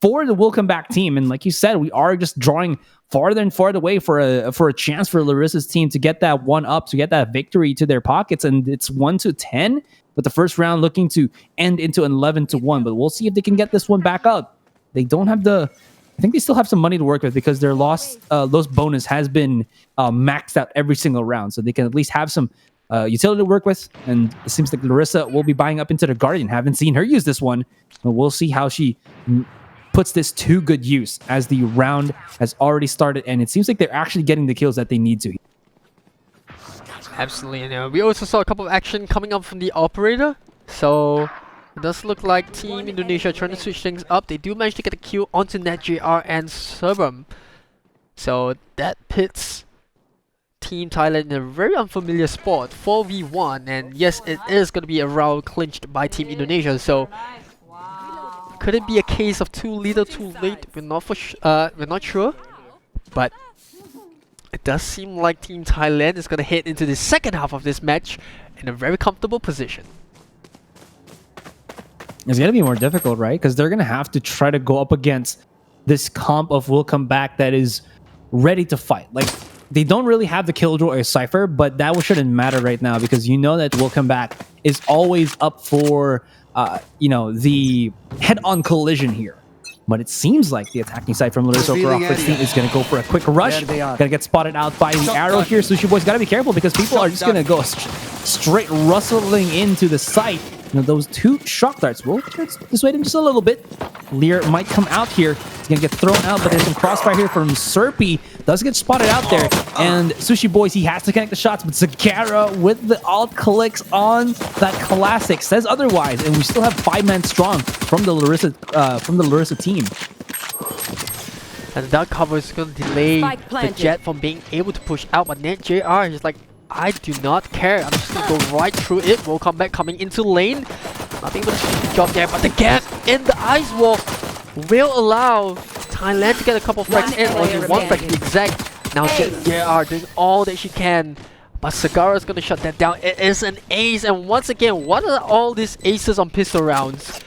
for the Willcomeback team. And like you said, we are just drawing farther and farther away for a chance for Larissa's team to get that 1 up, to get that victory to their pockets. And it's 1-10, with the first round looking to end into an 11-1. But we'll see if they can get this one back up. They don't have I think they still have some money to work with because their loss bonus has been maxed out every single round. So they can at least have some utility to work with. And it seems like Larissa will be buying up into the Guardian. Haven't seen her use this one. But we'll see how she puts this to good use as the round has already started. And it seems like they're actually getting the kills that they need to. Absolutely. And we also saw a couple of action coming up from the operator. So it does look like Team Indonesia trying to switch things up. They do manage to get a kill onto NetJR and Serbum. So that pits Team Thailand in a very unfamiliar spot, 4v1. And yes, it is going to be a round clinched by Team Indonesia. So could it be a case of too little, too late? We're not sure. But it does seem like Team Thailand is going to head into the second half of this match in a very comfortable position. It's going to be more difficult, right? Because they're going to have to try to go up against this comp of Willcomeback that is ready to fight. Like, they don't really have the Killjoy or Cypher, but that shouldn't matter right now because you know that Willcomeback is always up for, the head-on collision here. But it seems like the attacking side from Larissa Rochefort team is going to go for a quick rush. Going to get spotted out by the arrow here. Sushi Boy's got to be careful because people are just going to go straight rustling into the site. those two shock darts. We'll dissuade him just a little bit. Lear might come out here. He's gonna get thrown out, but there's some crossfire here from Serpy. Does get spotted out there. And Sushi Boys, he has to connect the shots, but Zagara with the alt clicks on that classic says otherwise. And we still have 5-man strong from the Larissa team. And that cover is going to delay the Jet from being able to push out. But Net JR is like, I do not care. I'm just going to go right through it. Willcomeback coming into lane. Not able to do the job there. But the gap in the ice wall will allow Thailand to get a couple of frags in. Only one frag to be exact. Now Jet JR doing all that she can. But Sagara is going to shut that down. It is an ace. And once again, what are all these aces on pistol rounds?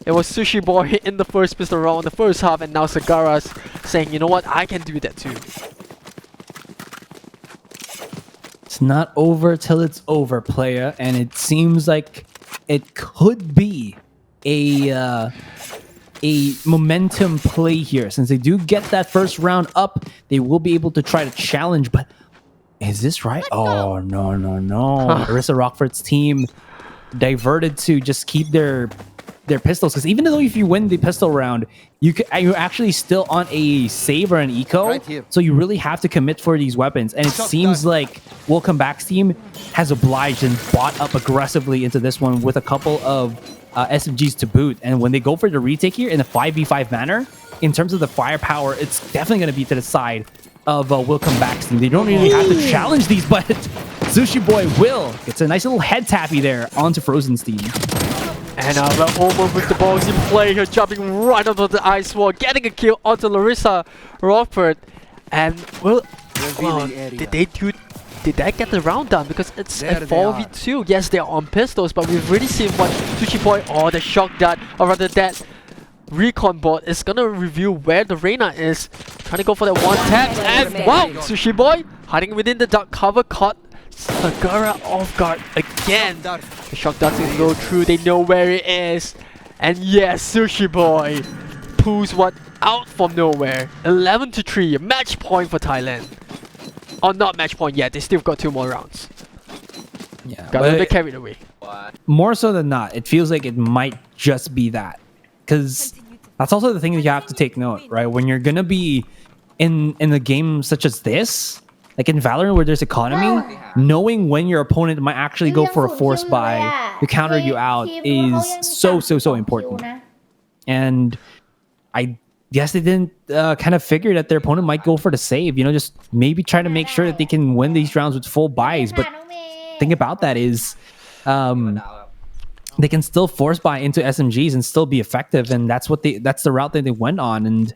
It was Sushi Boy in the first pistol round in the first half, and now Sagara's saying, you know what, I can do that too. It's not over till it's over, player, and it seems like it could be a momentum play here. Since they do get that first round up, they will be able to try to challenge, but is this right? Oh, no. Larissa Rochefort's team diverted to just keep their pistols, because even though if you win the pistol round, you're actually still on a save or an eco, so you really have to commit for these weapons. And it seems like Willcomeback's team has obliged and bought up aggressively into this one with a couple of SMGs to boot. And when they go for the retake here in a 5v5 manner, in terms of the firepower, it's definitely going to be to the side of Willcomeback's team. They don't really have to challenge these, but Sushi Boy will. It's a nice little head tappy there onto Frozen's team. And Omen with the balls in play here, jumping right onto the ice wall, getting a kill onto Larissa Rochefort. And well, did that get the round done? Because it's a 4v2. Yes, they're on pistols, but we've really seen what Sushi Boy, the shock dart, or rather that recon bot is gonna reveal where the Reyna is. Trying to go for that one tap, and wow, Sushi Boy hiding within the dark cover, caught Sagara off guard again. The shock dart's gonna go through, they know where it is. And yes, Sushi Boy pulls one out from nowhere. 11-3, match point for Thailand. Oh, not match point yet, they still got 2 more rounds. Yeah, got a little bit carried away. More so than not, it feels like it might just be that. Because that's also the thing that you have to take note, right? When you're gonna be in a game such as this, like in Valorant where there's economy, knowing when your opponent might actually go for a force buy to counter you out is so important. And I guess they didn't kind of figure that their opponent might go for the save, just maybe try to make sure that they can win these rounds with full buys. But thing about that is they can still force buy into SMGs and still be effective, and that's the route that they went on, and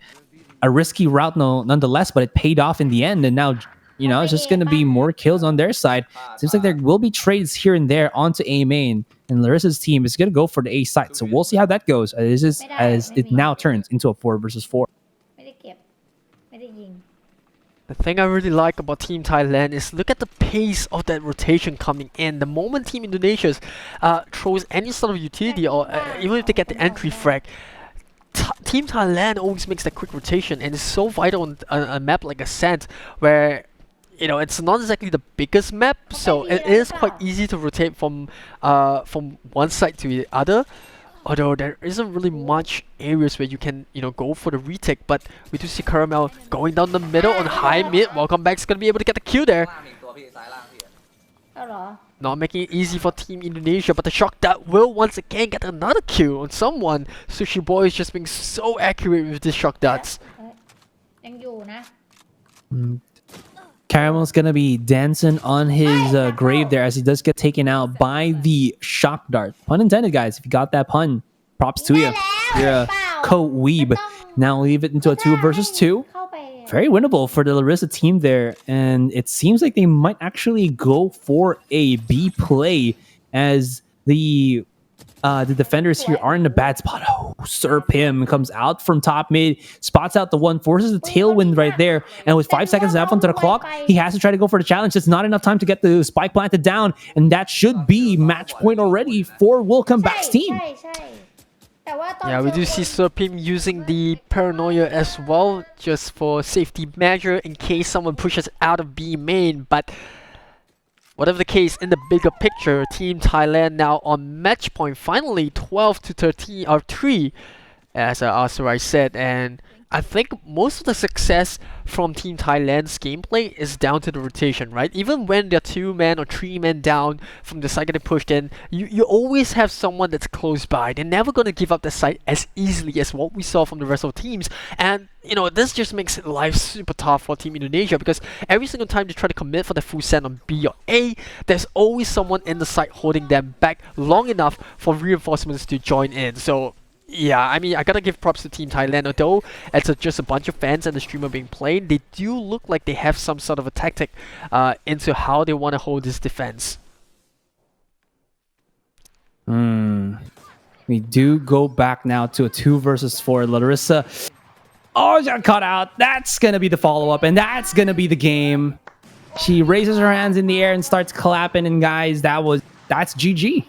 a risky route nonetheless, but it paid off in the end. And now it's just going to be more kills on their side. Seems like there will be trades here and there onto A main, and Larissa's team is going to go for the A side. So we'll see how that goes as it now turns into a 4 versus 4. The thing I really like about Team Thailand is look at the pace of that rotation coming in. The moment Team Indonesia throws any sort of utility, or even if they get the entry frag, Team Thailand always makes that quick rotation, and it's so vital on a map like Ascent, where it's not exactly the biggest map, so it is quite easy to rotate from one side to the other. Although there isn't really much areas where you can go for the retake, but we do see Caramel going down the middle on high mid. Willcomeback's gonna be able to get the kill there. Not making it easy for Team Indonesia, but the shock that will once again get another kill on someone. Sushi Boy is just being so accurate with this shock darts. Caramel's gonna be dancing on his grave there as he does get taken out by the shock dart. Pun intended, guys. If you got that pun, props to you. You're a co-weeb. Now leave it into a 2 versus 2. Very winnable for the Larissa team there, and it seems like they might actually go for a B play as the defenders here are in a bad spot. Oh, Sir Pim comes out from top mid, spots out the one, forces a tailwind right there, and with 5 seconds left onto the clock, he has to try to go for the challenge. It's not enough time to get the spike planted down, and that should be match point already for Willcomeback's team. Yeah, we do see Sir Pim using the paranoia as well, just for safety measure in case someone pushes out of B main, but whatever the case, in the bigger picture, Team Thailand now on match point, finally 12 to 13 or 3, as I said, and I think most of the success from Team Thailand's gameplay is down to the rotation, right? Even when they're 2-man or 3-man down from the side getting pushed in, you always have someone that's close by. They're never going to give up the site as easily as what we saw from the rest of the teams. And, you know, this just makes life super tough for Team Indonesia, because every single time they try to commit for the full send on B or A, there's always someone in the site holding them back long enough for reinforcements to join in. So, yeah, I mean, I gotta give props to Team Thailand. Although it's just a bunch of fans and the streamer being played, they do look like they have some sort of a tactic into how they want to hold this defense. We do go back now to a 2 versus 4. Larissa, she got caught out. That's gonna be the follow-up, and that's gonna be the game. She raises her hands in the air and starts clapping, and guys, that's GG.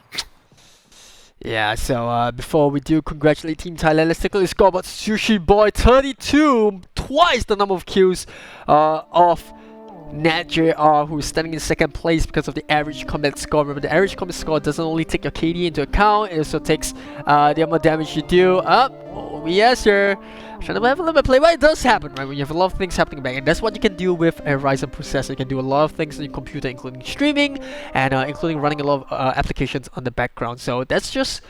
Yeah, so before we do congratulate Team Thailand, let's take a look at the scoreboard. Sushi Boy 32, twice the number of kills of NatJR, who's standing in second place because of the average combat score. Remember, the average combat score doesn't only take your KD into account, it also takes the amount of damage you do. Oh, yes, sir. Trying to have a little bit of play, but it does happen, right? When you have a lot of things happening back, and that's what you can do with a Ryzen processor. You can do a lot of things on your computer, including streaming and including running a lot of applications on the background. So that's just,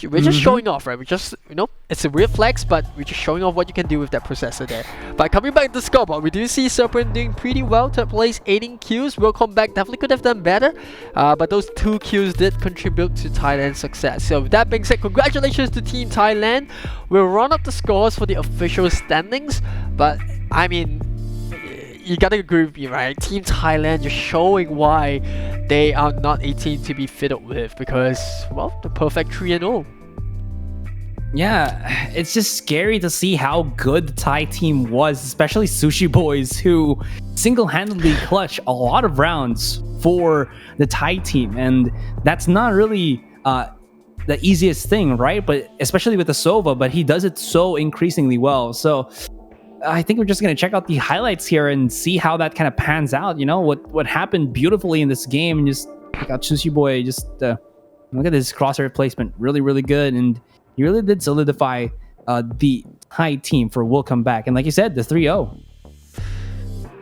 we're just showing off, right? We're just, you know, it's a weird flex, but we're just showing off what you can do with that processor there. But coming back to the scoreboard, we do see Serpent doing pretty well. Third place, 18 kills. Willcomeback definitely could have done better, but those 2 kills did contribute to Thailand's success. So with that being said, congratulations to Team Thailand. We'll run up the scores for the official standings, but I mean, you gotta agree with me, right? Team Thailand just showing why they are not a team to be fitted with, because, well, the perfect 3-0. Yeah, it's just scary to see how good the Thai team was, especially Sushi Boys, who single-handedly clutch a lot of rounds for the Thai team. And that's not really the easiest thing, right? But especially with the Sova, but he does it so increasingly well. So I think we're just going to check out the highlights here and see how that kind of pans out. You know, what happened beautifully in this game. And just check out Sushi Boy. Just look at this crosshair placement. Really, really good. And he really did solidify the Thai team for Willcomeback. And like you said, the 3-0.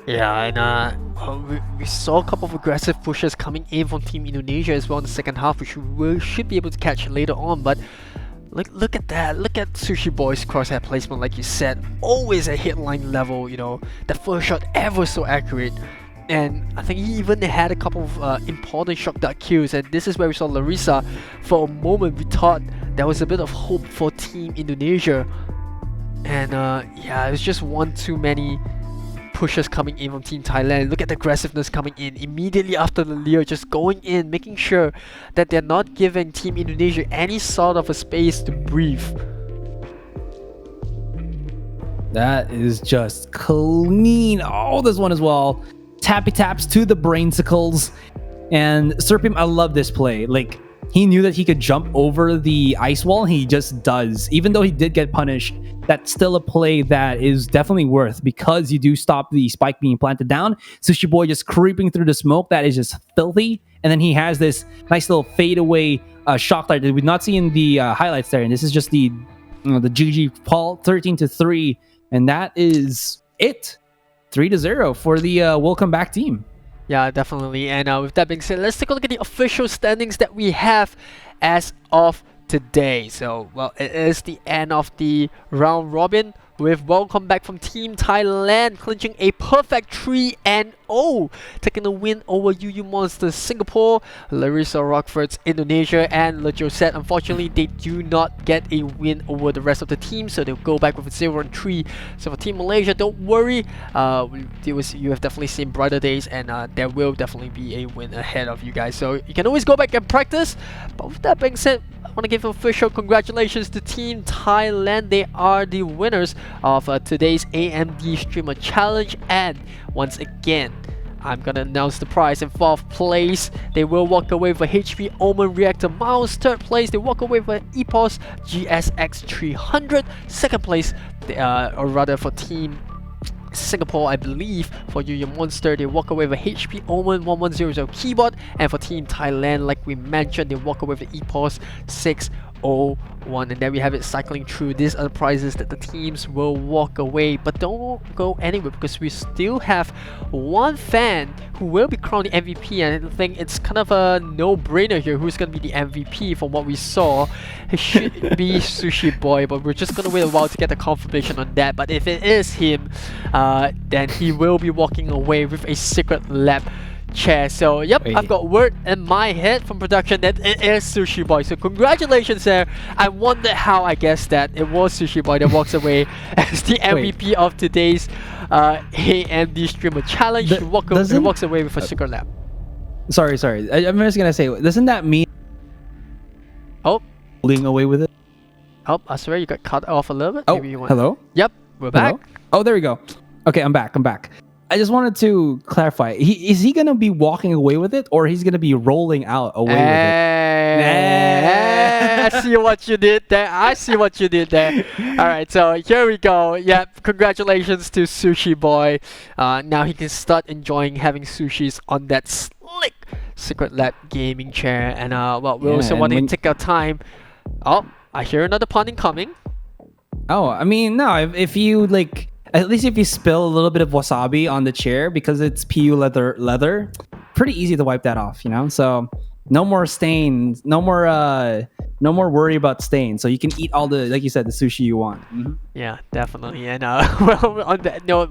Yeah, and we saw a couple of aggressive pushes coming in from Team Indonesia as well in the second half, which we should be able to catch later on. But look at that. Look at Sushi Boy's crosshair placement, like you said. Always at hitline level, you know. The first shot ever so accurate. And I think he even had a couple of important shock dart kills. And this is where we saw Larissa. For a moment, we thought there was a bit of hope for Team Indonesia. And yeah, it was just one too many pushes coming in from Team Thailand. Look at the aggressiveness coming in immediately after the Leo, just going in, making sure that they're not giving Team Indonesia any sort of a space to breathe. That is just clean. Oh, this one as well. Tappy taps to the brainsicles. And Serpim, I love this play. Like, he knew that he could jump over the ice wall. He just does. Even though he did get punished, that's still a play that is definitely worth, because you do stop the spike being planted down. Sushi Boy just creeping through the smoke. That is just filthy. And then he has this nice little fadeaway shock dart that we've not seen in the highlights there. And this is just the GG Paul 13-3. And that is it. 3-0 for the Willcomeback team. Yeah, definitely. And with that being said, let's take a look at the official standings that we have as of today. So, well, it is the end of the round robin, with Willcomeback from Team Thailand clinching a perfect 3-0, taking a win over Yuyumonster Singapore, Larissa Rochefort Indonesia, and Josette. Unfortunately, they do not get a win over the rest of the team, so they'll go back with a 0-3. So for Team Malaysia, don't worry, you have definitely seen brighter days, and there will definitely be a win ahead of you guys. So you can always go back and practice. But with that being said, I want to give official congratulations to Team Thailand. They are the winners of today's AMD Streamer Challenge. And once again, I'm gonna announce the prize. In 4th place, they will walk away with a HP Omen Reactor mouse. 3rd place, they walk away with an EPOS GSX 300. 2nd place, or rather for Team Singapore, I believe, for Yuyumonster, they walk away with a HP Omen 1100 keyboard, and for Team Thailand, like we mentioned, they walk away with the EPOS 601. And there we have it, cycling through. These are the prizes that the teams will walk away, but don't go anywhere because we still have one fan who will be crowned the MVP, and I think it's kind of a no-brainer here who's going to be the MVP. From what we saw, it should be Sushi Boy, but we're just going to wait a while to get the confirmation on that. But if it is him, then he will be walking away with a Secretlab chair. So yep, Wait. I've got word in my head from production that it is Sushi Boy. So congratulations there. I wonder how I guessed that it was Sushi Boy that walks away as the MVP of today's AMD Streamer Challenge. He walks away with a Secretlab. Sorry. I'm just gonna say, doesn't that mean Oh, holding away with it? oh, I swear you got cut off a little bit. Oh, Maybe you want... hello? Yep, we're back. Hello? Oh, there we go. Okay, I'm back. I just wanted to clarify. Is he gonna be walking away with it, or he's gonna be rolling out away with it? I see what you did there. Alright, so here we go. Yep, congratulations to Sushi Boy. Now he can start enjoying having sushis on that slick Secretlab gaming chair. And well, we also want to take our time. Oh, I hear another pun incoming. Oh, I mean, no. If you like, at least if you spill a little bit of wasabi on the chair because it's PU leather, pretty easy to wipe that off, you know. So no more stains, no more worry about stains. So you can eat all the, like you said, the sushi you want. Mm-hmm. Yeah, definitely. And well, on that note,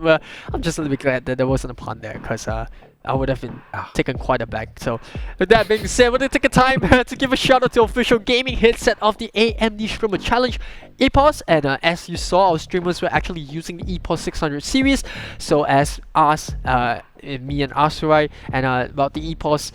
I'm just a little bit glad that there wasn't a pun there, because I would have been taken quite aback. So with that being said, we're going to take a time to give a shout out to official gaming headset of the AMD Streamer Challenge, EPOS. And as you saw, our streamers were actually using the EPOS 600 series. So as us, me and Asurai, and about the EPOS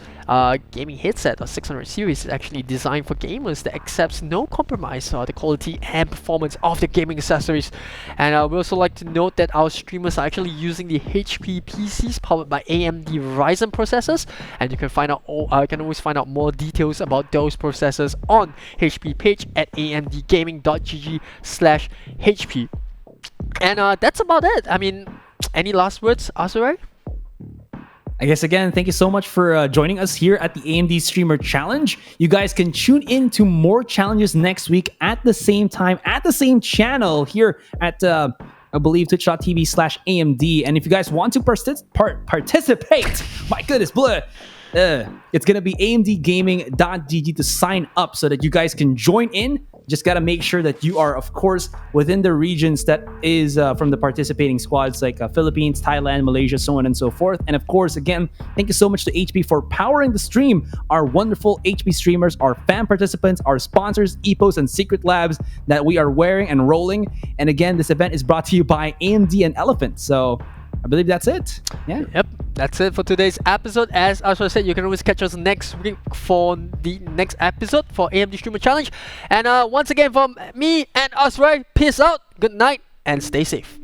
gaming headset of 600 series is actually designed for gamers that accepts no compromise on the quality and performance of the gaming accessories. And we also like to note that our streamers are actually using the HP PCs powered by AMD Ryzen processors, and you can find out can always find out more details about those processors on HP page at amdgaming.gg/HP. And that's about it. I mean, any last words, Asurai? I guess again, thank you so much for joining us here at the AMD Streamer Challenge. You guys can tune in to more challenges next week at the same time, at the same channel here at, I believe, twitch.tv/AMD. And if you guys want to participate, my goodness, it's going to be amdgaming.gg to sign up so that you guys can join in. Just got to make sure that you are, of course, within the regions that is from the participating squads like Philippines, Thailand, Malaysia, so on and so forth. And of course, again, thank you so much to HP for powering the stream. Our wonderful HP streamers, our fan participants, our sponsors, EPOS and Secretlab that we are wearing and rolling. And again, this event is brought to you by AMD and Eliphant. So I believe that's it. Yeah. Yep. That's it for today's episode. As Ashra said, you can always catch us next week for the next episode for AMD Streamer Challenge. And once again, from me and Ashra, peace out, good night, and stay safe.